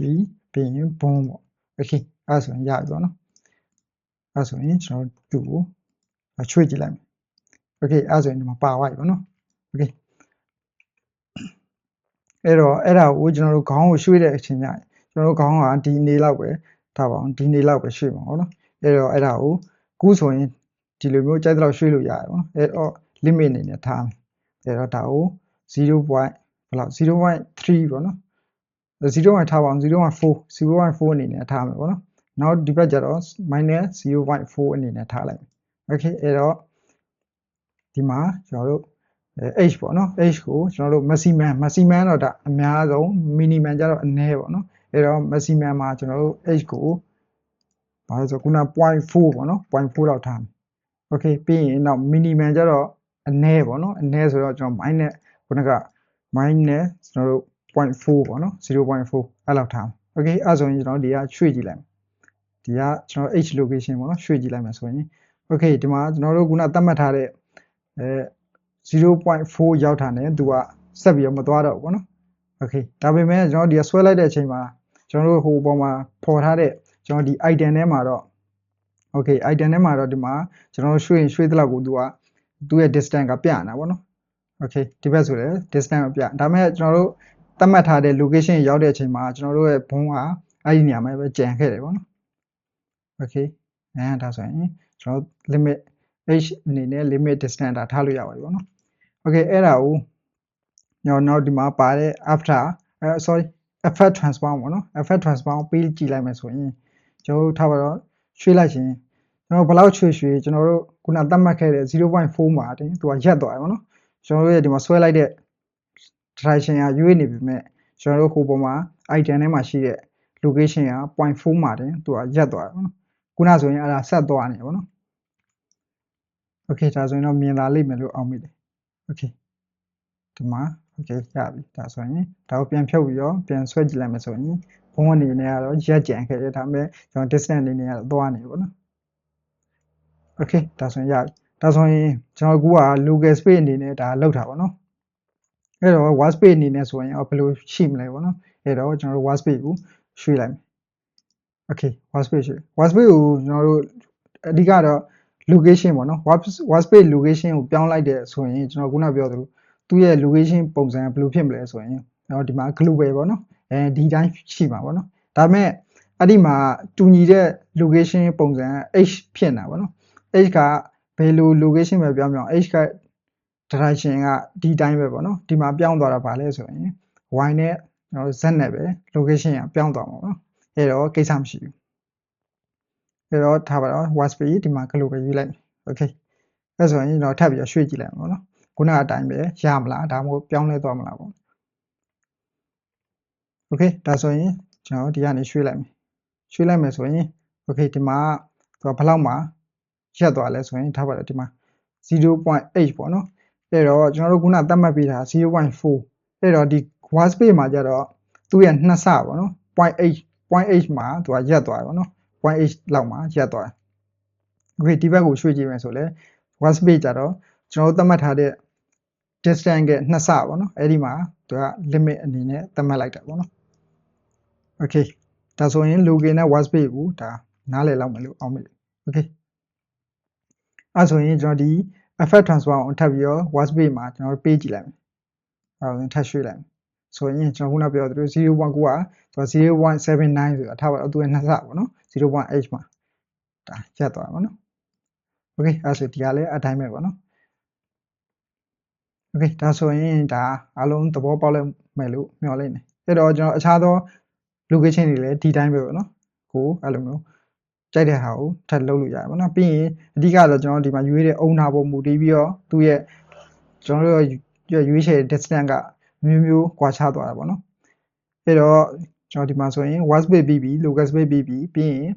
ပြီးရင်ဘုံပေါ့ okay အဲ့ဆိုရင်ရပြီပေါ့နော်အဲ့ဆိုရင်ကျွန်တော်သူ့ကိုချွေကြည့်လိုက်မယ် okay အဲ့ဆိုရင်ဒီမှာပါသွားပြီပေါ့နော် okay အဲ့တော့အဲ့ဒါကိုကျွန်တော်တို့ခေါင်းကိုရွှေ့တဲ့အချိန်ညကျွန်တော်တို့ခေါင်းကဒီနေလောက်ပဲထားပါအောင်ဒီနေလောက်ပဲရွှေ့မှာပေါ့နော်အဲ့တော့အဲ့ဒါကိုခုဆိုရင်ဒီလိုမျိုးကြိုက်တဲ့လောက်ရွှေ့လို့ရတယ်ပေါ့နော်အဲ့တော့ limit အနေနဲ့ထားမယ်အဲ့တော့ဒါကို 0. ဘယ်လောက် 0.3 ပေါ့နော် 0. ထားပါအောင် 0.4 အနေနဲ့ထားမယ်ပေါ့နော်နောက်ဒီဘက်ကျတော့ -0.4 အနေနဲ့ထားလိုက်မယ် okay အဲ့တော့ဒီမှာကျွန်တော်တို့h ပေါ့နော် h ကိုကျွန်တော်တို့ maximum တော့ဒါအများဆုံး minimum ကျတော့အနည်းပေါ့နော်အဲ့တော့ maximum မှာကျွန်တော်တို့ h ကိုဘာလို့ဆိုခုန 0.4 ပေါ့နော် 0.4 လောက်ထားမယ် okay ပြီးရင်နောက် minimum ကျတော့အနည်းပေါ့နော်အနည်းဆိုတော့ကျွန်တော် minus ခုနက minus ကျွန်တော်တို့ 0.4 ပေါ့နော် 0.4 အဲ့လောက်ထားမယ် okay အဲ့ဆိုရင်ကျွန်တော်ဒီကရွှေ့ကြည့်လိုက်မယ်ဒီကကျွန်တော် h location ပေါ့နော်ရွှေ့ကြည့်လိုက်မယ်ဆိုရင် okay ဒီမှာကျွန်တော်တို့ခုနသတ်မှတ်ထားတဲ့0.4 ရောက်တာ ਨੇ သူကဆက်ပြီးတော့မသွားတော့ဘူးပေါ့နော် okay ဒါပေမဲ့ကျွန်တော်ဒီဆွဲလိုက်တဲ့အချိန်မှာကျွန်တော်တို့ဟိုပေါ်မှာပေါ်ထားတဲ့ကျွန်တော်ဒီ item ထဲမှာတော့ okay item ထဲမှာတော့ဒီမှာကျွန်တော်တို့ရွှေ့သလောက်ကိုသူ့ရဲ့ distance ကပြနေတာပေါ့နော် okay ဒီဘက်ဆိုလည်း distance ကိုပြဒါပေမဲ့ကျွန်တော်တို့သတ်မှတ်ထားတဲ့ location ရောက်တဲ့အချိန်မှာကျွန်တော်တို့ရဲ့ဘုံကအဲ့ဒီနေရာမှာပဲကျန်ခဲ့တယ်ပေါ့နော် okay ဒါဆိုရင်ကျွန်တော် limit h အနေနဲ့ limit distance ဒါထားလို့ရပါတယ်ပေါ့နော် okay အဲ့ဒါကိုနောက်ဒီမှာပါတဲ့ after effect transform ပေါ့နော် effect transform ပေးကြည့်လိုက်မယ်ဆိုရင်ကျွန်တော်တို့ထားပါတော့ရွှေ့လိုက်ရင်ကျွန်တော်ဘယ်လောက်ရွှေ့ကျွန်တော်တို့ခုနသတ်မှတ်ခဲ့တဲ့ 0.4 မှာတင်သူကရက်သွားတယ်ပေါ့နော်ကျွန်တော်တို့ရဲ့ဒီမှာဆွဲလိုက်တဲ့ direction ကရွေ့နေပြီမဲ့ကျွန်တော်တို့ဟိုပေါ်မှာ item ထဲမှာရှိတဲ့ location က 0.4 မှာတင်သူကရက်သွားတယ်ပေါ့နော်ခုနဆိုရင်အဲ့ဒါဆက်သွားနေပေါ့နော် okay ဒါဆိုရင်တော့မြင်လာလိမ့်မယ်လို့အောက်မိတယ် okay ဒီမှာ okay ရပြီဒါဆိုရင်ဒါကိုပြန်ဖြုတ်ပြီးတော့ပြန်ဆွဲကြည့်လိုက်မယ်ဆိုရင်ဘုံအနေနဲ့ကတော့ရက်ကြံခဲ့တယ်ဒါပေမဲ့ကျွန်တော် distance အနေနဲ့ကတော့သွားနေပေါ့နော် okay ဒါဆိုရင်ရပြီဒါဆိုရင်ကျွန်တော်ကူက local space အနေနဲ့ဒါလောက်တာပေါ့နော်အဲ့တော့ work space အနေနဲ့ဆိုရင်ဘယ်လိုရှိမလဲပေါ့နော်အဲ့တော့ကျွန်တော်တို့ work space ကိုရွှေ့လိုက်မယ် okay work space ကိုကျွန်တော်တို့အဓိကတော့ location ပေါ့နော် work space location ကိုပြောင်းလိုက်တဲ့ဆိုရင်ကျွန်တော်ခုနပြောသလိုသူ့ရဲ့ location ပုံစံဘယ်လိုဖြစ်မလဲဆိုရင်ဒီမှာ global ပေါ့နော်ဒီတိုင်းရှိမှာပေါ့နော်ဒါပေမဲ့အဲ့ဒီမှာတူညီတဲ့ location ပုံစံ h ဖြစ်နေတာပေါ့နော် h ကဘယ်လို location ပဲပြောင်းပြောင်း h က direction ကဒီတိုင်းပဲပေါ့နော်ဒီမှာပြောင်းသွားတာဗာလဲဆိုရင် y နဲ့ကျွန်တော် z နဲ့ပဲ location ကပြောင်းသွားမှာပေါ့နော်အဲ့တော့ကိစ္စမရှိဘူးအဲ့တော့ထားပါတော့ work space ဒီမှာ global ယူလိုက် okay အဲ့ဆိုရင်ကျွန်တော်ထပ်ပြီးရွှေ့ကြည့်လိုက်မှာပေါ့နော်ခုနအတိုင်းပဲရမလားဒါမှမဟုတ်ပြောင်းလဲသွားမလားပေါ့ okay ဒါဆိုရင်ကျွန်တော်ဒီကနေရွှေ့လိုက်မယ်ဆိုရင် okay ဒီမှာသူကဘယ်လောက်မှာရက်သွားလဲဆိုရင်ထားပါတော့ဒီမှာ 0.8 ပေါ့နော်အဲ့တော့ကျွန်တော်တို့ခုနသတ်မှတ်ပေးတာ 0.4 အဲ့တော့ဒီ work space မှာကျတော့သူ့ရဲ့နှစ်ဆပေါ့နော် 0.8 မှာသူကရက်သွားတယ်ပေါ့နော် 0.8 လောက်မှာရက်သွားတယ် okay ဒီဘက်ကိုရွှေ့ကြည့်မယ်ဆိုလဲ workspace ကြတော့ကျွန်တော်တို့သတ်မှတ်ထားတဲ့ distance က2ဆပေါ့နော်အဲ့ဒီမှာသူက limit အနေနဲ့သတ်မှတ်လိုက်တာပေါ့နော် okay ဒါဆိုရင် login နဲ့ workspace ကိုဒါနားလည်လောက်မယ်လို့အောက်မေ့ okay အဲ့ဆိုရင်ကျွန်တော်ဒီ effect transform ကိုထပ်ပြီးတော့ workspace မှာကျွန်တော်ပေးကြည့်လိုက်မယ်အဲ့တော့ထပ်ရွှေ့လိုက်မယ်ဆိုရင်ကျွန်တော်ခုနပြောသလို 0.9 ကဆိုတော့ 0.79 ဆိုတာထားပါတော့သူက2ဆပေါ့နော် 0.8 မှာဒါရက်သွားပါနော် okay အဲ့ဆိုဒီကလည်းအတိုင်းပဲပေါ့နော် okay ဒါဆိုရင်ဒါအားလုံးသဘောပေါက်လိုက်မယ်လို့မျှော်လင့်တယ်အဲ့တော့ကျွန်တော်အခြားသော location တွေလည်းဒီတိုင်းပဲပေါ့နော်ကိုအဲ့လိုမျိုးကြိုက်တဲ့ဟာကိုထပ်လုပ်လို့ရတယ်ပေါ့နော်ပြီးရင်အဓိကတော့ကျွန်တော်ဒီမှာရွေးတဲ့ owner ပုံမူတည်ပြီးတော့သူ့ရဲ့ကျွန်တော်တို့ရွေးချယ် distance ကမျိုးကွာခြားသွားတာပေါ့နော်အဲ့တော့ကျွန်တော်ဒီမှာဆိုရင် workspace ပြီးပြီ local space ပြီးပြီပြီးရင်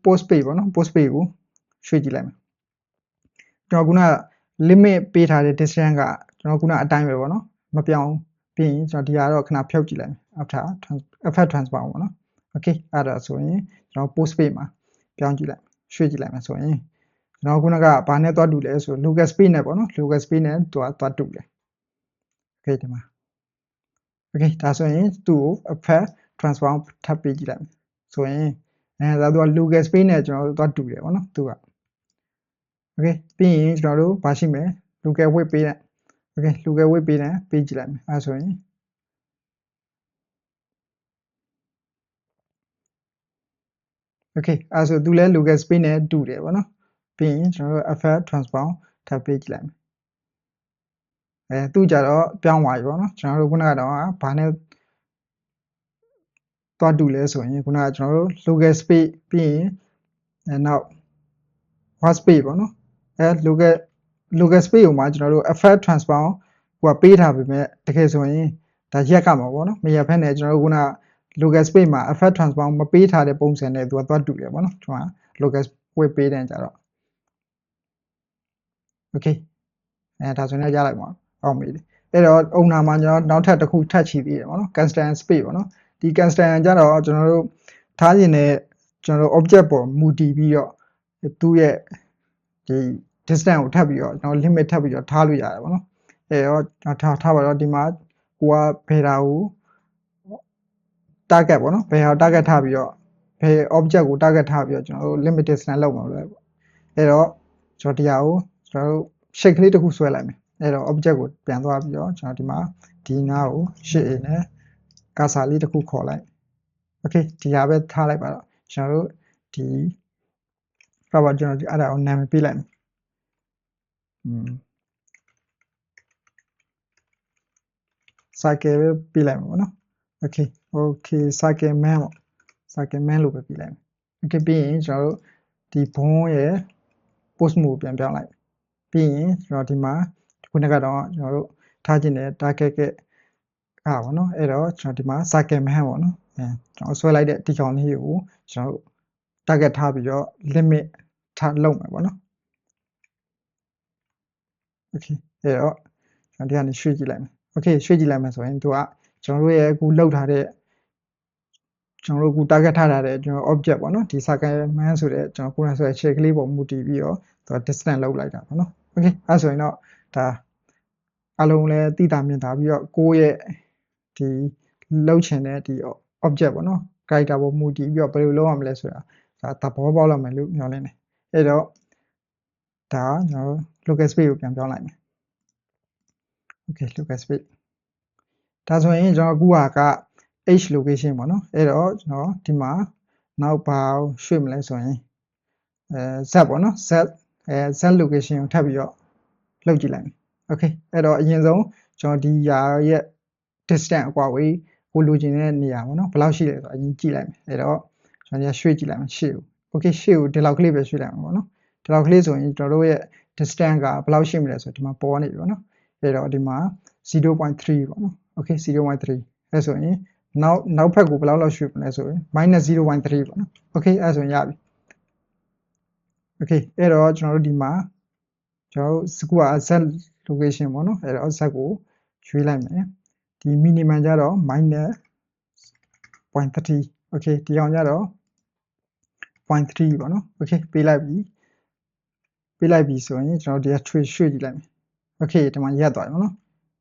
post space ပေါ့နော် post space ကိုရွှေ့ကြည့်လိုက်မယ်ကျွန်တော်ခုန limit ပေးထားတဲ့ distance ကကျွန်တော်ခုနအတိုင်းပဲပေါ့နော်မပြောင်းပြီးရင်ကျွန်တော်ဒီကတော့ခဏဖြုတ်ကြည့်လိုက်မယ် after effect transform ပေါ့နော် okay အဲ့ဒါဆိုရင်ကျွန်တော် post space မှာပြောင်းကြည့်လိုက်ရွှေ့ကြည့်လိုက်မယ်ဆိုရင်ကျွန်တော်ခုနကဘာနဲ့သွားတူလဲဆို local space နဲ့ပေါ့နော် local space နဲ့သွားတူတယ် okay ဒီမှာ okay ဒါဆိုရင်သူ့ကို effect transform ထပ်ပေးကြည့်လိုက်ဆိုရင်ဒါသူက local space နဲ့ကျွန်တော်တို့သွားတူတယ်ပေါ့နော်သူက okay ပြီးရင်ကျွန်တော်တို့ဘာရှိမလဲ local width ပေးတယ် okay local width ပေးတယ်ပေးကြည့်လိုက်မယ်အဲဆိုရင် okay အဲဆိုသူလည်း local space နဲ့တူတယ်ပေါ့နော်ပြီးရင်ကျွန်တော်တို့ effect transform ထပ်ပေးကြည့်လိုက်မယ်သူကြတော့ပြောင်းသွားပြီပေါ့နော်ကျွန်တော်တို့ခုနကတော့ဘာနဲ့သွားတူလဲဆိုရင်ခုနကကျွန်တော်တို့ local space ပြီးရင်နောက် workspace ပေါ့နော်local space ကိုမှကျွန်တော်တို့ effect transform ဟိုကပေးထားပေမဲ့တကယ်ဆိုရင်ဒါရက်ကမှာပေါ့နော်မရက်ဖက်နဲ့ကျွန်တော်တို့ခုန local space မှာ effect transform မပေးထားတဲ့ပုံစံနဲ့သူကသွားတူတယ်ပေါ့နော်ကျွန်တော် local space ပေးတဲ့ကြတော့ okay ဒါဆိုရင်ရလိုက်ပါအောင်မေးတယ်အဲ့တော့ owner မှာကျွန်တော်နောက်ထပ်တစ်ခုထပ်ချီသေးတယ်ပေါ့နော် custom space ပေါ့နော်ဒီ custom ကြတော့ကျွန်တော်တို့ထားခြင်းနဲ့ကျွန်တော်တို့ object ပေါ်မူတည်ပြီးတော့သူ့ရဲ့ဒီ distance ကိုထပ်ပြီးတော့ကျွန်တော် limit ထပ်ပြီးတော့ထားလို့ရတယ်ပေါ့နော်အဲ့တော့ထားပါတော့ဒီမှာကိုကဘယ်တာကို target ပေါ့နော်ဘယ်ဟာ target ထားပြီးတော့ဘယ် object ကို target ထားပြီးတော့ကျွန်တော်တို့ limit distance လောက်မှာလို့ပေါ့အဲ့တော့ကျွန်တော်ဒီဟာကိုကျွန်တော်တို့ shape ကလေးတစ်ခုဆွဲလိုက်မယ်အဲ့တော့ object ကိုပြန်သွားပြီးတော့ကျွန်တော်ဒီမှာဒီနားကို shape နဲ့ cursor လေးတစ်ခုခေါ်လိုက် okay ဒီဟာပဲထားလိုက်ပါတော့ကျွန်တော်တို့ဒီဘာကျွန်တော်အဲ့ဒါကိုနာမည်ပေးလိုက်မယ်cycle ပဲပေးလိုက်မှာပေါ့နော် okay cycle man ပေါ့ cycle man လို့ပဲပေးလိုက်မယ် okay ပြီးရင်ကျွန်တော်တို့ဒီဘုံရဲ့ post move ပြန်ပြောင်းလိုက်ပြီးရင်ကျွန်တော်ဒီမှာခုနကတော့ကျွန်တော်တို့ထားခြင်းတဲ့ target ကပေါ့နော်အဲ့တော့ကျွန်တော်ဒီမှာ cycle man ပေါ့နော်ကျွန်တော်ဆွဲလိုက်တဲ့ဒီကောင်လေးကိုကျွန်တော်တို့ target ထားပြီးတော့ limit ထားလုပ်မယ်ပေါ့နော် okay အဲ့တော့ကျွန်တော်ဒီကနေရွှေ့ကြည့်လိုက်မယ် okay ရွှေ့ကြည့်လိုက်မယ်ဆိုရင်သူကကျွန်တော်တို့ရဲ့အခုလောက်ထားတဲ့ကျွန်တော်တို့အခု target ထားတဲ့ကျွန်တော် object ပေါ့နော်ဒီ cycle man ဆိုတဲ့ကျွန်တော်ကိုယ်နဲ့ဆိုတဲ့ shape ကလေးပေါ်မူတည်ပြီးတော့သူက distance လောက်လိုက်တာပေါ့နော် okay အဲ့ဆိုရင်တော့ဒါအလုံးလဲသိတာမြင်တာပြီးတော့ကိုယ့်ရဲ့ဒီလောက်ချင်တဲ့ဒီ object ပေါ့နော် character ပေါ်မူတည်ပြီးတော့ဘယ်လိုလုပ်ရမလဲဆိုတာဒါသဘောပေါက်လာမယ်လို့မျှော်လင့်တယ်အဲ့တော့ဒါကျွန်တော် local space ကိုပြန်ပြောင်းလိုက်မယ် okay local space ဒါဆိုရင်ကျွန်တော်အခုက h location ပေါ့နော်အဲ့တော့ကျွန်တော်ဒီမှာနောက်ဘာရွှေ့မလဲဆိုရင်z ပေါ့နော် z location ကိုထပ်ပြီးတော့လှုပ်ကြည့်လိုက်မယ် okay အဲ့တော့အရင်ဆုံးကျွန်တော်ဒီယာရဲ့ distance အကွာဝေးကိုလိုချင်တဲ့နေရာပေါ့နော်ဘယ်လောက်ရှိလဲဆိုတော့အရင်ကြည့်လိုက်မယ်အဲ့တော့ကျွန်တော်ရွှေ့ကြည့်လိုက်မယ်ရှေ့ကို okay ရှေ့ကိုဒီလောက်ကလေးပဲရွှေ့လိုက်မှာပေါ့နော်ဒီလောက်ကလေးဆိုရင်ကျွန်တော်တို့ရဲ့ distance ကဘယ်လောက်ရှိမလဲဆိုတော့ဒီမှာပေါ်နေပြီပေါ့နော်အဲ့တော့ဒီမှာ 0.3 ပေါ့နော် okay 0.3 အဲ့ဆိုရင်နောက်ဖက်ကိုဘယ်လောက်လောက်ရွှေ့မလဲဆိုရင် -0.3 ပေါ့နော် okay အဲ့ဆိုရင်ရပြီ okay အဲ့တော့ကျွန်တော်တို့ဒီမှာကျွန်တော်တို့စကူက z location ပေါ့နော်အဲ့တော့ z ကိုရွှေ့လိုက်မယ်ဒီ minimum ကြတော့ -0.3 okay ဒီအောင်ကြတော့ 0.3 ပေါ့နော် okay ပေးလိုက်ပြီ ပေးလိုက်ပြီဆိုရင်ကျွန်တော်ဒီကရွှေ့ကြည့်လိုက်မယ် okay ဒီမှာရက်သွားပြီနော်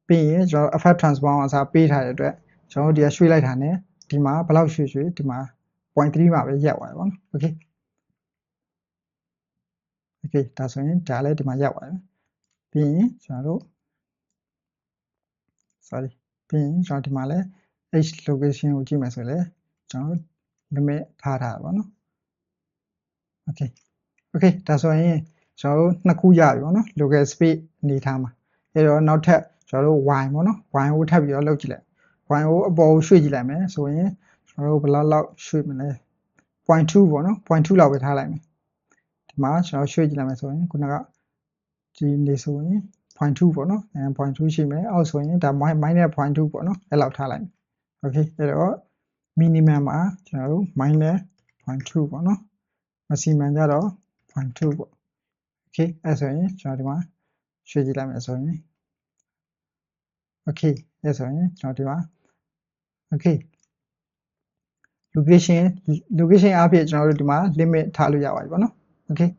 ပြီးရင်ကျွန်တော် FF transform အစားပေးထားတဲ့အတွက်ကျွန်တော်ဒီကရွှေ့လိုက်တာ ਨੇ ဒီမှာဘယ်လောက်ရွှေ့ဒီမှာ 0.3 မှာပဲရက်သွားတယ်ပေါ့နော် okay okay ဒါဆိုရင်ဒါလည်းဒီမှာရက်သွားပြီပြီးရင်ကျွန်တော်တို့ sorry ပြီးရင်ကျွန်တော်ဒီမှာလည်း h location ကိုကြည့်မယ်ဆိုရင်ကျွန်တော် limit ထားတာပေါ့နော် okay okay ဒါဆိုရင်ကျွန်တော်တို့နှစ်ခုရပြီပေါ့နော် local space အနေထားမှာအဲ့တော့နောက်ထပ်ကျွန်တော်တို့ y ပေါ့နော် y ကိုထပ်ပြီးတော့လုပ်ကြည့်လိုက် y ကိုအပေါ်ကိုရွှေ့ကြည့်လိုက်မယ်ဆိုရင်ကျွန်တော်တို့ဘယ်လောက်ရွှေ့မလဲ 0.2 ပေါ့နော် 0.2 လောက်ပဲထားလိုက်မယ်ဒီမှာကျွန်တော်ရွှေ့ကြည့်လိုက်မယ်ဆိုရင်ခုနကဒီနေဆိုရင် 0.2 ပေါ့နော် 0.2 ရှိမယ်အောက်ဆိုရင်ဒါ minus 0.2 ပေါ့နော်အဲ့လောက်ထားလိုက်မယ် okay အဲ့တော့ minimum မှာကျွန်တော်တို့ minus 0.2 ပေါ့နော် maximum ကြတော့ 0.2 ပေါ့ okay အဲ့ဆိုရင်ကျွန်တော်ဒီမှာရွှေ့ကြည့်လိုက်မယ်ဆိုရင် okay အဲ့ဆိုရင်ကျွန်တော်ဒီမှာ okay location အဖြစ်ကျွန်တော်တို့ဒီမှာ limit ထားလို့ရပါတယ်ပေါ့နော် okay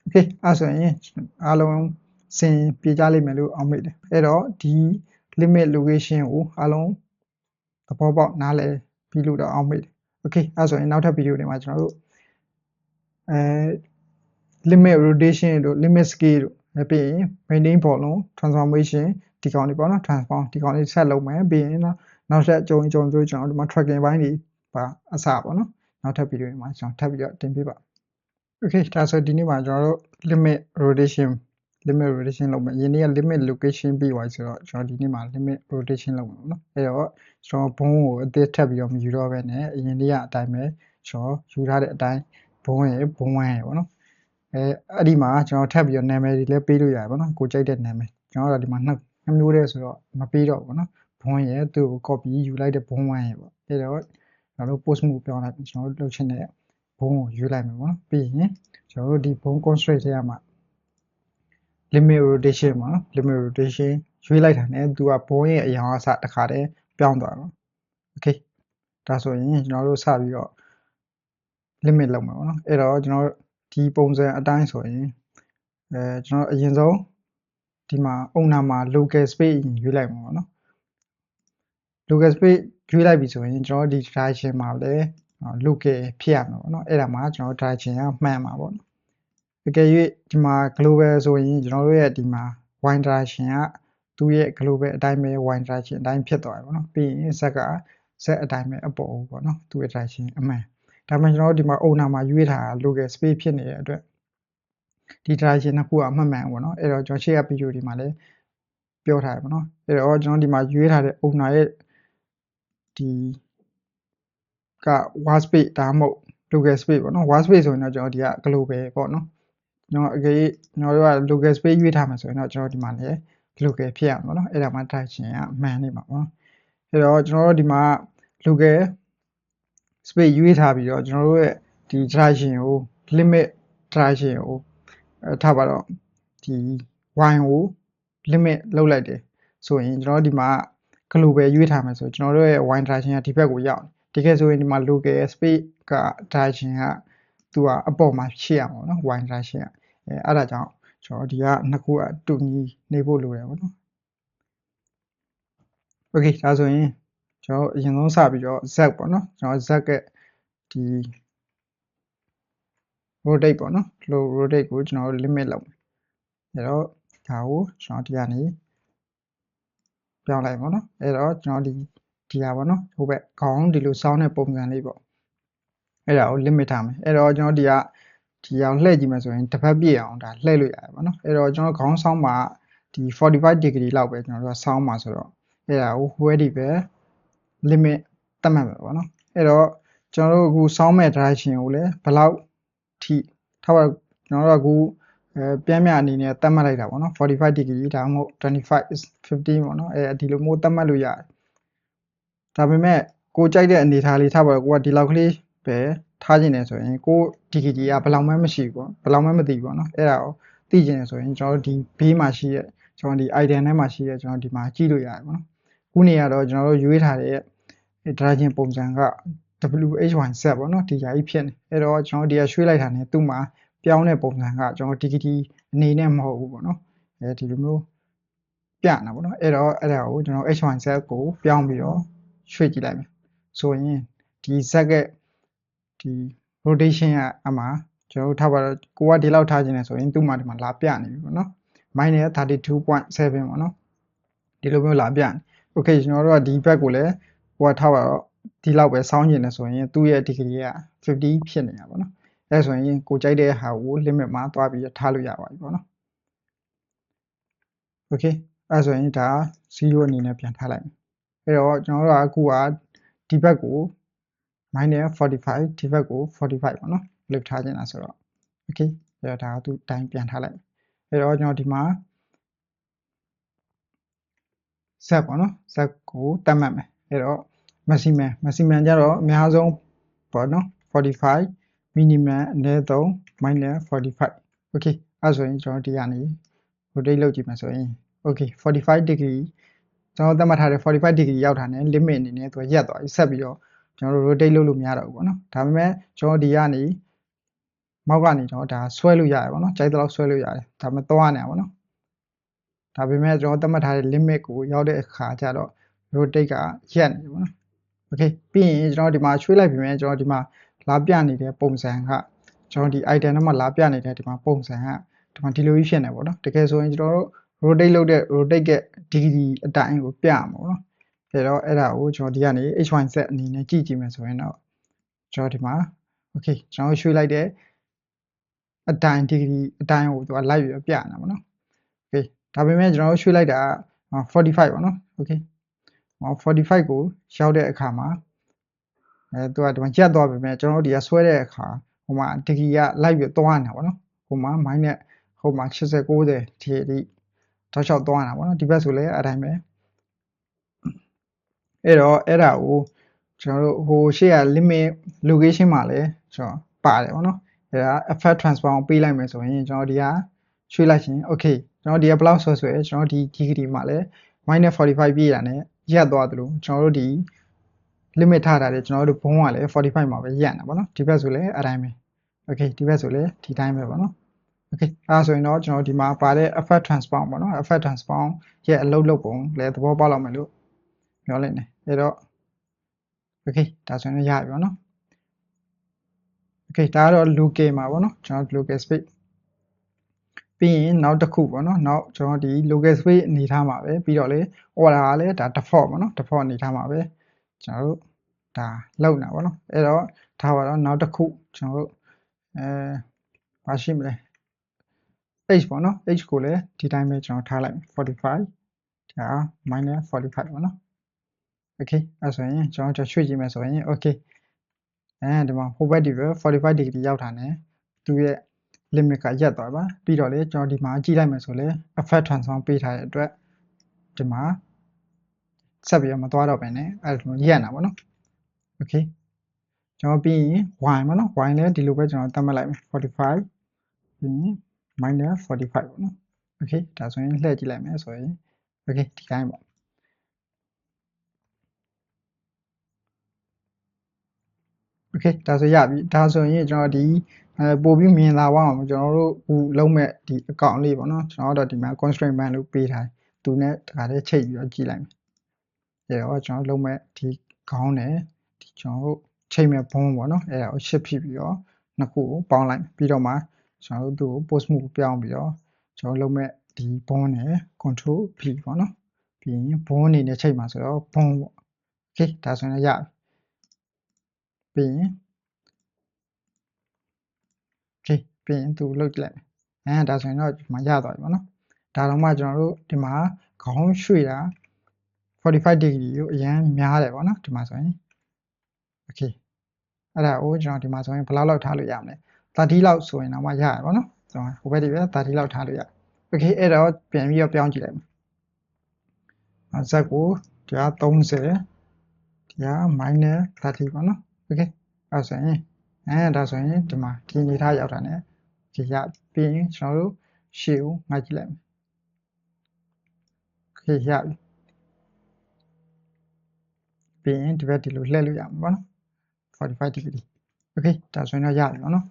okay အဲ့ဆိုရင်အားလုံးစင်ပြေကြလိမ့်မယ်လို့အောင်မိတယ်အဲ့တော့ဒီ limit location ကိုအားလုံးသဘောပေါက်နားလည်ပြီးလို့တော့အောင်မိတယ် okay အဲ့ဆိုရင်နောက်ထပ်ဗီဒီယိုတွေမှာကျွန်တော်တို့limit rotation တို့ limit scale တို့ပြီးရင် maintain volume transformation ဒီကောင်တွေပေါ့နော် transform ဒီကောင်တွေဆက်လုပ်မယ်ပြီးရင်နောက်ထပ်ကြုံတို့ကျွန်တော်ဒီမှာ tracking ဘိုင်းတွေပါအစပေါ့နော်နောက်ထပ်ဗီဒီယိုတွေမှာကျွန်တော်ထပ်ပြီးတော့တင်ပြပါ okay ဒါဆိုဒီနေ့မှာကျွန်တော်တို့ limit rotation လုပ်မယ်ယင်းနေ့က limit location ပြီးသွားပြီဆိုတော့ကျွန်တော်ဒီနေ့မှာ limit rotation လုပ်မယ်ပေါ့နော်အဲ့တော့ကျွန်တော်ဘုံကိုအသေးထပ်ပြီးတော့မယူတော့ဘဲနဲ့အရင်နေ့ကအတိုင်းပဲကျွန်တော်ယူထားတဲ့အတိုင်းဘုံဝမ်းရပေါ့နော်အဲ့ဒီမှာကျွန်တော်ထပ်ပြီးတော့နာမည်တွေလည်းပေးလို့ရတယ်ပေါ့နော်ကိုကြိုက်တဲ့နာမည်ကျွန်တော်တို့ဒီမှာနှစ်မျိုးတည်းဆိုတော့မပေးတော့ဘူးနော်ဘုံရသူ့ကို copy ယူလိုက်တဲ့ဘုံဝမ်းရပေါ့အဲ့တော့ကျွန်တော်တို့ post move ပြောင်းလိုက်ပြီးကျွန်တော်တို့လုပ်ချင်တဲ့ဘုံကိုယူလိုက်မယ်ပေါ့နော်ပြီးရင်ကျွန်တော်တို့ဒီဘုံ constraint ထဲမှာ limit rotation မှာ limit rotation ရွေးလိုက်တာ ਨੇ သူကဘုံရဲ့အရာအစတစ်ခါတည်းပြောင်းသွားတော့ okay ဒါဆိုရင်ကျွန်တော်တို့စပြီးတော့ limit လုပ်မှာပေါ့နော်အဲ့တော့ကျွန်တော်ဒီပုံစံအတိုင်းဆိုရင်ကျွန်တော်အရင်ဆုံးဒီမှာ owner မှာ local space ရွေးလိုက်မှာပေါ့နော် local space ရွေးလိုက်ပြီဆိုရင်ကျွန်တော်ဒီ direction မှာလည်း local ဖြစ်ရမှာပေါ့နော်အဲ့ဒါမှာကျွန်တော် direction ကမှန်မှာပေါ့နော်တကယ်၍ဒီမှာ global ဆိုရင်ကျွန်တော်တို့ရဲ့ဒီမှာ y direction ကသူ့ရဲ့ global အတိုင်းပဲ y direction အတိုင်းဖြစ်သွားတယ်ပေါ့နော်ပြီးရင် z က z အတိုင်းပဲအပေါ်ပေါ့နော်သူ့ရဲ့ direction အမှန်ဒါမှကျွန်တော်တို့ဒီမှာ owner မှာရွေးထားတာ local space ဖြစ်နေတဲ့အတွက်ဒီ direction နှစ်ခုကမှန်မှန်ပေါ့နော်အဲ့တော့ကျွန်တော်ရှေ့က video ဒီမှာလည်းပြောထားတယ်ပေါ့နော်အဲ့တော့ကျွန်တော်ဒီမှာရွေးထားတဲ့ owner ရဲ့ဒီက war space ဒါမှမဟုတ် local space ပေါ့နော် war space ဆိုရင်တော့ကျွန်တော်ဒီက global ပေါ့နော်ကျွန်တော်အကြိကျွန်တော်တို့က local space ရွေးထားမှာဆိုရင်တော့ကျွန်တော်ဒီမှာလည်း local ဖြစ်ရမှာပေါ့နော်အဲ့ဒါမှ direction ကမှန်နေမှာပေါ့နော်အဲ့တော့ကျွန်တော်တို့ဒီမှာ local space ရွေးထားပြီးတော့ကျွန်တော်တို့ရဲ့ဒီ direction ကို limit direction ကိုထားပါတော့ဒီ y ကို limit လုပ်လိုက်တယ်ဆိုရင်ကျွန်တော်ဒီမှာ global ရွေးထားမယ်ဆိုကျွန်တော်တို့ရဲ့ y direction ကဒီဘက်ကိုရောက်တကယ်ဆိုရင်ဒီမှာ local space က direction ကသူကအပေါ်မှာရှိရမှာပေါ့နော် y direction ကအဲ့ဒါကြောင့်ကျွန်တော်ဒီကနှစ်ခုအတူညီနေဖို့လိုတယ်ပေါ့နော် okay ဒါဆိုရင်ကျွန်တော်အရင်ဆုံးစပြီးတော့ z ပေါ့နော်ကျွန်တော် z ကဒီ rotate ပေါ့နော် rotate ကိုကျွန်တော် limit လုပ်မယ်အဲ့တော့ဒါကိုကျွန်တော်ဒီကနေပြောင်းလိုက်ပေါ့နော်အဲ့တော့ကျွန်တော်ဒီဟာပေါ့နော်ဟိုဘက်ခေါင်းဒီလိုစောင်းတဲ့ပုံစံလေးပေါ့အဲ့ဒါကို limit ထားမယ်အဲ့တော့ကျွန်တော်ဒီအောင်လှည့်ကြည့်မယ်ဆိုရင်တစ်ဖက်ပြည့်အောင်ဒါလှည့်လို့ရတယ်ပေါ့နော်အဲ့တော့ကျွန်တော်ခေါင်းစောင်းမှာဒီ45 degree လောက်ပဲကျွန်တော်တို့စောင်းမှာဆိုတော့အဲ့ဒါကိုဝဲဒီပဲ limit သတ်မှတ်မယ်ပေါ့နော်အဲ့တော့ကျွန်တော်တို့အခုစောင်းမဲ့ direction ကိုလည်းဘယ်လောက်ထိထားပါကျွန်တော်တို့အခုပြင်းပြအနေနဲ့သတ်မှတ်လိုက်တာပေါ့နော်45 degree ဒါမှမဟုတ်25 is 15ပေါ့နော်ဒီလိုမျိုးသတ်မှတ်လို့ရတယ်ဒါပေမဲ့ကိုကြိုက်တဲ့အနေထားလေးထားပါတော့ကိုကဒီလောက်ကလေးပဲထားခြင်းနေဆိုရင်ကို degree ကဘယ်လောက်မှမရှိဘူးပေါ့ဘယ်လောက်မှမသိဘူးပေါ့နော်အဲ့ဒါကိုသိခြင်းနေဆိုရင်ကျွန်တော်တို့ဒီဘေးမှာရှိတဲ့ကျွန်တော်ဒီ item ထဲမှာရှိတဲ့ကျွန်တော်ဒီမှာကြည့်လို့ရတယ်ပေါ့နော်ခုနေရတော့ကျွန်တော်တို့ရွေးထားတဲ့ direction ပုံစံက WH1 set ပေါ့နော်ဒီຢာကြီးဖြစ်နေအဲ့တော့ကျွန်တော်ဒီကရွှေ့လိုက်တာနဲ့သူ့မှာပြောင်းတဲ့ပုံစံကကျွန်တော် diggity အနေနဲ့မဟုတ်ဘူးပေါ့နော်အဲဒီလိုမျိုးပြနေတာပေါ့နော်အဲ့တော့အဲ့ဒါကိုကျွန်တော် H1 set ကိုပြောင်းပြီးတော့ရွှေ့ကြည့်လိုက်မယ်ဆိုရင်ဒီ set ကဒီ rotation ကအမှာကျွန်တော်ထားပါတော့ကိုကဒီလောက်ထားခြင်းလဲဆိုရင်သူ့မှာဒီမှာလာပြနေပြီပေါ့နော် -32.7 ပေါ့နော်ဒီလိုမျိုးလာပြနေ okay ကျွန်တော်တို့ကဒီဘက်ကိုလည်းဟိုကထားပါတော့ဒီလောက်ပဲစောင်းကျင်နေဆိုရင်သူ့ရဲ့ degree က50ဖြစ်နေတာပေါ့နော်အဲဆိုရင်ကိုကြိုက်တဲ့ဟာကို limit မှာတွားပြီးထားလို့ရပါပြီပေါ့နော် okay အဲဆိုရင်ဒါ0အနေနဲ့ပြန်ထားလိုက်အဲ့တော့ကျွန်တော်တို့ကအခုကဒီဘက်ကို -45 ဒီဘက်ကို45ပေါ့နော်လုထားခြင်းလားဆိုတော့ okay အဲ့တော့ဒါကသူ့တိုင်းပြန်ထားလိုက်အဲ့တော့ကျွန်တော်ဒီမှာ set ပေါ့နော် set ကိုတတ်မှတ်မယ်အဲ့တော့ maximum ကြတော့အများဆုံးပေါ့နော်45 minimum အနည်းဆုံး -45 okay အဲ့ဆိုရင်ကျွန်တော်ဒီကနေ rotate လုပ်ကြည့်မယ်ဆိုရင် okay 45 degree ကျွန်တော်သတ်မှတ်ထားတဲ့45 degree ရောက်တာနဲ့ limit အနေနဲ့သူရက်သွားပြီဆက်ပြီးတော့ကျွန်တော်တို့ rotate လုပ်လို့မရတော့ဘူးပေါ့နော်ဒါပေမဲ့ကျွန်တော်ဒီကနေမောက်ကနေတော့ဒါဆွဲလို့ရတယ်ပေါ့နော်ကြိုက်တဲ့လောက်ဆွဲလို့ရတယ်ဒါပေမဲ့သွားနေတာပေါ့နော်ဒါပေမဲ့ကျွန်တော်သတ်မှတ်ထားတဲ့ limit ကိုရောက်တဲ့အခါကျတော့ rotate ကရက်နေပေါ့နော် okay ပြီးရင်ကျွန်တော်ဒီမှာရွှေ့လိုက်ပြီမယ်ကျွန်တော်ဒီမှာလာပြနေတဲ့ပုံစံကကျွန်တော်ဒီ item ထဲမှာလာပြနေတဲ့ဒီမှာပုံစံကဒီမှာဒီလိုကြီးဖြစ်နေပေါ့နော်တကယ်ဆိုရင်ကျွန်တော်တို့ rotate လုပ်တဲ့ rotate ရဲ့ degree အတိုင်းကိုပြမှာပေါ့နော်အဲ့တော့အဲ့ဒါကိုကျွန်တော်ဒီကနေ h1 set အနေနဲ့ကြည့်ကြည့်မယ်ဆိုရင်တော့ကျွန်တော်ဒီမှာ okay ကျွန်တော်ရွှေ့လိုက်တဲ့အတိုင်း degree အတိုင်းကိုသူကလိုက်ပြီးပြနေတာပေါ့နော် okay ဒါပေမဲ့ကျွန်တော်ရွှေ့လိုက်တာ45ပေါ့နော် okay 45ကိုရောက်တဲ့အခါမှာသူကဒီမှာရက်သွားပြီမဲ့ကျွန်တော်တို့ဒီကဆွဲတဲ့အခါဟိုမှာ degree ကလိုက်ပြီးသွားနေတာပေါ့နော်ဟိုမှာ minus ဟိုမှာ80 90ဒီတောက်လျှောက်သွားနေတာပေါ့နော်ဒီဘက်ဆိုလည်းအတိုင်းပဲအဲ့တော့အဲ့ဒါကိုကျွန်တော်တို့ဟိုရှေ့က limit location မှာလည်းကျွန်တော်ပါတယ်ပေါ့နော်အဲ့ဒါ effect transform ပေးလိုက်မယ်ဆိုရင်ကျွန်တော်ဒီကရွှေ့လိုက်ရှင် okay ကျွန်တော်ဒီကဘယ်လောက်ဆွဲကျွန်တော်ဒီ degree မှာလည်း -45 ပြည့်တာနဲ့ရက်သွားသလိုကျွန်တော်တို့ဒီ limit ထားတာလေကျွန်တော်တို့ဘုံကလည်း45မှာပဲရက်နေတာပေါ့နော်ဒီဘက်ဆိုလည်းအတိုင်းပဲ okay ဒီဘက်ဆိုလည်းဒီတိုင်းပဲပေါ့နော် okay အဲဆိုရင်တော့ကျွန်တော်ဒီမှာပါတဲ့ effect transform ပေါ့နော် effect transform ရဲ့အလုပ်ပုံလည်းသဘောပေါက်လောက်မယ်လို့ပြောလိုက်နေအဲ့တော့ okay ဒါဆိုရင်ရပြီပေါ့နော် okay ဒါကတော့ local မှာပေါ့နော်ကျွန်တော် local space ပြီးရင်နောက်တစ်ခုပေါ့နော်နောက်ကျွန်တော်ဒီ local space အနေထားမှာပဲပြီးတော့လေ order ကလည်းဒါ default ပေါ့နော် default အနေထားမှာပဲကျွန်တော်တို့ဒါလောက်နေတာပေါ့နော်အဲ့တော့ထားပါတော့နောက်တစ်ခုကျွန်တော်တို့ဘာရှိမလဲ h ပေါ့နော် h ကိုလည်းဒီတိုင်းပဲကျွန်တော်ထားလိုက်45ဒါ -45ပေါ့နော် okay အဲ့ဆိုရင်ကျွန်တော်ရွှေ့ကြည့်မယ်ဆိုရင် okay ဒီမှာ ဟိုဘက်ဒီပဲ45 degree ရောက်တာနဲ့သူရဲ့ limit ကရက်သွားပါပြီးတော့လေကျွန်တော်ဒီမှာကြည့်လိုက်မယ်ဆိုလဲ effect transform ပေးထားတဲ့အတွက်ဒီမှာဆက်ပြီးတော့မသွားတော့ဘဲနဲ့အဲ့လိုရက်နေတာပေါ့နော် okay ကျွန်တော်ပြီးရင် y ပေါ့နော် y လည်းဒီလိုပဲကျွန်တော်သတ်မှတ်လိုက်မယ်45ပြီးရင် -45ပေါ့နော် okay ဒါဆိုရင်လှည့်ကြည့်လိုက်မယ်ဆိုရင် okay ဒီတိုင်းပေါ့ okay ဒါဆိုရပြီဒါဆိုရင်ကျွန်တော်ဒီပို့ပြီးမြင်လာပါအောင်ကျွန်တော်တို့ဟိုလုံးမဲ့ဒီ account လေးပေါ့နော်ကျွန်တော်တို့ဒီမှာ constraint band လို့ပေးထားတယ်သူနဲ့တခါတည်းချိန်ပြီးတော့ကြည့်လိုက်မယ်အဲ့တော့ကျွန်တော်လုံးမဲ့ဒီခေါင်းနဲ့ဒီကျွန်တော်တို့ချိန်မဲ့ဘုံပေါ့နော်အဲ့ဒါကို shift ဖြစ်ပြီးတော့နှစ်ခုကိုပေါင်းလိုက်ပြီးတော့မှကျွန်တော်တို့သူ့ကို post move ပြောင်းပြီးတော့ကျွန်တော်လုံးမဲ့ဒီဘုံနဲ့ control V ပေါ့နော်ပြီးရင်ဘုံအနေနဲ့ချိန်မှာဆိုတော့ဘုံပေါ့ okay ဒါဆိုရင်ရပြီပြီးရင်okay ပြီးရင်သူလုတ်ကြည့်လိုက်ဒါဆိုရင်တော့ဒီမှာရသွားပြီပေါ့နော်ဒါတော့မှကျွန်တော်တို့ဒီမှာခေါင်းရွှေ့တာ45 degree ကိုအရင်များတယ်ပေါ့နော်ဒီမှာဆိုရင် okay အဲ့ဒါကိုကျွန်တော်ဒီမှာဆိုရင်ဘယ်လောက်ထားလို့ရမလဲ30လောက်ဆိုရင်တော့မှရတယ်ပေါ့နော်ကျွန်တော်ဟိုဘက်ဒီပဲ30လောက်ထားလို့ရ okay အဲ့တော့ပြန်ပြီးတော့ပြောင်းကြည့်လိုက်မယ်ဇက်ကိုဒီက30ဒီက -30 ပေါ့နော် okay အဲ့ဆိုရင်ဒါဆိုရင်ဒီမှာဒီအနေထားရောက်တာ ਨੇ ဒီရပြီးရင်ကျွန်တော်တို့ရှေ့ကိုငှားကြည့်လိုက်မယ် okay ရပြီပြီးရင်ဒီဘက်ဒီလိုလှည့်လို့ရမှာပေါ့နော် 45 degree okay ဒါဆိုရင်တော့ရတယ်ပေါ့နော်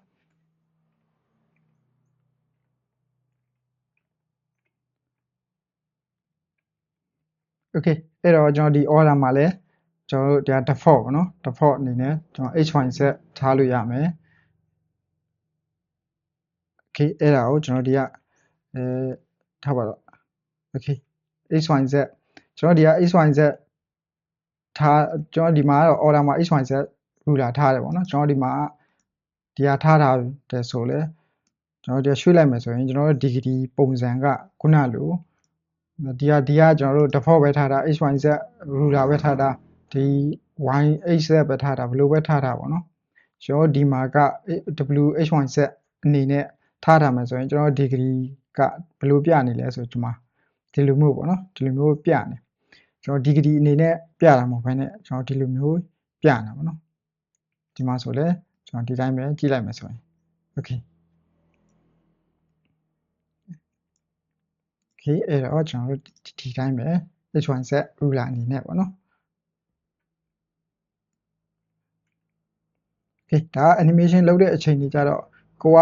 okay အဲ့တော့ကျွန်တော်ဒီ order မှာလဲကျွန်တော်တို့ဒါ default ပေါ့နော် default အနေနဲ့ကျွန်တော် h1z ထားလို့ရမယ် okay အဲ့ဒါကိုကျွန်တော်ဒီကထားပါတော့ okay h1z ကျွန်တော်ဒီက h1z ထားကျွန်တော်ဒီမှာတော့ order မှာ h1z ruler ထားတယ်ပေါ့နော်ကျွန်တော်ဒီမှာဒီဟာထားတယ်ဆိုလဲကျွန်တော်ဒီရွှေ့လိုက်မယ်ဆိုရင်ကျွန်တော်တို့ degree ပုံစံကခုနလိုဒီကကျွန်တော်တို့ default ပဲထားတာ h1z ruler ပဲထားတာဒီ yhz ပဲထားတာဘယ်လိုပဲထားတာပေါ့နော်ကျွန်တော်ဒီမှာက wh1z အနေနဲ့ထားထားမယ်ဆိုရင်ကျွန်တော် degree ကဘယ်လိုပြနေလဲဆိုဒီမှာဒီလိုမျိုးပေါ့နော်ဒီလိုမျိုးပြနေကျွန်တော် degree အနေနဲ့ပြတာမဟုတ်ဘဲနဲ့ကျွန်တော်ဒီလိုမျိုးပြနေတာပေါ့နော်ဒီမှာဆိုလဲကျွန်တော်ဒီတိုင်းပဲကြည့်လိုက်မယ်ဆိုရင် okay okay အဲ့တော့ကျွန်တော်တို့ဒီတိုင်းပဲ h1z ruler အနေနဲ့ပေါ့နော် okay ဒါ animation လုပ်တဲ့အချိန်ကြီးကြတော့ကိုက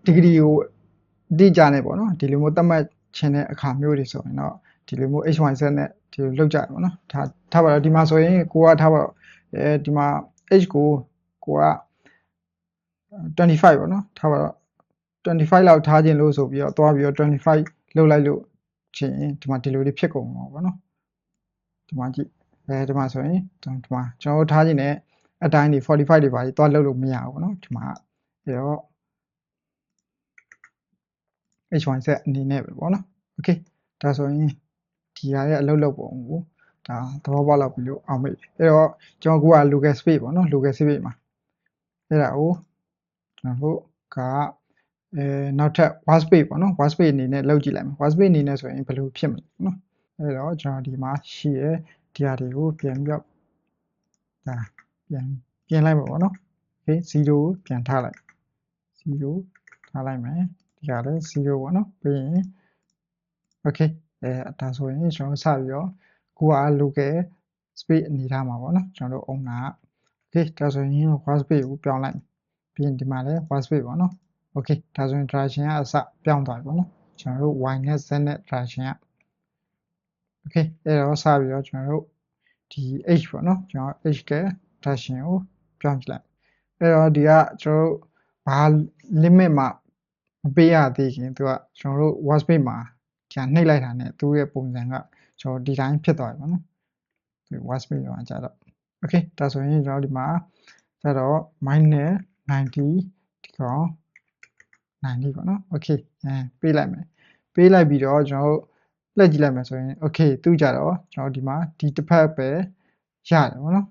degree ကိုအတိအကျနဲ့ပေါ့နော်ဒီလိုမျိုးသတ်မှတ်ခြင်းတဲ့အခါမျိုးတွေဆိုရင်တော့ဒီလိုမျိုး h1z နဲ့ဒီလိုလောက်ကြတယ်ပေါ့နော်ထားပါတော့ဒီမှာဆိုရင်ကိုကထားပါတော့ဒီမှာ h ကိုက25ပေါ့နော်ထားပါတော့25လောက်ထားခြင်းလို့ဆိုပြီးတော့သွားပြီးတော့25လောက်လိုက်လို့ချင်းဒီမှာဒီလိုလေးဖြစ်ကုန်မှာပေါ့နော်ဒီမှာကြည့်ဒီမှာဆိုရင်ဒီမှာကျွန်တော်ထားခြင်းနဲ့အတိုင်းတွေ45တွေပါကြီးသွားလောက်လို့မရဘူးပေါ့နော်ဒီမှာအဲ့တော့ h1z အနေနဲ့ပဲပေါ့နော် okay ဒါဆိုရင်ဒီဟာရဲ့အလုပ်လုပ်ပုံကိုဒါသဘောပေါက်လောက်ပြီလို့အောင်မိတ်အဲ့တော့ကျွန်တော်က local space ပေါ့နော် local space မှာအဲ့ဒါကိုကျွန်တော်တို့ကနောက်ထပ် workspace ပေါ့နော် workspace အနေနဲ့လောက်ကြည့်လိုက်မယ် workspace အနေနဲ့ဆိုရင်ဘယ်လိုဖြစ်မလဲနော်အဲ့တော့ကျွန်တော်ဒီမှာရှိရဒီဟာတွေကိုပြန်ပြီးတော့ဒါပြန်ပြင်လိုက်မှာပေါ့နော် okay 0ပြန်ထားလိုက်0ထားလိုက်မယ်ဒီကလည်း0ပေါ့နော်ပြီးရင် okay ဒါဆိုရင်ကျွန်တော်စပြီးတော့ကိုက local space အနေထားမှာပေါ့နော်ကျွန်တော်တို့ owner okay ဒါဆိုရင် workspace ကိုပြောင်းလိုက်ပြီးရင်ဒီမှာလည်း workspace ပေါ့နော် okay ဒါဆိုရင် direction ကအစပြောင်းသွားပြီပေါ့နော်ကျွန်တော်တို့ y နဲ့ z နဲ့ direction က okay အဲ့တော့စပြီးတော့ကျွန်တော်တို့ဒီ h ပေါ့နော်ကျွန်တော် h က direction ကိုပြောင်းကြည့်လိုက်အဲ့တော့ဒီကကျွန်တော်တို့ဘာ limit မှာမပေးရသေးခင်သူကကျွန်တော်တို့ workspace မှာကြာနှိပ်လိုက်တာနဲ့သူ့ရဲ့ပုံစံကကျွန်တော်ဒီတိုင်းဖြစ်သွားပြီပေါ့နော်ဒီ workspace မှာကြာတော့ okay ဒါဆိုရင်ကျွန်တော်ဒီမှာကျတော့ minus 90ဒီကောင်90ပေါ့နော် okay ပေးလိုက်မယ်ပေးလိုက်ပြီးတော့ကျွန်တော်လက်ကြည့်လိုက်မယ်ဆိုရင် okay သူ့ကြတော့ကျွန်တော်ဒီမှာဒီတစ်ဖက်ပဲရတယ်ပေါ့နော်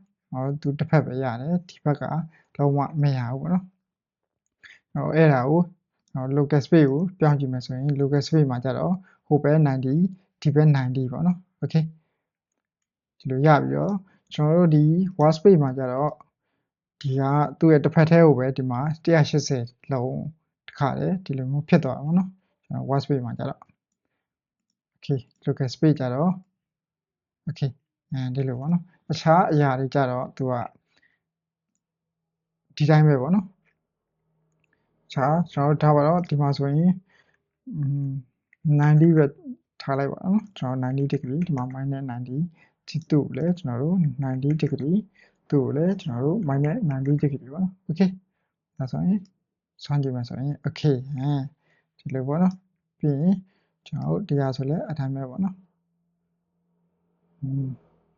သူတစ်ဖက်ပဲရတယ်ဒီဘက်ကလုံးဝမရဘူးပေါ့နော်အဲ့ဒါကိုlocal space ကိုပြောင်းကြည့်မယ်ဆိုရင် local space မှာကျတော့ဟိုဘက်90ဒီဘက်90ပေါ့နော် okay ဒီလိုရပြီးတော့ကျွန်တော်တို့ဒီ workspace မှာကျတော့ဒီကသူ့ရဲ့တစ်ဖက်ထဲကိုပဲဒီမှာ180လုံးတစ်ခါလေဒီလိုမျိုးဖြစ်သွားတာပေါ့နော်ကျွန်တော် workspace မှာကျတော့ okay local space ကျတော့ okay ဒီလိုပေါ့နော်အခြားအရာတွေကျတော့သူကဒီတိုင်းပဲပေါ့နော်ကျွန်တော်ထားပါတော့ဒီမှာဆိုရင်90ပဲထားလိုက်ပါနော်ကျွန်တော်90 degree ဒီမှာ minus 90ဒီသူ့ကိုလည်းကျွန်တော်တို့90 degree သူ့ကိုလည်းကျွန်တော်တို့ minus 90 degree ပေါ့နော် okay ဒါဆိုရင်ဆွမ်းကြည့်မယ်ဆိုရင် okay ဒီလိုပေါ့နော်ပြီးရင်ကျွန်တော်တို့တရားဆိုလည်းအတိုင်းပဲပေါ့နော်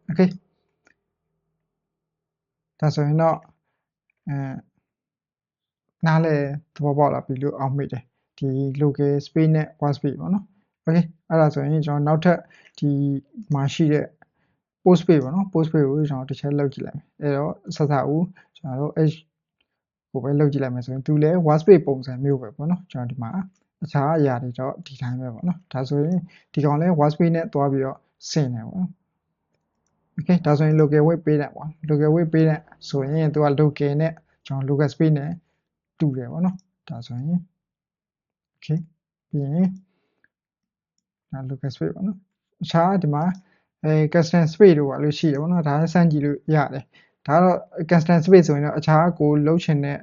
okay ဒါဆိုရင်တော့နားလဲသဘောပေါက်လာပြီလို့အောင်မိတယ်ဒီ local space နဲ့ workspace ပေါ့နော် okay အဲ့ဒါဆိုရင်ကျွန်တော်နောက်ထပ်ဒီမှာရှိတဲ့ post space ပေါ့နော် post space ကိုကျွန်တော်တစ်ချက်လောက်ကြည့်လိုက်မယ်အဲ့တော့ဆက်စဦးကျွန်တော်တို့ h ကိုပဲလောက်ကြည့်လိုက်မယ်ဆိုရင်သူလည်း workspace ပုံစံမျိုးပဲပေါ့နော်ကျွန်တော်ဒီမှာအခြားအရာတွေတော့ဒီတိုင်းပဲပေါ့နော်ဒါဆိုရင်ဒီကောင်လဲ workspace နဲ့တွားပြီးတော့ဆင်တယ်ပေါ့နော် okay ဒါဆိုရင် local weight ပေးတယ်ပေါ့ local weight ပေးတယ်ဆိုရင်သူက local နဲ့ကျွန်တော် local space နဲ့တူတယ်ပေါ့နော်ဒါဆိုရင် okay ပြီးရင်ဒါ local space ပေါ့နော်အခြားဒီမှာcustom space တို့ပါလို့ရှိတယ်ပေါ့နော်ဒါလည်းစမ်းကြည့်လို့ရတယ် ဒါတော့ custom space ဆိုရင်တော့အခြားကိုလှုပ်ချင်တဲ့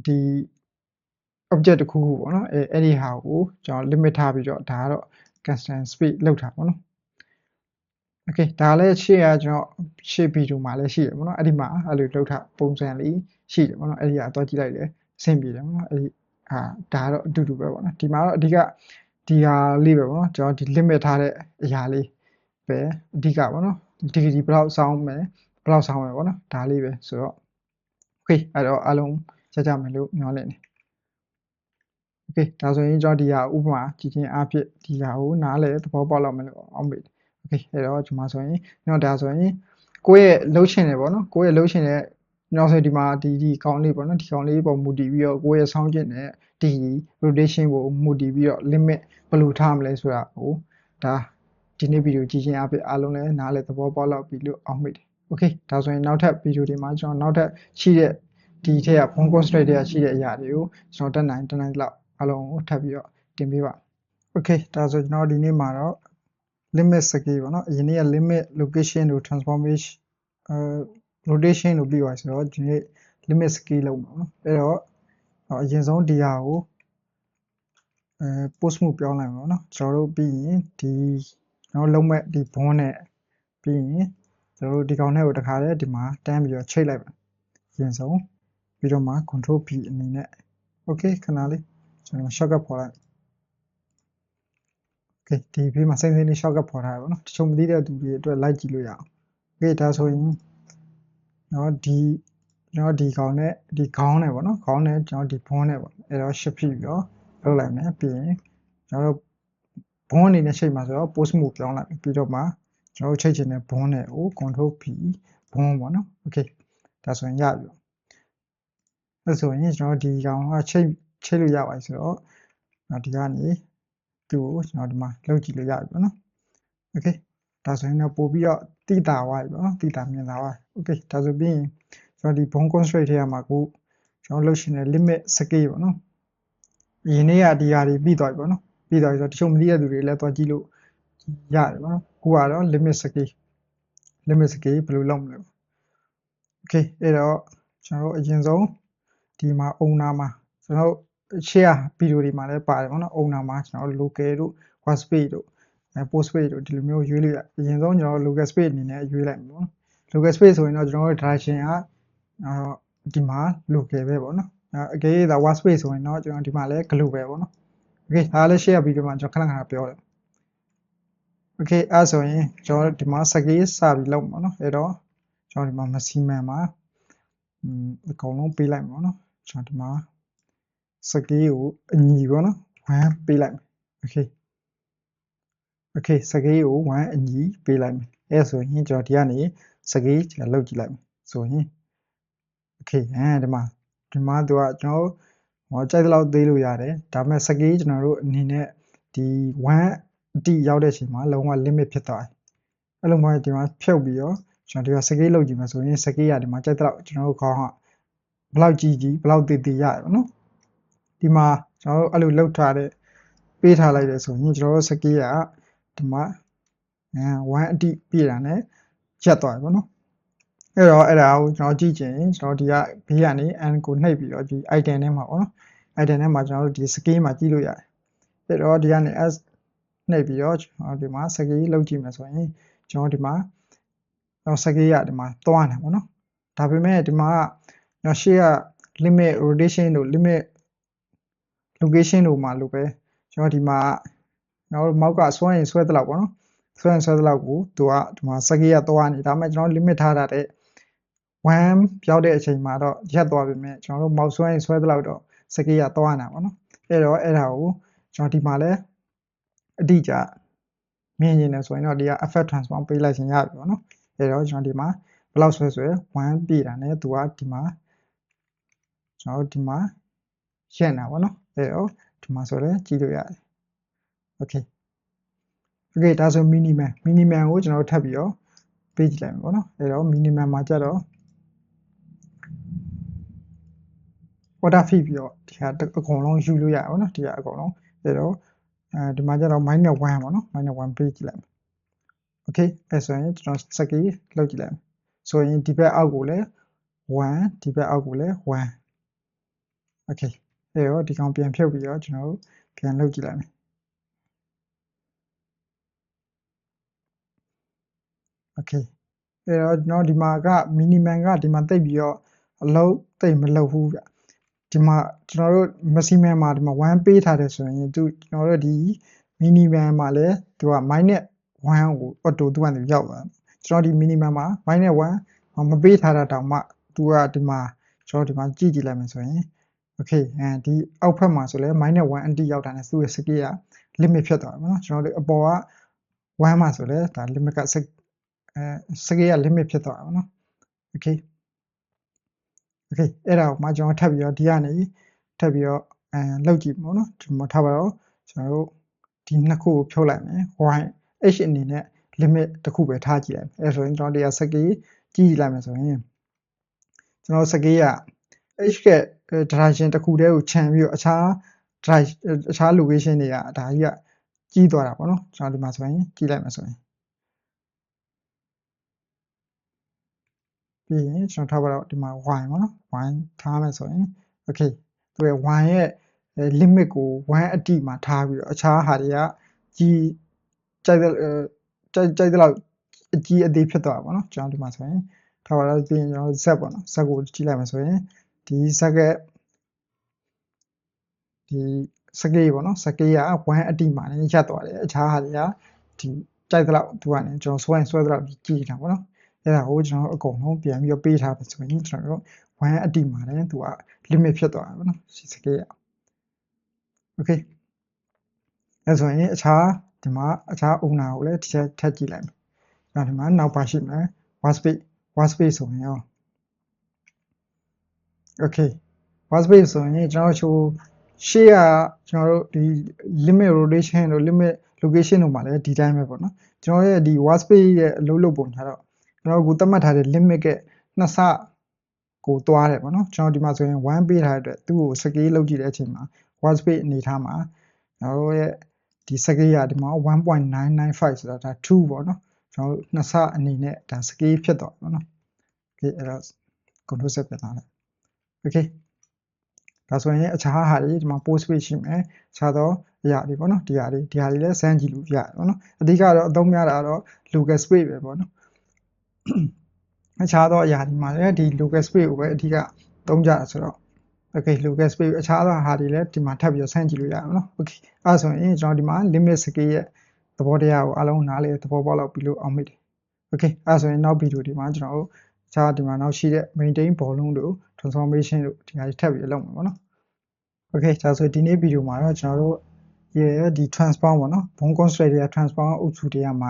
ဒီ object တစ်ခုခုပေါ့နော်အဲ့ဒီဟာကိုကျွန်တော် limit ထားပြီးတော့ဒါကတော့ custom space လောက်ထားပေါ့နော် okay ဒါလည်းရှေ့ကကျွန်တော်ရှေ့ video မှာလည်းရှိတယ်ပေါ့နော်အဲ့ဒီမှာအဲ့လိုလောက်ထားပုံစံလေးရှိတယ်ပေါ့နော်အဲ့ဒီကတော့ကြည့်လိုက်တယ်အဆင်ပြေတယ်ပေါ့နော်အဲ့ဒီဒါကတော့အတူတူပဲပေါ့နော်ဒီမှာတော့အဓိကဒီဟာလေးပဲပေါ့နော်ကျွန်တော်ဒီ limit ထားတဲ့အရာလေးပဲအဓိကပေါ့နော်ဒီဘယ်လောက်ဆောင်းမယ်ပေါ့နော်ဒါလေးပဲဆိုတော့ okay အဲ့တော့အားလုံးကြားကြမယ်လို့မျှော်လင့်တယ် okay ဒါဆိုရင်ကျွန်တော်ဒီဟာဥပမာကြည့်ချင်းအားဖြင့်ဒီဟာကိုနားလဲသဘောပေါက်လောက်မယ်လို့အောက်မေ့ okay အဲ့တော့ကျွန်မဆိုရင်ကျွန်တော်ဒါဆိုရင်ကိုယ့်ရဲ့လှုပ်ရှင်တယ်ပေါ့နော်ကိုယ့်ရဲ့လှုပ်ရှင်တဲ့နောက်ဆိုဒီမှာဒီကောင်းလေးပေါ့နော်ဒီကောင်းလေးပုံမူတည်ပြီးတော့ကိုယ့်ရဲ့ဆောင်းကျင်တဲ့ဒီ rotation ကိုမူတည်ပြီးတော့ limit ဘယ်လိုထားမလဲဆိုတာကိုဒါဒီနေ့ဗီဒီယိုကြည့်ချင်းအားဖြင့်အားလုံးလည်းနားလဲသဘောပေါက်လောက်ပြီလို့အောက်မေ့တယ် okay ဒါဆိုရင်နောက်ထပ်ဗီဒီယိုတွေမှာကျွန်တော်နောက်ထပ်ရှိတဲ့ဒီထက်က phone constraint တွေကရှိတဲ့အရာတွေကိုကျွန်တော်တက်နိုင်လောက်အားလုံးကိုထပ်ပြီးတော့တင်ပေးပါ okay ဒါဆိုကျွန်တော်ဒီနေ့မှာတော့ limit scale ပေါ့နော်အရင်နေ့က limit location တို့ transformation rotation တို့ပြီးသွားဆိုတော့ဒီနေ့ limit scale လောက်ပါနော်အဲ့တော့အရင်ဆုံးဒီဟာကိုpost move ပြောင်းလိုက်ပါနော်ကျွန်တော်တို့ပြီးရင်ဒီကျွန်တော်လုံးမဲ့ဒီ bond နဲ့ပြီးရင်ကျွန်တော်တို့ဒီကောင်နဲ့ကိုတခါတည်းဒီမှာတန်းပြီးတော့ချိတ်လိုက်ပါအရင်ဆုံးပြီးတော့မှ control P အနေနဲ့ okay ခဏလေးကျွန်တော် shortcut ပေါ်လိုက် okay ဒီဘေးမှာစိမ့်စိမ့်လေး shortcut ပေါ်ထားရပါတော့တချို့မသိတဲ့သူတွေအတွက် like ကြည့်လို့ရအောင် okay ဒါဆိုရင်နော်ဒီကောင်နဲ့ဒီခေါင်းနဲ့ပေါ့နော်ခေါင်းနဲ့ကျွန်တော်ဒီ bond နဲ့ပေါ့အဲ့တော့ shift ပြီးတော့လုပ်လိုက်မယ်ပြီးရင်ကျွန်တော်တို့ bond အနေနဲ့ချိန်မှာဆိုတော့ post move ပြောင်းလိုက်ပြီးတော့မှကျွန်တော်တို့ချိန်ချင်တဲ့ bond နဲ့ကို control P bond ပေါ့နော် okay ဒါဆိုရင်ရပြီအဲ့ဆိုရင်ကျွန်တော်ဒီကောင်ကချိန်လို့ရပါပြီဆိုတော့ဒီကနေသူ့ကိုကျွန်တော်ဒီမှာလုပ်ကြည့်လို့ရပြီပေါ့နော် okay ဒါဆိုရင်တော့ပို့ပြီးတော့တိတာဝါပြီပေါ့နော်တိတာမြင်တာဝါ okay ဒါဆိုပြီးရင်ကျွန်တော်ဒီ bond constraint ထဲမှာကိုကျွန်တော်လုပ်ရှင်တဲ့ limit scale ပေါ့နော်အရင်နေ့ကဒီဟာတွေပြီးသွားပြီပေါ့နော်ပြီးသွားပြီဆိုတော့တချို့မသိတဲ့သူတွေလည်းသွားကြည့်လို့ရတယ်ပေါ့နော်ကိုကတော့ limit scale ဘယ်လိုလုပ်မလဲ okay အဲ့တော့ကျွန်တော်တို့အရင်ဆုံးဒီမှာ owner မှာကျွန်တော်တို့ share ဗီဒီယိုတွေမှာလည်းပါတယ်ပေါ့နော် owner မှာကျွန်တော်တို့ local တို့ workspace တို့post space တို့ဒီလိုမျိုးရွေးလို့ရအရင်ဆုံးကျွန်တော်တို့ local space အနေနဲ့ရွေးလိုက်မှာပေါ့နော် local space ဆိုရင်တော့ကျွန်တော်တို့ direction ကဒီမှာ local ပဲပေါ့နော်အကယ်၍ဒါ workspace ဆိုရင်တော့ကျွန်တော်ဒီမှာလည်း global ပဲပေါ့နော် okay ဒါလည်း share ဗီဒီယိုမှာကျွန်တော်ခဏပြောတယ် okay အဲ့ဆိုရင်ကျွန်တော်ဒီမှာ scale စပြီးလုပ်မှာနော်အဲ့တော့ကျွန်တော်ဒီမှာ maximum မှာအကုန်လုံးပေးလိုက်မှာနော်ကျွန်တော်ဒီမှာ scale ကိုအညီပေါ့နော်1ပေးလိုက်မယ် okay scale ကို1အညီပေးလိုက်မယ်အဲ့ဆိုရင်ကျွန်တော်ဒီကနေ scale ကျွန်တော်လုပ်ကြည့်လိုက်မယ်ဆိုရင် okay ဒီမှာသူကကျွန်တော်ကြိုက်တဲ့လောက်သေးလို့ရတယ်ဒါပေမဲ့ scale ကျွန်တော်တို့အနေနဲ့ဒီ1အတိရောက်တဲ့အချိန်မှာလုံးဝ limit ဖြစ်သွားတယ်အဲ့လိုမှဒီမှာဖြုတ်ပြီးတော့ကျွန်တော်ဒီက scale လုပ်ကြည့်မှာဆိုရင် scale ရဒီမှာကြိုက်တဲ့လောက်ကျွန်တော်တို့ခေါင်းကဘယ်လောက်ကြီးဘယ်လောက်သေးသေးရတယ်ပေါ့နော်ဒီမှာကျွန်တော်တို့အဲ့လိုလောက်ထားတဲ့ပေးထားလိုက်တယ်ဆိုရင်ကျွန်တော်တို့ scale ကဒီမှာ1အတိပြည့်တာနဲ့ရက်သွားပြီပေါ့နော်အဲ့တော့အဲ့ဒါကိုကျွန်တော်ကြည့်ချင်ကျွန်တော်ဒီကဘေးကနေ n ကိုနှိပ်ပြီးတော့ဒီ item ထဲမှာပေါ့နော် item ထဲမှာကျွန်တော်တို့ဒီ scale မှာကြည့်လို့ရတယ်အဲ့တော့ဒီကနေ s နှိပ်ပြီးတော့ကျွန်တော်ဒီမှာ scale လုပ်ကြည့်မယ်ဆိုရင်ကျွန်တော်ဒီမှာscale ရဒီမှာသွားနေပါတော့ဒါပေမဲ့ဒီမှာကျွန်တော်ရှေ့က limit rotation တို့ limit location တို့မှာလို့ပဲကျွန်တော်ဒီမှာကျွန်တော်မောက်ကဆွဲရင်ဆွဲသလောက်ပေါ့နော်ဆွဲသလောက်ကိုသူကဒီမှာ scale ရသွားနေဒါပေမဲ့ကျွန်တော် limit ထားတာတဲ့1ပြောက်တဲ့အချိန်မှာတော့ရက်သွားပြီမဲ့ကျွန်တော်တို့မောက်ဆွဲရင်ဆွဲသလောက်တော့ scale ရသွားနေတာပေါ့နော်အဲ့တော့အဲ့ဒါကိုကျွန်တော်ဒီမှာလဲအတိအကျမြင်နေတယ်ဆိုရင်တော့ဒီက effect transform ပေးလိုက်ရင်ရပြီပေါ့နော်အဲ့တော့ကျွန်တော်ဒီမှာဘယ်လောက်ဆွဲ1ပြည့်တာနဲ့သူကဒီမှာကျွန်တော်ဒီမှာရက်နေတာပေါ့နော်အဲ့တော့ဒီမှာဆိုလဲကြည့်လို့ရတယ် okay ဒါဆို minimum ကိုကျွန်တော်ထပ်ပြီးတော့ပေးကြည့်လိုက်မယ်ပေါ့နော်အဲ့တော့ minimum မှာကြတော့ order fit ပြီးတော့ဒီဟာအကုန်လုံးယူလို့ရပါတော့ဒီဟာအကုန်လုံးအဲ့တော့ဒီမှာကြတော့ -1 ပေါ့နော် -1 ပေးကြည့်လိုက်မယ် okay အဲ့ဆိုရင်ကျွန်တော် scale လောက်ကြည့်လိုက်မယ် ဆိုရင်ဒီဘက်အောက်ကိုလည်း1ဒီဘက်အောက်ကိုလည်း1 okay အဲ့တော့ဒီကောင်ပြန်ဖြုတ်ပြီးတော့ကျွန်တော်တို့ပြန်လုပ်ကြည့်လိုက်မယ် okay အဲ့တော့ကျွန်တော်ဒီမှာက minimum ကဒီမှာတိတ်ပြီးတော့အလုံးတိတ်မလုပ်ဘူးဗျဒီမှာကျွန်တော်တို့ maximum မှာဒီမှာ1ပေးထားတယ်ဆိုရင်ကျွန်တော်တို့ဒီ minimum မှာလည်းသူက minus 1ကို auto သူကနေရောက်သွားကျွန်တော်ဒီ minimum မှာ minus 1မပေးထားတာတောင်မှသူကဒီမှာကျွန်တော်ဒီမှာကြည့်လိုက်မယ်ဆိုရင် okay ဒီအောက်ဖက်မှာဆိုလဲ minus 1အတိရောက်တာနဲ့သူ့ရဲ့ scale က limit ဖြစ်သွားတယ်နော်ကျွန်တော်တို့အပေါ်က1မှာဆိုလဲဒါ limit ကscale က limit ဖြစ်သွားတာနော် okay okay အဲ့ဒါကိုမှကျွန်တော်ထပ်ပြီးတော့ဒီကနေထပ်ပြီးတော့လောက်ကြည့်ပေါ့နော်ဒီမှာထားပါတော့ကျွန်တော်တို့ဒီနှစ်ခုကိုဖြုတ်လိုက်မယ် y h အနေနဲ့ limit တစ်ခုပဲထားကြည့်လိုက်မယ်အဲ့ဆိုရင်ကျွန်တော်တရား scale ကြည့်လိုက်မယ်ဆိုရင်ကျွန်တော် scale က h က direction တစ်ခုတည်းကိုခြံပြီးတော့အခြား location တွေကဒါကြီးကကြီးသွားတာပေါ့နော်ကျွန်တော်ဒီမှာဆိုရင်ကြည့်လိုက်မယ်ဆိုရင်ပြီးရင်ကျွန်တော်ထားပါတော့ဒီမှာ y ပေါ့နော် y ထားမယ်ဆိုရင် okay သူရဲ့ y ရဲ့ limit ကို1အတိမှာထားပြီးတော့အခြားဟာတွေကကြီးကြိုက်တဲ့လောက်အကြီးအသေးဖြစ်သွားတာပေါ့နော်ကျွန်တော်ဒီမှာဆိုရင်ထားပါတော့ပြီးရင်ကျွန်တော် z ပေါ့နော် z ကိုကြည့်လိုက်မယ်ဆိုရင်ဒီ z ကဒီ scale ပေါ့နော် scale က1အတိမှာလည်းရပ်သွားတယ်အခြားဟာတွေကဒီကြိုက်တဲ့လောက်သူကနေကျွန်တော်ဆွဲတဲ့လောက်ကြည့်တာပေါ့နော်အဲ့ဒါကိုကျွန်တော်အကုန်လုံးပြန်ပြီးတော့ပေးထားပါဆိုရင်ကျွန်တော်တို့1အတိမှာလည်းသူက limit ဖြစ်သွားတာပေါ့နော် scale က okay အဲ့ဆိုရင်အခြားဒီမှာအခြား owner ကိုလည်းတစ်ချက်ထပ်ကြည့်လိုက်မယ်ဒီမှာနောက်ပါရှိမယ် workspace ဆိုရင်ရော okay workspace ဆိုရင်ကျွန်တော်ချိုးရှေ့ကကျွန်တော်တို့ဒီ limit rotation တို့ limit location တို့မှာလည်းဒီတိုင်းပဲပေါ့နော်ကျွန်တော်ရဲ့ဒီ workspace ရဲ့အလုပ်လုပ်ပုံထားတော့ကျွန်တော်ကိုသတ်မှတ်ထားတဲ့ limit ကနှစ်ဆကိုသွားတယ်ပေါ့နော်ကျွန်တော်ဒီမှာဆိုရင်1ပေးထားတဲ့အတွက်သူ့ကို scale လုပ်ကြည့်တဲ့အချိန်မှာ workspace အနေထားမှာကျွန်တော်ရဲ့ဒီ scale ကဒီမှာ 1.995 ဆိုတာဒါ2ပေါ့နော်ကျွန်တော်နှစ်ဆအနေနဲ့ဒါ scale ဖြစ်သွားပေါ့နော် okay အဲ့တော့ control set ပြန်လာလိုက် okay ဒါဆိုရင်အခြားဟာတွေဒီမှာ post page ရှိမယ်အခြားသောအရာတွေပေါ့နော်ဒီဟာတွေလည်းစမ်းကြည့်လို့ရတယ်ပေါ့နော်အဓိကတော့အသုံးများတာတော့ local space ပဲပေါ့နော်အခြားသောအရာတွေမှာလည်းဒီ local space ကိုပဲအဓိကသုံးကြတာဆိုတော့ okay local space အခြားသောဟာတွေလည်းဒီမှာထပ်ပြီးတော့စမ်းကြည့်လို့ရတယ်ပေါ့နော် okay အဲ့ဆိုရင်ကျွန်တော်ဒီမှာ limit scale ရဲ့သဘောတရားကိုအားလုံးနားလည်သဘောပေါက်လောက်ပြီးလို့အောင်မိတယ် okay အဲ့ဆိုရင်နောက်ဗီဒီယိုဒီမှာကျွန်တော်တို့အခြားဒီမှာနောက်ရှိတဲ့ maintain volume တို့ transformation တို့ဒီဟာတွေထပ်ပြီးလုပ်မှာပေါ့နော် okay ဒါဆိုဒီနေ့ဗီဒီယိုမှာတော့ကျွန်တော်တို့ရဲ့ဒီ transform ပေါ့နော် bone constraint တွေ transform အုပ်စုတွေကမှ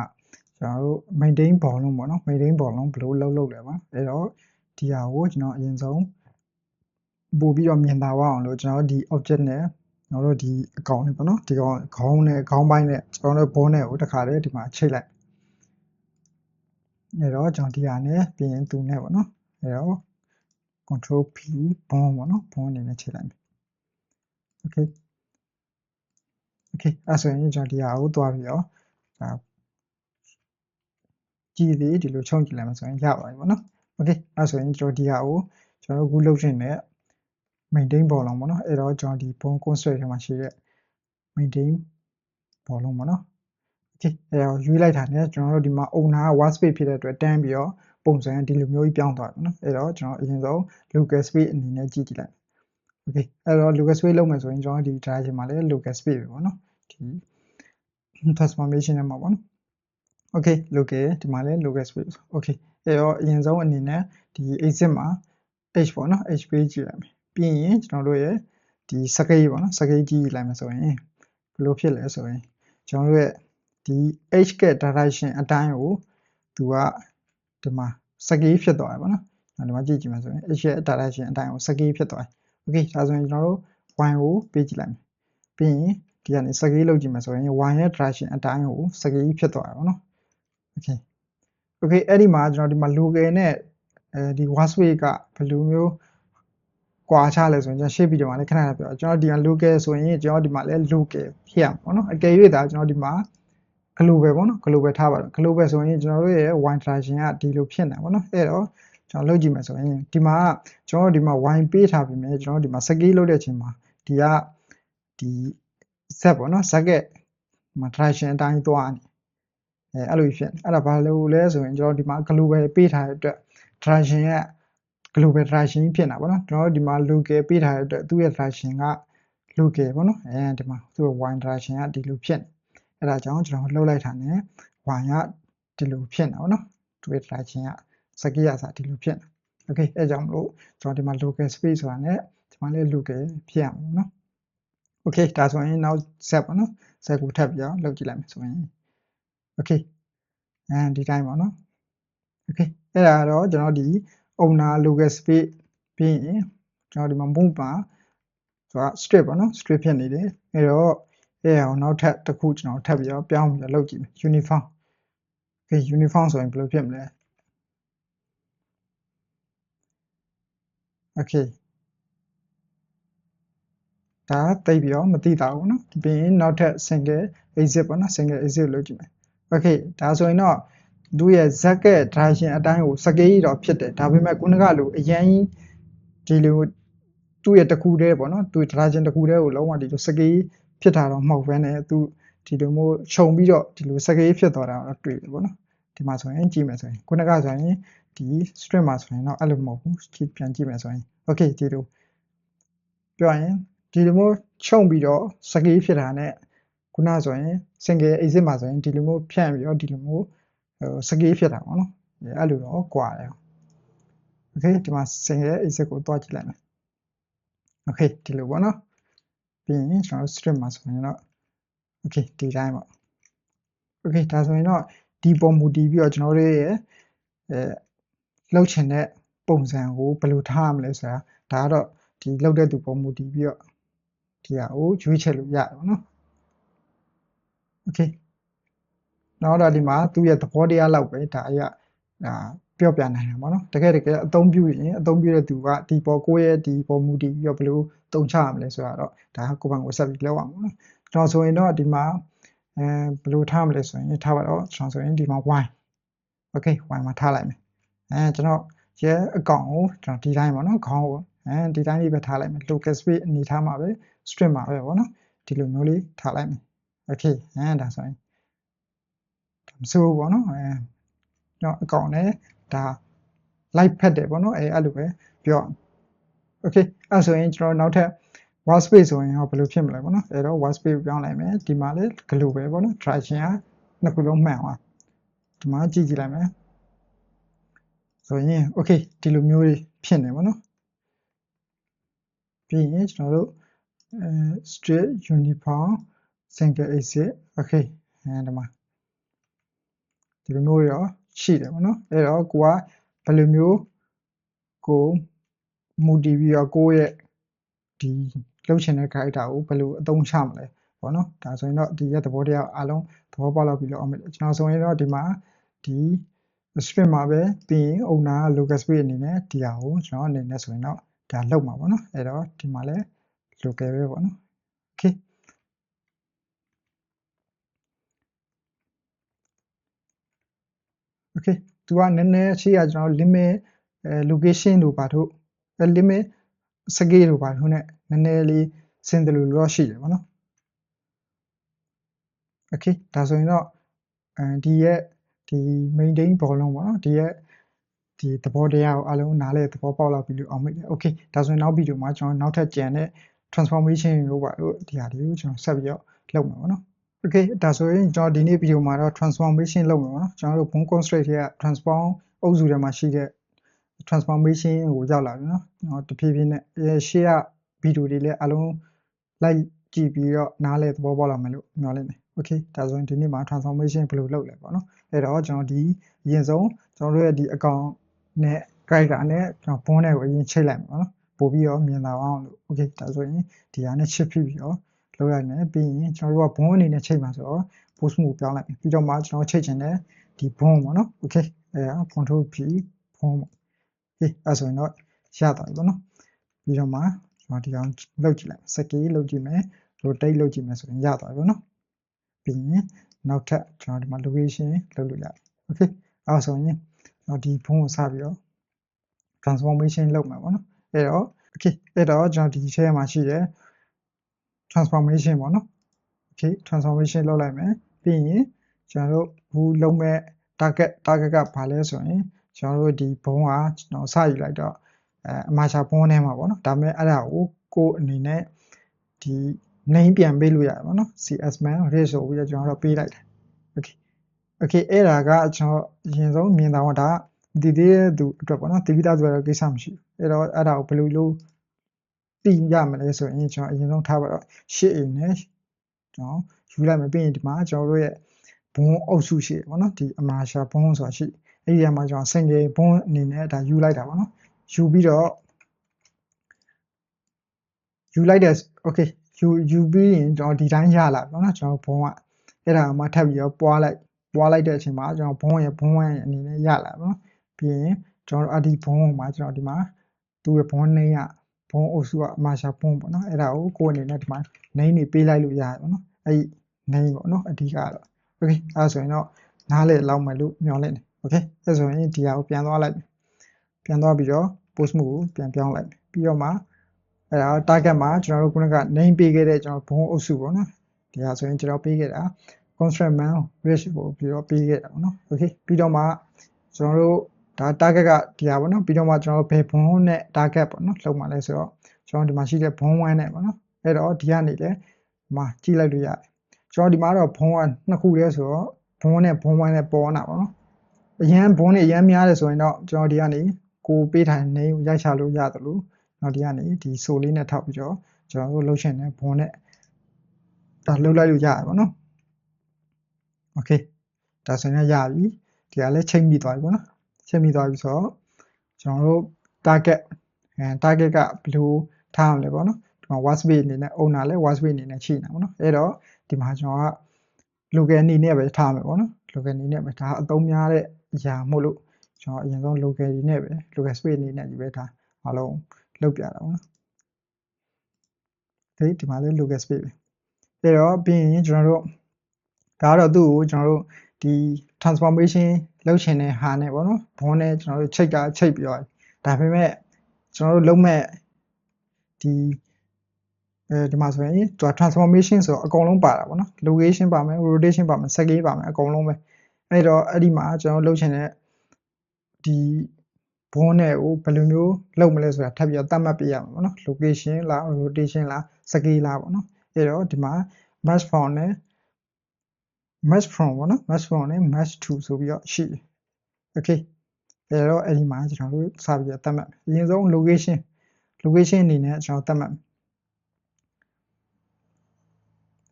ကျွန်တော်တို့ maintain volume ပေါ့နော် maintain volume ဘယ်လိုလုပ်လဲပါအဲ့တော့ဒီဟာကိုကျွန်တော်အရင်ဆုံးပို့ပြီးတော့မြင်သာအောင်လို့ကျွန်တော်ဒီ object နဲ့ကျွန်တော်တို့ဒီအကောင်လေးပေါ့နော်ဒီကောင်ခေါင်းနဲ့ခေါင်းပိုင်းနဲ့ကျွန်တော်တို့ bone နဲ့ကိုတခါတည်းဒီမှာချိတ်လိုက်အဲ့တော့ကျွန်တော်ဒီဟာနဲ့ပြီးရင်သူနဲ့ပေါ့နော်အဲ့တော့ control P bone ပေါ့နော် bone အနေနဲ့ချိတ်လိုက်မယ် okay okay အဲ့ဆိုရင်ကျွန်တော်ဒီဟာကိုတွားပြီးတော့ဒါကြည့်သေးဒီလိုချုံကြည့်လိုက်မှဆိုရင်ရပါတယ်ပေါ့နော် okay အဲ့ဆိုရင်ကျွန်တော်ဒီဟာကိုကျွန်တော်ခုလုပ်ချင်တဲ့ maintain volume ပေါ့နော်အဲ့တော့ကျွန်တော်ဒီ bone constraint ထဲမှာရှိတဲ့ maintain volume ပေါ့နော် okay အဲ့တော့ရွေးလိုက်တာနဲ့ကျွန်တော်တို့ဒီမှာ owner က workspace ဖြစ်တဲ့အတွက်တန်းပြီးတော့ပုံစံဒီလိုမျိုးကြီးပြောင်းသွားတယ်နော်အဲ့တော့ကျွန်တော်အရင်ဆုံး local space အနေနဲ့ကြည့်လိုက် okay အဲ့တော့ local space လုပ်မယ်ဆိုရင်ကျွန်တော်ဒီ direction မှာလည်း local space ပဲပေါ့နော်ဒီ transformation ထဲမှာပေါ့နော် okay local ဒီမှာလည်း local space okay အဲ့တော့အရင်ဆုံးအနေနဲ့ဒီ exit မှာ h ပေါ့နော် h ပေးကြည့်လိုက်မယ်ပြီးရင်ကျွန်တော်တို့ရဲ့ဒီ scale ပေါ့နော် scale ကြည့်လိုက်မယ်ဆိုရင်ဘယ်လိုဖြစ်လဲဆိုရင်ကျွန်တော်တို့ရဲ့ဒီ h က direction အတိုင်းကိုသူကဒီမှာ scale ဖြစ်သွားတယ်ပေါ့နော်ဒီမှာကြည့်မယ်ဆိုရင် h ရဲ့ direction အတိုင်းကို scale ဖြစ်သွားတယ် okay ဒါဆိုရင်ကျွန်တော်တို့ y ကိုပေးကြည့်လိုက်မယ်ပြီးရင်ဒီကနေ scale လုပ်ကြည့်မယ်ဆိုရင် y ရဲ့ direction အတိုင်းကို scale ဖြစ်သွားတယ်ပေါ့နော် okay okay အဲ့ဒီမှာကျွန်တော်ဒီမှာ local နဲ့ဒီ workspace ကဘယ်လိုမျိုးကွာခြားလဲဆိုရင်ကျွန်တော်ရှေ့ဗီဒီယိုမှာလည်းခဏခဏပြောကျွန်တော်ဒီမှာ local ဆိုရင်ကျွန်တော်ဒီမှာလည်း local ဖြစ်ရမှာပေါ့နော်အကယ်၍ဒါကျွန်တော်ဒီမှာ global ပေါ့နော် global ထားပါတော့ global ဆိုရင်ကျွန်တော်တို့ရဲ့ y direction ကဒီလိုဖြစ်နေပါတော့အဲ့တော့ကျွန်တော်လုပ်ကြည့်မယ်ဆိုရင်ဒီမှာကျွန်တော်ဒီမှာ y ပေးထားပြီမယ်ကျွန်တော်ဒီမှာ scale လုပ်တဲ့အချိန်မှာဒီကဒီ z ပေါ့နော် z ကမှာ direction အတိုင်းသွားနေအဲ့လိုဖြစ်အဲ့ဒါဘာလို့လဲဆိုရင်ကျွန်တော်ဒီမှာ global ပေးထားတဲ့အတွက် direction က global direction ဖြစ်နေတာပေါ့နော်ကျွန်တော်ဒီမှာ local ပေးထားတဲ့အတွက်သူ့ရဲ့ direction က local ပေါ့နော်ဒီမှာသူ့ရဲ့ y direction ကဒီလိုဖြစ်နေအဲ့ဒါကြောင့်ကျွန်တော်လှုပ်လိုက်တာနဲ့ y ကဒီလိုဖြစ်နေတာပေါ့နော်သူ့ရဲ့ direction က scale ရစားဒီလိုဖြစ်နေ okay အဲ့ကြောင့်မလို့ကျွန်တော်ဒီမှာ local space ဆိုတာနဲ့ဒီမှာလည်း local ဖြစ်ရမှာပေါ့နော် okay ဒါဆိုရင်နောက် set ပေါ့နော် set ကိုထပ်ပြီးတော့လုပ်ကြည့်လိုက်မယ်ဆိုရင် okay ဒီတိုင်းပေါ့နော် okay အဲ့ဒါတော့ကျွန်တော်ဒီ owner local space ပြီးရင်ကျွန်တော်ဒီမှာ move ပါဆိုတာ strip ပေါ့နော် strip ဖြစ်နေတယ်အဲ့တော့အဲ့အောင်နောက်ထပ်တစ်ခုကျွန်တော်ထပ်ပြီးတော့ပြောင်းပြီးတော့လုပ်ကြည့်မယ် uniform okay uniform ဆိုရင်ဘယ်လိုဖြစ်မလဲ okay ဒါတိတ်ပြီးတော့မသိတာဘူးเนาะပြီးရင်နောက်ထပ် single exit ပေါ့နော် single exit လုပ်ကြည့်မယ် okay ဒါဆိုရင်တော့သူ့ရဲ့ z က direction အတိုင်းကို scale တော့ဖြစ်တယ်ဒါပေမဲ့ခုနကလိုအရင်ဒီလိုသူ့ရဲ့တစ်ခုတည်းပေါ့နော်သူ direction တစ်ခုတည်းကိုလုံးဝဒီလို scale ဖြစ်တာတော့မဟုတ်ဘဲနဲ့သူဒီလိုမျိုးခြုံပြီးတော့ဒီလို scale ဖြစ်သွားတာတော့တွေ့တယ်ပေါ့နော်ဒီမှာဆိုရင်ကြည့်မယ်ဆိုရင်ခုနကဆိုရင်ဒီ string မှာဆိုရင်တော့အဲ့လိုမဟုတ်ဘူးပြန်ကြည့်မယ်ဆိုရင် okay ဒီလိုပြောရင်ဒီလိုမျိုးခြုံပြီးတော့ scale ဖြစ်တာနဲ့ခုနဆိုရင် single exit မှာဆိုရင်ဒီလိုမျိုးဖြန့်ပြီးတော့ဒီလိုမျိုးscale ဖြစ်တာပေါ့နော်အဲ့လိုတော့ကွာတယ် okay ဒီမှာ single exit ကိုတွားကြည့်လိုက်မယ် okay ဒီလိုပေါ့နော်ပြီးရင်ကျွန်တော် strip မှာဆိုရင်တော့ okay ဒီတိုင်းပေါ့ okay ဒါဆိုရင်တော့ဒီပုံမူတည်ပြီးတော့ကျွန်တော်တို့ရဲ့လှုပ်ချင်တဲ့ပုံစံကိုဘယ်လိုထားရမလဲဆိုတာဒါကတော့ဒီလှုပ်တဲ့သူပုံမူတည်ပြီးတော့ဒီဟာကိုရွေးချယ်လို့ရတယ်ပေါ့နော် okay နောက်တော့ဒီမှာသူ့ရဲ့သဘောတရားလောက်ပဲဒါအရာပြောပြနိုင်တာပေါ့နော်တကယ်အသုံးပြုရင်အသုံးပြုတဲ့သူကဒီပေါ်ကိုယ့်ရဲ့ဒီပုံမူတည်ပြီးတော့ဘယ်လိုတုံချရမလဲဆိုတာတော့ဒါကိုယ်ပိုင်ကိုဆက်ပြီးလောက်အောင်ပေါ့နော်ကျွန်တော်ဆိုရင်တော့ဒီမှာဘယ်လိုထားမလဲဆိုရင်ထားပါတော့ကျွန်တော်ဆိုရင်ဒီမှာ y okay y မှာထားလိုက်မယ်ကျွန်တော်ရဲ့အကောင့်ကိုကျွန်တော်ဒီတိုင်းပေါ့နော်ခေါင်းကိုဒီတိုင်းလေးပဲထားလိုက်မယ် local space အနေထားမှာပဲ string မှာပဲပေါ့နော်ဒီလိုမျိုးလေးထားလိုက်မယ် okay ဒါဆိုရင်မဆိုးပေါ့နော်ကျွန်တော်အကောင့်နဲ့ဒါ light ဖက်တယ်ပေါ့နော်အဲ့လိုပဲပြော okay အဲ့ဆိုရင်ကျွန်တော်နောက်ထပ် workspace ဆိုရင်ဘယ်လိုဖြစ်မလဲပေါ့နော်အဲ့တော့ workspace ပြောင်းလိုက်မယ်ဒီမှာလည်း global ပဲပေါ့နော် direction ကနှစ်ခုလုံးမှန်သွားဒီမှာကြည့်ကြည့်လိုက်မယ်ဆိုရင် okay ဒီလိုမျိုးဖြစ်နေပေါ့နော်ပြီးရင်ကျွန်တော်တို့straight uniform single exit okay ဒီမှာဒီလိုမျိုးရောရှိတယ်ပေါ့နော်အဲ့တော့ကိုကဘယ်လိုမျိုးကိုမူတည်ပြီးတော့ကိုယ့်ရဲ့ဒီလှုပ်ချင်တဲ့ character ကိုဘယ်လိုအသုံးချမလဲပေါ့နော်ဒါဆိုရင်တော့ဒီရဲ့သဘောတရားအားလုံးသဘောပေါက်လောက်ပြီးတော့အောင်မယ်ကျွန်တော်ဆိုရင်တော့ဒီမှာဒီ string မှာပဲပြီးရင် owner local space အနေနဲ့ဒီဟာကိုကျွန်တော်အနေနဲ့ဆိုရင်တော့ဒါလောက်မှာပေါ့နော်အဲ့တော့ဒီမှာလဲ local ပဲပေါ့နော် okay okay သူကနည်းနည်းရှိရကျွန်တော် limit location တို့ပါတို့ limit scale တို့ပါတို့ ਨੇ နည်းနည်းလေးစင်တယ်လို့တော့ရှိတယ်ပေါ့နော် okay ဒါဆိုရင်တော့ဒီရဲ့ဒီ maintain ဘောလုံးပေါ့နော်ဒီရဲ့ဒီသဘောတရားကိုအလုံးနားလဲသဘောပေါက်လောက်ပြီးလို့အောင်မိတယ် okay ဒါဆိုရင်နောက်ဗီဒီယိုမှာကျွန်တော်နောက်ထပ်ကြံတဲ့ transformation တို့ပါတို့ဒီဟာတွေကိုကျွန်တော်ဆက်ပြီးတော့လုပ်မှာပေါ့နော် okay ဒါဆိုရင်ကျွန်တော်ဒီနေ့ဗီဒီယိုမှာတော့ transformation လုပ်မှာပေါ့နော်ကျွန်တော်တို့ bone constraint တွေက transform အုပ်စုထဲမှာရှိတဲ့ transformation ကိုရောက်လာပြီเนาะတဖြည်းဖြည်းနဲ့ရှေ့ကဗီဒီယိုတွေလည်းအလုံးလိုက်ကြည့်ပြီးတော့နားလဲသဘောပေါက်လာမယ်လို့မျှော်လင့်တယ် okay ဒါဆိုရင်ဒီနေ့မှာ transformation ဘယ်လိုလုပ်လဲပေါ့နော်အဲ့တော့ကျွန်တော်ဒီအရင်ဆုံးကျွန်တော်တို့ရဲ့ဒီ account နဲ့ character နဲ့ကျွန်တော် bone နဲ့ကိုအရင်ချိန်လိုက်မှာပေါ့နော်ပို့ပြီးတော့မြင်လာအောင်လို့ okay ဒါဆိုရင်ဒီဟာနဲ့ shift ပြီးတော့လုပ်လိုက်မယ်ပြီးရင်ကျွန်တော်တို့က bone အနေနဲ့ချိန်မှာဆိုတော့ post move ပြောင်းလိုက်ပြီးတော့မှကျွန်တော်ချိန်ချင်တဲ့ဒီ bone ပေါ့နော် okay control P bone ပေါ့ okay အဲ့ဆိုရင်တော့ရသွားပြီပေါ့နော်ပြီးတော့မှကျွန်တော်ဒီအောင်လုပ်ကြည့်လိုက် scale လုပ်ကြည့်မယ် rotate လုပ်ကြည့်မယ်ဆိုရင်ရသွားပြီပေါ့နော် ပြီးရင်နောက်ထပ်ကျွန်တော်ဒီမှာ location လုပ်လို့ရတယ် okay အဲ့ဆိုရင်တော့ဒီဖုန်းကိုစပြီးတော့ transformation လုပ်မှာပေါ့နော်အဲ့တော့ okay အဲ့တော့ကျွန်တော်ဒီထဲမှာရှိတယ် transformation ပေါ့နော် okay transformation လုပ်လိုက်မယ်ပြီးရင်ကျွန်တော်တို့ဘူးလုံးမဲ့ target ကဘာလဲဆိုရင်ကျွန်တော်တို့ဒီဘုံကကျွန်တော်စယူလိုက်တော့အမာရှာဘုံထဲမှာပေါ့နော်ဒါပေမဲ့အဲ့ဒါကိုအနေနဲ့ဒီ name ပြန်ပေးလို့ရတယ်ပေါ့နော် csman rate ဆိုပြီးတော့ကျွန်တော်တို့ပေးလိုက်တယ် okay အဲ့ဒါကကျွန်တော်အရင်ဆုံးမြင်တာကဒါတည်သေးတဲ့သူအတွက်ပေါ့နော်တည်ပြီးသားသူကတော့ကိစ္စမရှိဘူးအဲ့တော့အဲ့ဒါကိုဘယ်လိုလုပ်သိရမလဲဆိုရင်ကျွန်တော်အရင်ဆုံးထားပါတော့ shit အိမ်နဲ့ကျွန်တော်ယူလိုက်မယ်ပြီးရင်ဒီမှာကျွန်တော်တို့ရဲ့ဘုံအုပ်စုရှိတယ်ပေါ့နော်ဒီအမာရှာဘုံဆိုတာရှိအဲ့ဒီမှာကျွန်တော် single ဘုံအနေနဲ့ဒါယူလိုက်တာပေါ့နော်ယူပြီးတော့ယူလိုက်တယ် okay ယူပြီးရင်ကျွန်တော်ဒီတိုင်းရလာပေါ့နော်ကျွန်တော်ဘုံကအဲ့ဒါမှထပ်ပြီးတော့ပွားလိုက်တဲ့အချိန်မှာကျွန်တော်ဘုံရဲ့အနေနဲ့ရလာပေါ့နော်ပြီးရင်ကျွန်တော်အဒီဘုံမှာကျွန်တော်ဒီမှာသူ့ရဲ့ဘုံနေရဘုံအုပ်စုကအမာရှာဘုံပေါ့နော်အဲ့ဒါကိုအနေနဲ့ဒီမှာ name တွေပေးလိုက်လို့ရတယ်ပေါ့နော်အဲ့ဒီ name ပေါ့နော်အဓိကတော့ okay အဲ့ဆိုရင်တော့နားလည်လောက်မယ်လို့မျှော်လင့်တယ် okay အဲ့ဆိုရင်ဒီဟာကိုပြန်သွားလိုက်ပြန်သွားပြီးတော့ post မှုကိုပြန်ပြောင်းလိုက်ပြီးတော့မှအဲ့ဒါ target မှာကျွန်တော်တို့ခုနက name ပေးခဲ့တဲ့ကျွန်တော်ဘုံအုပ်စုပေါ့နော်ဒီဟာဆိုရင်ကျွန်တော်ပေးခဲ့တာ constraint man rich ကိုပြီးတော့ပေးခဲ့တာပေါ့နော် okay ပြီးတော့မှကျွန်တော်တို့ဒါ target ကဒီဟာပေါ့နော်ပြီးတော့မှကျွန်တော်တို့ဘယ်ဘုံနဲ့ target ပေါ့နော်လောက်မှလဲဆိုတော့ကျွန်တော်ဒီမှာရှိတဲ့ဘုံ1နဲ့ပေါ့နော်အဲ့တော့ဒီကနေလေဒီမှာကြည့်လိုက်လို့ရတယ်ကျွန်တော်ဒီမှာတော့ဘုံကနှစ်ခုတည်းဆိုတော့ဘုံနဲ့ဘုံ1နဲ့ပေါ်လာပါတော့အရန်ဘုံနဲ့အရန်များတယ်ဆိုရင်တော့ကျွန်တော်ဒီကနေကိုပေးထိုင်နေရိုက်ချလို့ရတယ်လို့နောက်ဒီကနေဒီဆိုလေးနဲ့ထောက်ပြီးတော့ကျွန်တော်တို့လှုပ်ရှင်တဲ့ဘုံနဲ့ဒါလှုပ်လိုက်လို့ရတယ်ပေါ့နော် okay ဒါဆိုရင်ရပြီဒီကလည်းချိန်ပြီးသွားပြီပေါ့နော်ချိန်ပြီးသွားပြီဆိုတော့ကျွန်တော်တို့ target ကဘယ်လိုထားအောင်လဲပေါ့နော်ဒီမှာ workspace အနေနဲ့ owner လဲ workspace အနေနဲ့ချိန်နေတာပေါ့နော်အဲ့တော့ဒီမှာကျွန်တော်က local အနေနဲ့ပဲထားမယ်ပေါ့နော် local အနေနဲ့ပဲဒါအသုံးများတဲ့အရာမို့လို့ကျွန်တော်အရင်ဆုံး local အနေနဲ့ပဲ local space အနေနဲ့ကြီးပဲဒါအားလုံးလုပ်ပြတာပေါ့နော်ဒီမှာလဲ local space ပဲအဲ့တော့ပြီးရင်ကျွန်တော်တို့ဒါကတော့သူ့ကိုကျွန်တော်တို့ဒီ transformation လုပ်ချင်တဲ့ဟာနဲ့ပေါ့နော်ဘုံနဲ့ကျွန်တော်တို့ချိန်ပြီးတော့ဒါပေမဲ့ကျွန်တော်တို့လုံးမဲ့ဒီမှာဆိုရင်သူက transformation ဆိုတော့အကုန်လုံးပါတာပေါ့နော် location ပါမယ် rotation ပါမယ် scale ပါမယ်အကုန်လုံးပဲအဲ့တော့အဲ့ဒီမှာကျွန်တော်လုပ်ချင်တဲ့ဒီဘုံနဲ့ကိုဘယ်လိုမျိုးလုပ်မလဲဆိုတာထပ်ပြီးတော့သတ်မှတ်ပေးရမှာပေါ့နော် location လား rotation လား scale လားပေါ့နော်အဲ့တော့ဒီမှာ match from နဲ့ match from ပေါ့နော် match from နဲ့ match to ဆိုပြီးတော့ရှိတယ် okay အဲ့တော့အဲ့ဒီမှာကျွန်တော်တို့စပြီးတော့သတ်မှတ်အရင်ဆုံး location အနေနဲ့ကျွန်တော်သတ်မှတ်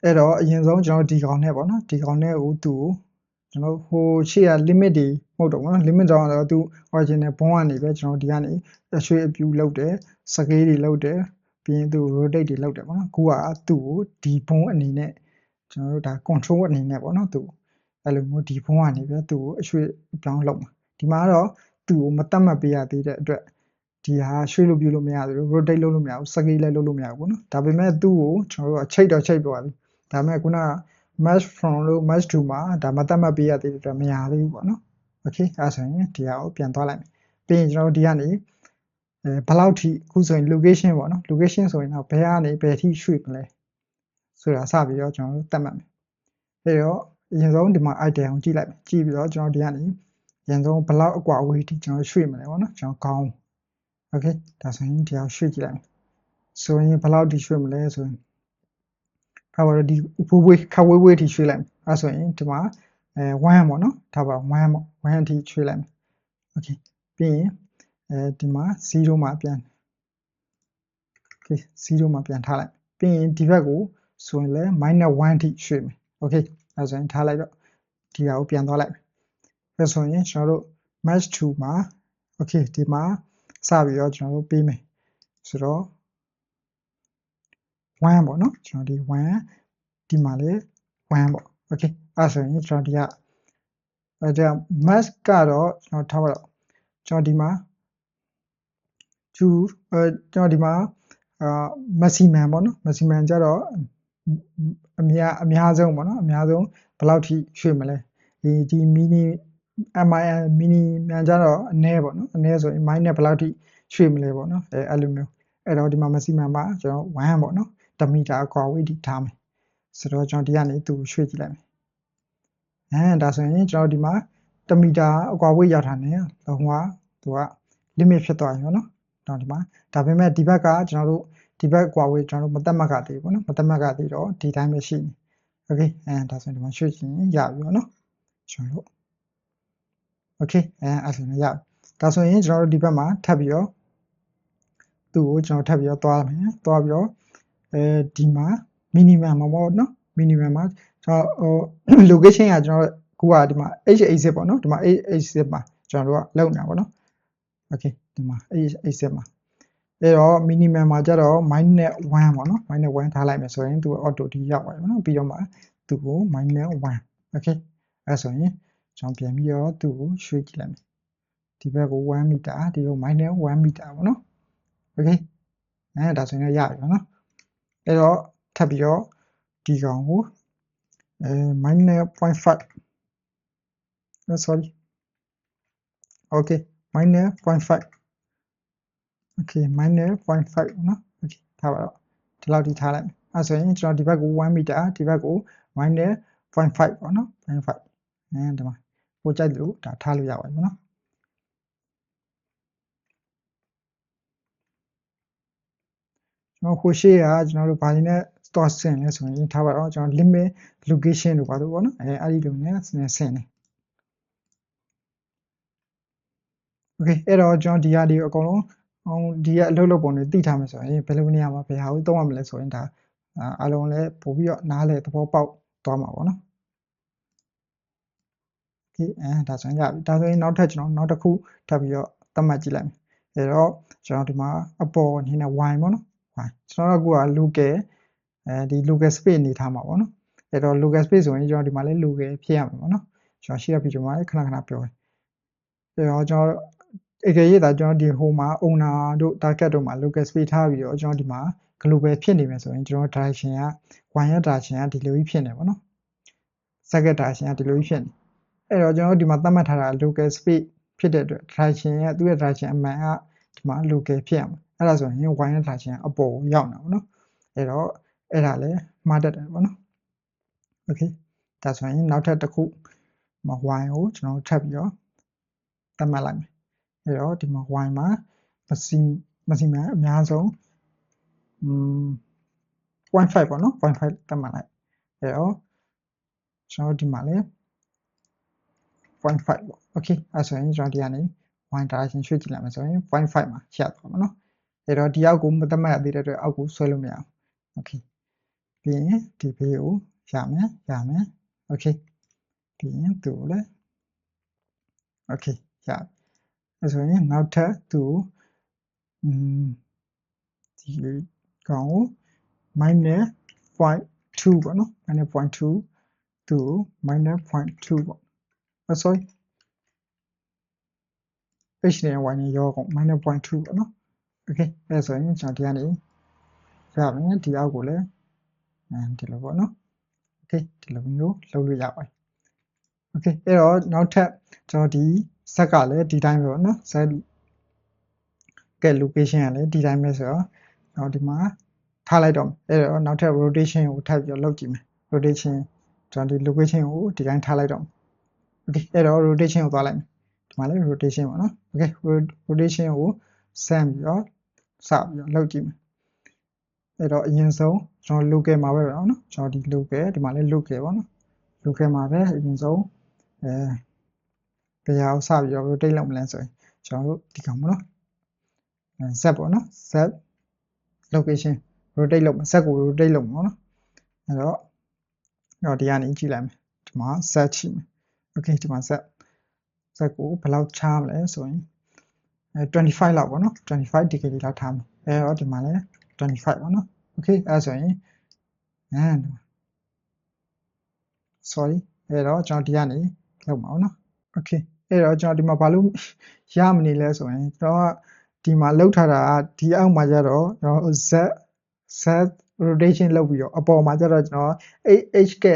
အဲ့တော့အရင်ဆုံးကျွန်တော်ဒီကောင်နဲ့ပေါ့နော်ဒီကောင်နဲ့ကိုသူ့ကိုကျွန်တော်ဟိုရှေ့က limit တွေမဟုတ်တော့ဘူးနော် limit တော့သူ original ဘုံကနေပဲကျွန်တော်ဒီကနေအရွှေ့အပြူလုပ်တယ် scale တွေလုပ်တယ်ပြီးရင်သူ rotate တွေလုပ်တယ်ပေါ့နော်ခုကသူ့ကိုဒီဘုံအနေနဲ့ကျွန်တော်တို့ဒါ control အနေနဲ့ပေါ့နော်သူအဲ့လိုမျိုးဒီဘုံကနေပဲသူ့ကိုအရွှေ့ပြောင်းလုပ်မှာဒီမှာတော့သူ့ကိုမတတ်မှတ်ပေးရသေးတဲ့အတွက်ဒီဟာရွှေ့လို့ပြလို့မရဘူး rotate လုပ်လို့မရဘူး scale လည်းလုပ်လို့မရဘူးပေါ့နော်ဒါပေမဲ့သူ့ကိုကျွန်တော်တို့ကချိတ်သွားပြီဒါပေမဲ့ခုနက match from လို့ match to မှာဒါမတတ်မှတ်ပေးရသေးတဲ့အတွက်မရသေးဘူးပေါ့နော် okay အဲ့ဆိုရင်ဒီဟာကိုပြန်သွားလိုက်မယ်ပြီးရင်ကျွန်တော်တို့ဒီကနေဘယ်လောက်ထိအခုဆိုရင် location ပေါ့နော် location ဆိုရင်တော့ဘယ်ကနေဘယ်ထိရွှေ့မလဲဆိုတာစပြီးတော့ကျွန်တော်တို့သတ်မှတ်မယ်အဲ့တော့အရင်ဆုံးဒီမှာ item ကိုကြည့်လိုက်မယ်ကြည့်ပြီးတော့ကျွန်တော်ဒီကနေအရင်ဆုံးဘယ်လောက်အကွာအဝေးထိကျွန်တော်ရွှေ့မလဲပေါ့နော်ကျွန်တော်ကောင်း okay ဒါဆိုရင်ဒီဟာရွှေ့ကြည့်လိုက်မယ်ဆိုရင်ဘယ်လောက်ထိရွှေ့မလဲဆိုရင်ထားပါတော့ဒီခဝေးထိရွှေ့လိုက်မယ်အဲ့ဆိုရင်ဒီမှာ1ပေါ့နော်ထားပါ1အထိရွှေ့လိုက်မယ် okay ပြီးရင်ဒီမှာ0မှာပြန် okay 0မှာပြန်ထားလိုက်ပြီးရင်ဒီဘက်ကိုဆိုရင်လည်း -1 အထိရွှေ့မယ် okay အဲ့ဆိုရင်ထားလိုက်တော့ဒီဟာကိုပြန်သွားလိုက်အဲ့ဆိုရင်ကျွန်တော်တို့ match to မှာ okay ဒီမှာစပြီးတော့ကျွန်တော်တို့ပေးမယ်ဆိုတော့1ပေါ့နော်ကျွန်တော်ဒီ1ဒီမှာလေ1ပေါ့ okay အဲ့ဆိုရင်ကျွန်တော်ဒီကဒါ max ကတော့ကျွန်တော်ထားပါတော့ကျွန်တော်ဒီမှာ2ကျွန်တော်ဒီမှာmaximum ပေါ့နော် maximum ကြတော့ အများဆုံးပေါ့နော်အများဆုံးဘယ်လောက်ထိရွှေ့မလဲဒီမီနီမီနီမြန်ကြတော့အနည်းပေါ့နော်အနည်းဆိုရင်မိုင်းနဲ့ဘယ်လောက်ထိရွှေ့မလဲပေါ့နော်အဲ့လိုမျိုးအဲ့တော့ဒီမှာ maximum မှာကျွန်တော်1ပေါ့နော်1 မီတာအကွာဝေးထိထားမယ်ဆိုတော့ကျွန်တော်ဒီကနေသူ့ရွှေ့ကြည့်လိုက်မယ်ဒါဆိုရင်ကျွန်တော်ဒီမှာ1 မီတာအကွာဝေးရောက်ထားတယ်လုံးဝသူက limit ဖြစ်သွားပြီပေါ့နော်တော့ဒီမှာဒါပေမဲ့ဒီဘက်ကကျွန်တော်တို့ဒီဘက်ကွာဝေးကျွန်တော်တို့မသက်မှတ်ကသေးဘူးပေါ့နော်မသက်မှတ်ကသေးတော့ဒီတိုင်းပဲရှိနေโอเคဒါဆိုရင်ဒီမှာရွှေ့ချင်ရပြီပေါ့နော်ကျွန်တော်တို့โอเคအဲ့ဆိုရင်ရဒါဆိုရင်ကျွန်တော်တို့ဒီဘက်မှာထပ်ပြီးတော့သူ့ကိုကျွန်တော်ထပ်ပြီးတော့သွားမယ်သွားပြီးတော့ဒီမှာ minimum မှာပေါ့နော် minimum မှာကျွန်တော်location ကကျွန်တော်ခုကဒီမှာ h-exit ပေါ့နော်ဒီမှာ h-exit မှာကျွန်တော်တို့ကလောက်နေတာပေါ့နော်โอเคဒီမှာ h-exit မှာအဲ့တော့ minimum မှာကျတော့ -1 ပေါ့နော် -1 ထားလိုက်မယ်ဆိုရင်သူ auto ဒီရောက်သွားပြီပေါ့နော်ပြီးတော့မှသူ့ကို -1 โอเคအဲ့ဆိုရင်ကျွန်တော်ပြန်ပြီးတော့သူ့ကိုရွှေ့ကြည့်လိုက်မယ်ဒီဘက်ကို1 မီတာဒီကို -1 မီတာပေါ့နော်โอเคဒါဆိုရင်ရပြီပေါ့နော်အဲ့တော့ထပ်ပြီးတော့ဒီကောင်ကို-0.5 sorry okay -0.5 okay -0.5 နော် okay ထားပါတော့ဒီလောက်ထိထားလိုက်အဲ့ဆိုရင်ကျွန်တော်ဒီဘက်ကို1 မီတာဒီဘက်ကို-0.5 ပေါ့နော် 0.5ဒီမှာပို့ကြိုက်လို့ဒါထားလို့ရပါတယ်ပေါ့နော်ကျွန်တော်ဟိုရှေ့ကကျွန်တော်တို့ဘာနေနဲ့ store ဆင်လဲဆိုရင်ထားပါတော့ကျွန်တော် limit location လို့ပါလို့ပေါ့နော်အဲ့ဒီလိုနဲ့ဆင်နေโอเคအဲ့တော့ကျွန်တော်ဒီဟာဒီအကုန်လုံးဒီကအလုပ်လုပ်ပုံတွေသိထားမယ်ဆိုရင်ဘယ်လိုနေရာမှာဘယ်ဟာကိုသုံးရမလဲဆိုရင်ဒါအားလုံးလည်းပို့ပြီးတော့နားလဲသဘောပေါက်သွားမှာပေါ့နော်โอเคဒါဆိုရင်ရပြီဒါဆိုရင်နောက်ထပ်ကျွန်တော်နောက်တစ်ခုထပ်ပြီးတော့သတ်မှတ်ကြည့်လိုက်မယ်အဲ့တော့ကျွန်တော်ဒီမှာအပေါ်အနေနဲ့ y ပေါ့နော် y ကျွန်တော်ကlocal ဒီ local space အနေထားမှာပေါ့နော်အဲ့တော့ local space ဆိုရင်ကျွန်တော်ဒီမှာလည်း local ဖြစ်ရမှာပေါ့နော်ကျွန်တော်ရှိရပြီးကျွန်တော်လည်းခဏခဏပြောတယ်အဲ့တော့ကျွန်တော်အကယ်၍ဒါကျွန်တော်ဒီဟိုမှာ owner တို့ target တို့မှာ local space ထားပြီးတော့ကျွန်တော်ဒီမှာ global ဖြစ်နေမယ်ဆိုရင်ကျွန်တော် direction က y ရဲ့ direction ကဒီလိုကြီးဖြစ်နေပါတော့ second direction ကဒီလိုကြီးဖြစ်နေအဲ့တော့ကျွန်တော်ဒီမှာသတ်မှတ်ထားတာ local space ဖြစ်တဲ့အတွက် direction ရဲ့သူ့ရဲ့ direction အမှန်ကဒီမှာ local ဖြစ်ရမှာအဲ့ဒါဆိုရင် y ရဲ့ direction အပေါ်ကိုရောက်နေတာပေါ့နော်အဲ့တော့အဲ့ဒါလည်းမှားတတ်တယ်ပေါ့နော် okay ဒါဆိုရင်နောက်ထပ်တစ်ခုမှာ y ကိုကျွန်တော်ထပ်ပြီးတော့သတ်မှတ်လိုက်မယ်အဲ့တော့ဒီမှာ y မှာ maximum အများဆုံး0.5 ပေါ့နော် 0.5 သတ်မှတ်လိုက်အဲ့တော့ကျွန်တော်ဒီမှာလည်း 0.5 ပေါ့ okay အဲ့ဆိုရင်ကျွန်တော်ဒီကနေ y direction ရွှေ့ကြည့်လိုက်မယ်ဆိုရင် 0.5 မှာရသွားမှာနော်အဲ့တော့ဒီအောက်ကိုမသတ်မှတ်ရသေးတဲ့အတွက်အောက်ကိုဆွဲလို့မရအောင် okay ပြီးရင်ဒီဘေးကိုရမယ် okay ပြီးရင်သူ့ကိုလည်း okay ရအဲ့ဆိုရင်နောက်ထပ်သူ့ဒီကောင်ကို -0.2 ပေါ့နော် -0.2 သူ့ကို -0.2 ပေါ့ sorry h နဲ့ y နဲ့ရောကုန် -0.2 ပေါ့နော် okay အဲ့ဆိုရင်ကျွန်တော်ဒီကနေရမယ်ဒီအောက်ကိုလည်းဒီလိုပေါ့နော် okay ဒီလိုမျိုးလုပ်လို့ရပါတယ် okay အဲ့တော့နောက်ထပ်ကျွန်တော်ဒီဇက်ကလည်းဒီတိုင်းပဲပေါ့နော်ဇက်ကဲ location ကလည်းဒီတိုင်းပဲဆိုတော့ကျွန်တော်ဒီမှာထားလိုက်တော့အဲ့တော့နောက်ထပ် rotation ကိုထပ်ပြီးတော့လုပ်ကြည့်မယ် rotation ကျွန်တော်ဒီ location ကိုဒီတိုင်းထားလိုက်တော့ okay အဲ့တော့ rotation ကိုသွားလိုက်မယ်ဒီမှာလည်း rotation ပေါ့နော် okay rotation ကိုဆန့်ပြီးတော့စပြီးတော့လုပ်ကြည့်မယ်အဲ့တော့အရင်ဆုံးကျွန်တော် local မှာပဲပေါ့နော်ကျွန်တော်ဒီ local ဒီမှာလည်း local ပေါ့နော် local မှာပဲအရင်ဆုံးဘယ်ဟာကိုစပြီးတော့ rotate လုပ်မလဲဆိုရင်ကျွန်တော်တို့ဒီကောင်ပေါ့နော်z ပေါ့နော် z location rotate လုပ်မယ် z ကို rotate လုပ်မှာပေါ့နော်အဲ့တော့ဒီကနေကြည့်လိုက်မယ်ဒီမှာ z ရှိမယ် okay ဒီမှာ z ကိုဘယ်လောက်ချမလဲဆိုရင်25လောက်ပေါ့နော်25 degree လောက်ထားမယ်အဲ့တော့ဒီမှာလည်း25ပေါ့နော် okay အဲ့ဆိုရင်sorry အဲ့တော့ကျွန်တော်ဒီကနေလုပ်မှာပေါ့နော် okay အဲ့တော့ကျွန်တော်ဒီမှာဘာလို့ရမနေလဲဆိုရင်ကျွန်တော်ကဒီမှာလောက်ထားတာဒီအောက်မှာကျတော့ကျွန်တော် rotation လုပ်ပြီးတော့အပေါ်မှာကျတော့ကျွန်တော် h က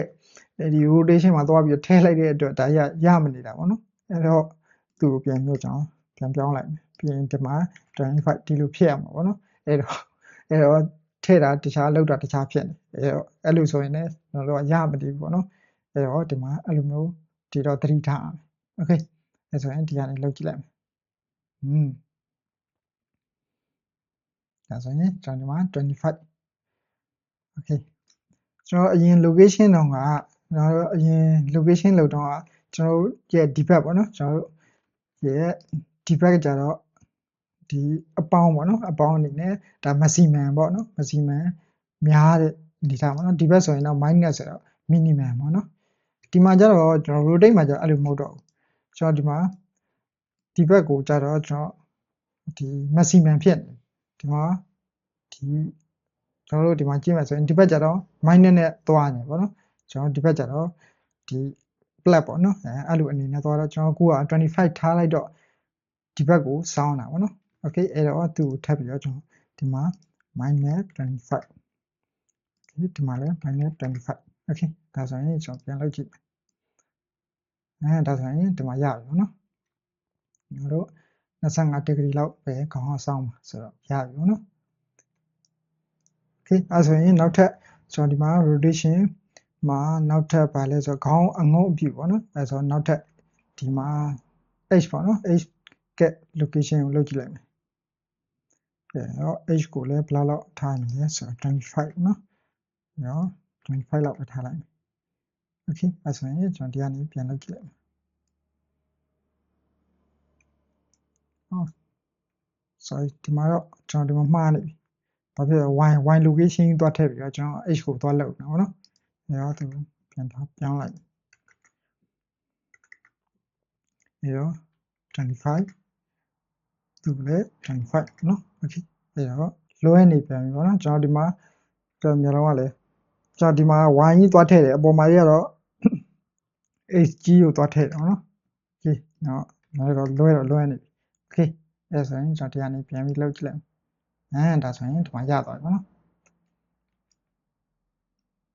ဒီ rotation မှာသွားပြီးတော့ထည့်လိုက်တဲ့အတွက်ဒါရမနေတာပေါ့နော်အဲ့တော့သူ့ကိုပြန်လို့ကျွန်တော်ပြန်ပြောင်းလိုက်မယ်ပြီးရင်ဒီမှာ25ဒီလိုဖြစ်ရမှာပေါ့နော်အဲ့တော့ထည့်တာတခြားလောက်တာတခြားဖြစ်နေအဲ့လိုဆိုရင်လည်းကျွန်တော်တို့ကရမတည်ဘူးပေါ့နော်အဲ့တော့ဒီမှာအဲ့လိုမျိုးဒီတော့သတိထားအောင်โอเคအဲ့ဆိုရင်ဒီကနေလောက်ကြည့်လိုက်မယ်ဒါဆိုရင်ကျွန်တော်ဒီမှာ25โอเคကျွန်တော်အရင် location တော့ကကျွန်တော်အရင် location လောက်တော့ကျွန်တော်ရဲ့ဒီဘက်ပေါ့နော်ကျွန်တော်ရဲ့ဒီဘက်ကြတော့ဒီအပေါင်းပေါ့နော်အပေါင်းအနေနဲ့ဒါ maximum ပေါ့နော် maximum များတဲ့အနေထားပေါ့နော်ဒီဘက်ဆိုရင်တော့ minus ဆိုတော့ minimum ပေါ့နော်ဒီမှာကျတော့ကျွန်တော် rotate မှာကျတော့အဲ့လိုမဟုတ်တော့ဘူးကျွန်တော်ဒီမှာဒီဘက်ကိုကျတော့ကျွန်တော်ဒီ maximum ဖြစ်နေဒီမှာဒီကျွန်တော်တို့ဒီမှာကြည့်မယ်ဆိုရင်ဒီဘက်ကျတော့ minus နဲ့သွားနေပေါ့နော်ကျွန်တော်ဒီဘက်ကျတော့ဒီ plus ပေါ့နော်အဲ့လိုအနေနဲ့သွားတော့ကျွန်တော်ကိုက25ထားလိုက်တော့ဒီဘက်ကိုစောင်းတာပေါ့နော်โอเคအဲ့တော့သူ့ကိုထပ်ပြီးတော့ကျွန်တော်ဒီမှာ -25 ဒီမှာလည်း -25 โอเคဒါဆိုရင်ကျွန်တော်ပြန်လုပ်ကြည့်ဒါဆိုရင်ဒီမှာရပြီပေါ့နော်ကျွန်တော်တို့25 degree လောက်ပဲခေါင်းအောင်စောင်းပါဆိုတော့ရပြီပေါ့နော်โอเคအဲ့ဆိုရင်နောက်ထပ်ကျွန်တော်ဒီမှာ rotation မှာနောက်ထပ်ပါလဲဆိုတော့ခေါင်းအငုံအပြူပေါ့နော်အဲ့ဆိုနောက်ထပ်ဒီမှာ h ပေါ့နော် h က location ကိုလုပ်ကြည့်လိုက်မယ်တော့ h ကိုလည်းဘယ်လောက်ထားမလဲဆိုတော့25เนาะနော်25လောက်ပဲထားလိုက်မယ်โอเคအဲ့ဆိုရင်ကျွန်တော်ဒီကနေပြန်လုပ်ကြည့်လိုက်မယ်ဟုတ် sorry ဒီမှာတော့ကျွန်တော်ဒီမှာမှားနေပြီဘာဖြစ်လဲ y location သွားထည့်ပြီးတော့ကျွန်တော် h ကိုသွားလုပ်နော်နော်အဲ့တော့သူပြန်ပြောင်းလိုက်အဲ့တော့25သူလည်း25เนาะโอเคအဲ့တော့လွှဲနေပြန်ပြီပေါ့နော်ကျွန်တော်ဒီမှာကျွန်တော်မျိုးလုံးကလည်းကျွန်တော်ဒီမှာ y ကြီးသွားထည့်တယ်အပေါ်မှာကြီးကတော့ h ကြီးကိုသွားထည့်တယ်နော်โอเคနော်တော့လွှဲနေပြီโอเคအဲ့ဆိုရင်ကျွန်တော်တရားနေပြန်ပြီးလုပ်ကြည့်လိုက်ဒါဆိုရင်ဒီမှာရသွားပြီပေါ့နော်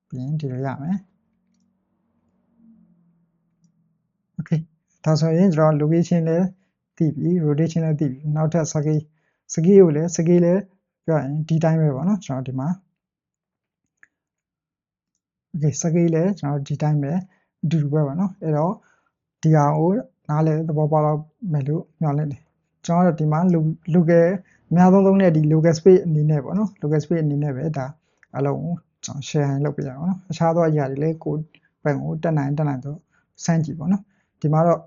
ပြီးရင်ဒီလိုရမယ်โอเคဒါဆိုရင်ကျွန်တော် location လည်းသိပြီ rotation လည်းသိပြီနောက်ထပ် scale ကိုလည်း scale လည်းပြောရင်ဒီတိုင်းပဲပေါ့နော်ကျွန်တော်ဒီမှာโอเค scale လည်းကျွန်တော်ဒီတိုင်းပဲအတူတူပဲပေါ့နော်အဲ့တော့ဒီဟာကိုနားလည်သဘောပေါက်တော့မယ်လို့ညွှန်လိုက်တယ်ကျွန်တော်တို့ဒီမှာ local အများဆုံးသုံးတဲ့ဒီ local space အနေနဲ့ပေါ့နော် local space အနေနဲ့ပဲဒါအလုံးကိုကျွန်တော် share လုပ်ပြရအောင်နော်အခြားသောအရာတွေလည်းကိုဘက်ကိုတက်နိုင်တော့စမ်းကြည့်ပေါ့နော်ဒီမှာတော့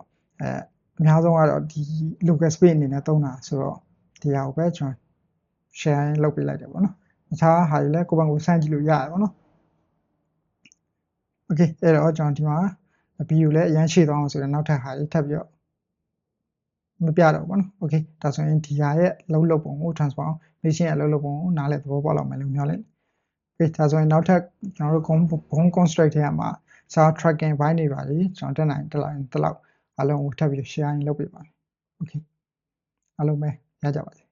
အများဆုံးကတော့ဒီ local space အနေနဲ့သုံးတာဆိုတော့ဒီဟာကိုပဲကျွန်တော် share လုပ်ပြလိုက်တယ်ပေါ့နော်အခြားဟာတွေလည်းကိုဘက်ကိုစမ်းကြည့်လို့ရတယ်ပေါ့နော်โอเคအဲ့တော့ကျွန်တော်ဒီမှာ view လည်းအရင်ရှေ့သွားအောင်ဆိုတော့နောက်ထပ်ဟာတွေထပ်ပြီးတော့မပြတော့ဘူးเนาะโอเคဒါဆိုရင်ဒီဟာရဲ့လုံးလုံးပုံကို transformation ရဲ့လုံးလုံးပုံကိုနားလည်သဘောပေါက်လောက်မယ်လို့မျှော်လင့်โอเคဒါဆိုရင်နောက်ထပ်ကျွန်တော်တို့ bone construct ထဲမှာ sound tracking ဘိုင်းတွေပါလေကျွန်တော်တက်နိုင်တက်လောက်အလုံးကိုထပ်ပြီး share လုပ်ပေးပါမယ်โอเคအားလုံးပဲရကြပါစေ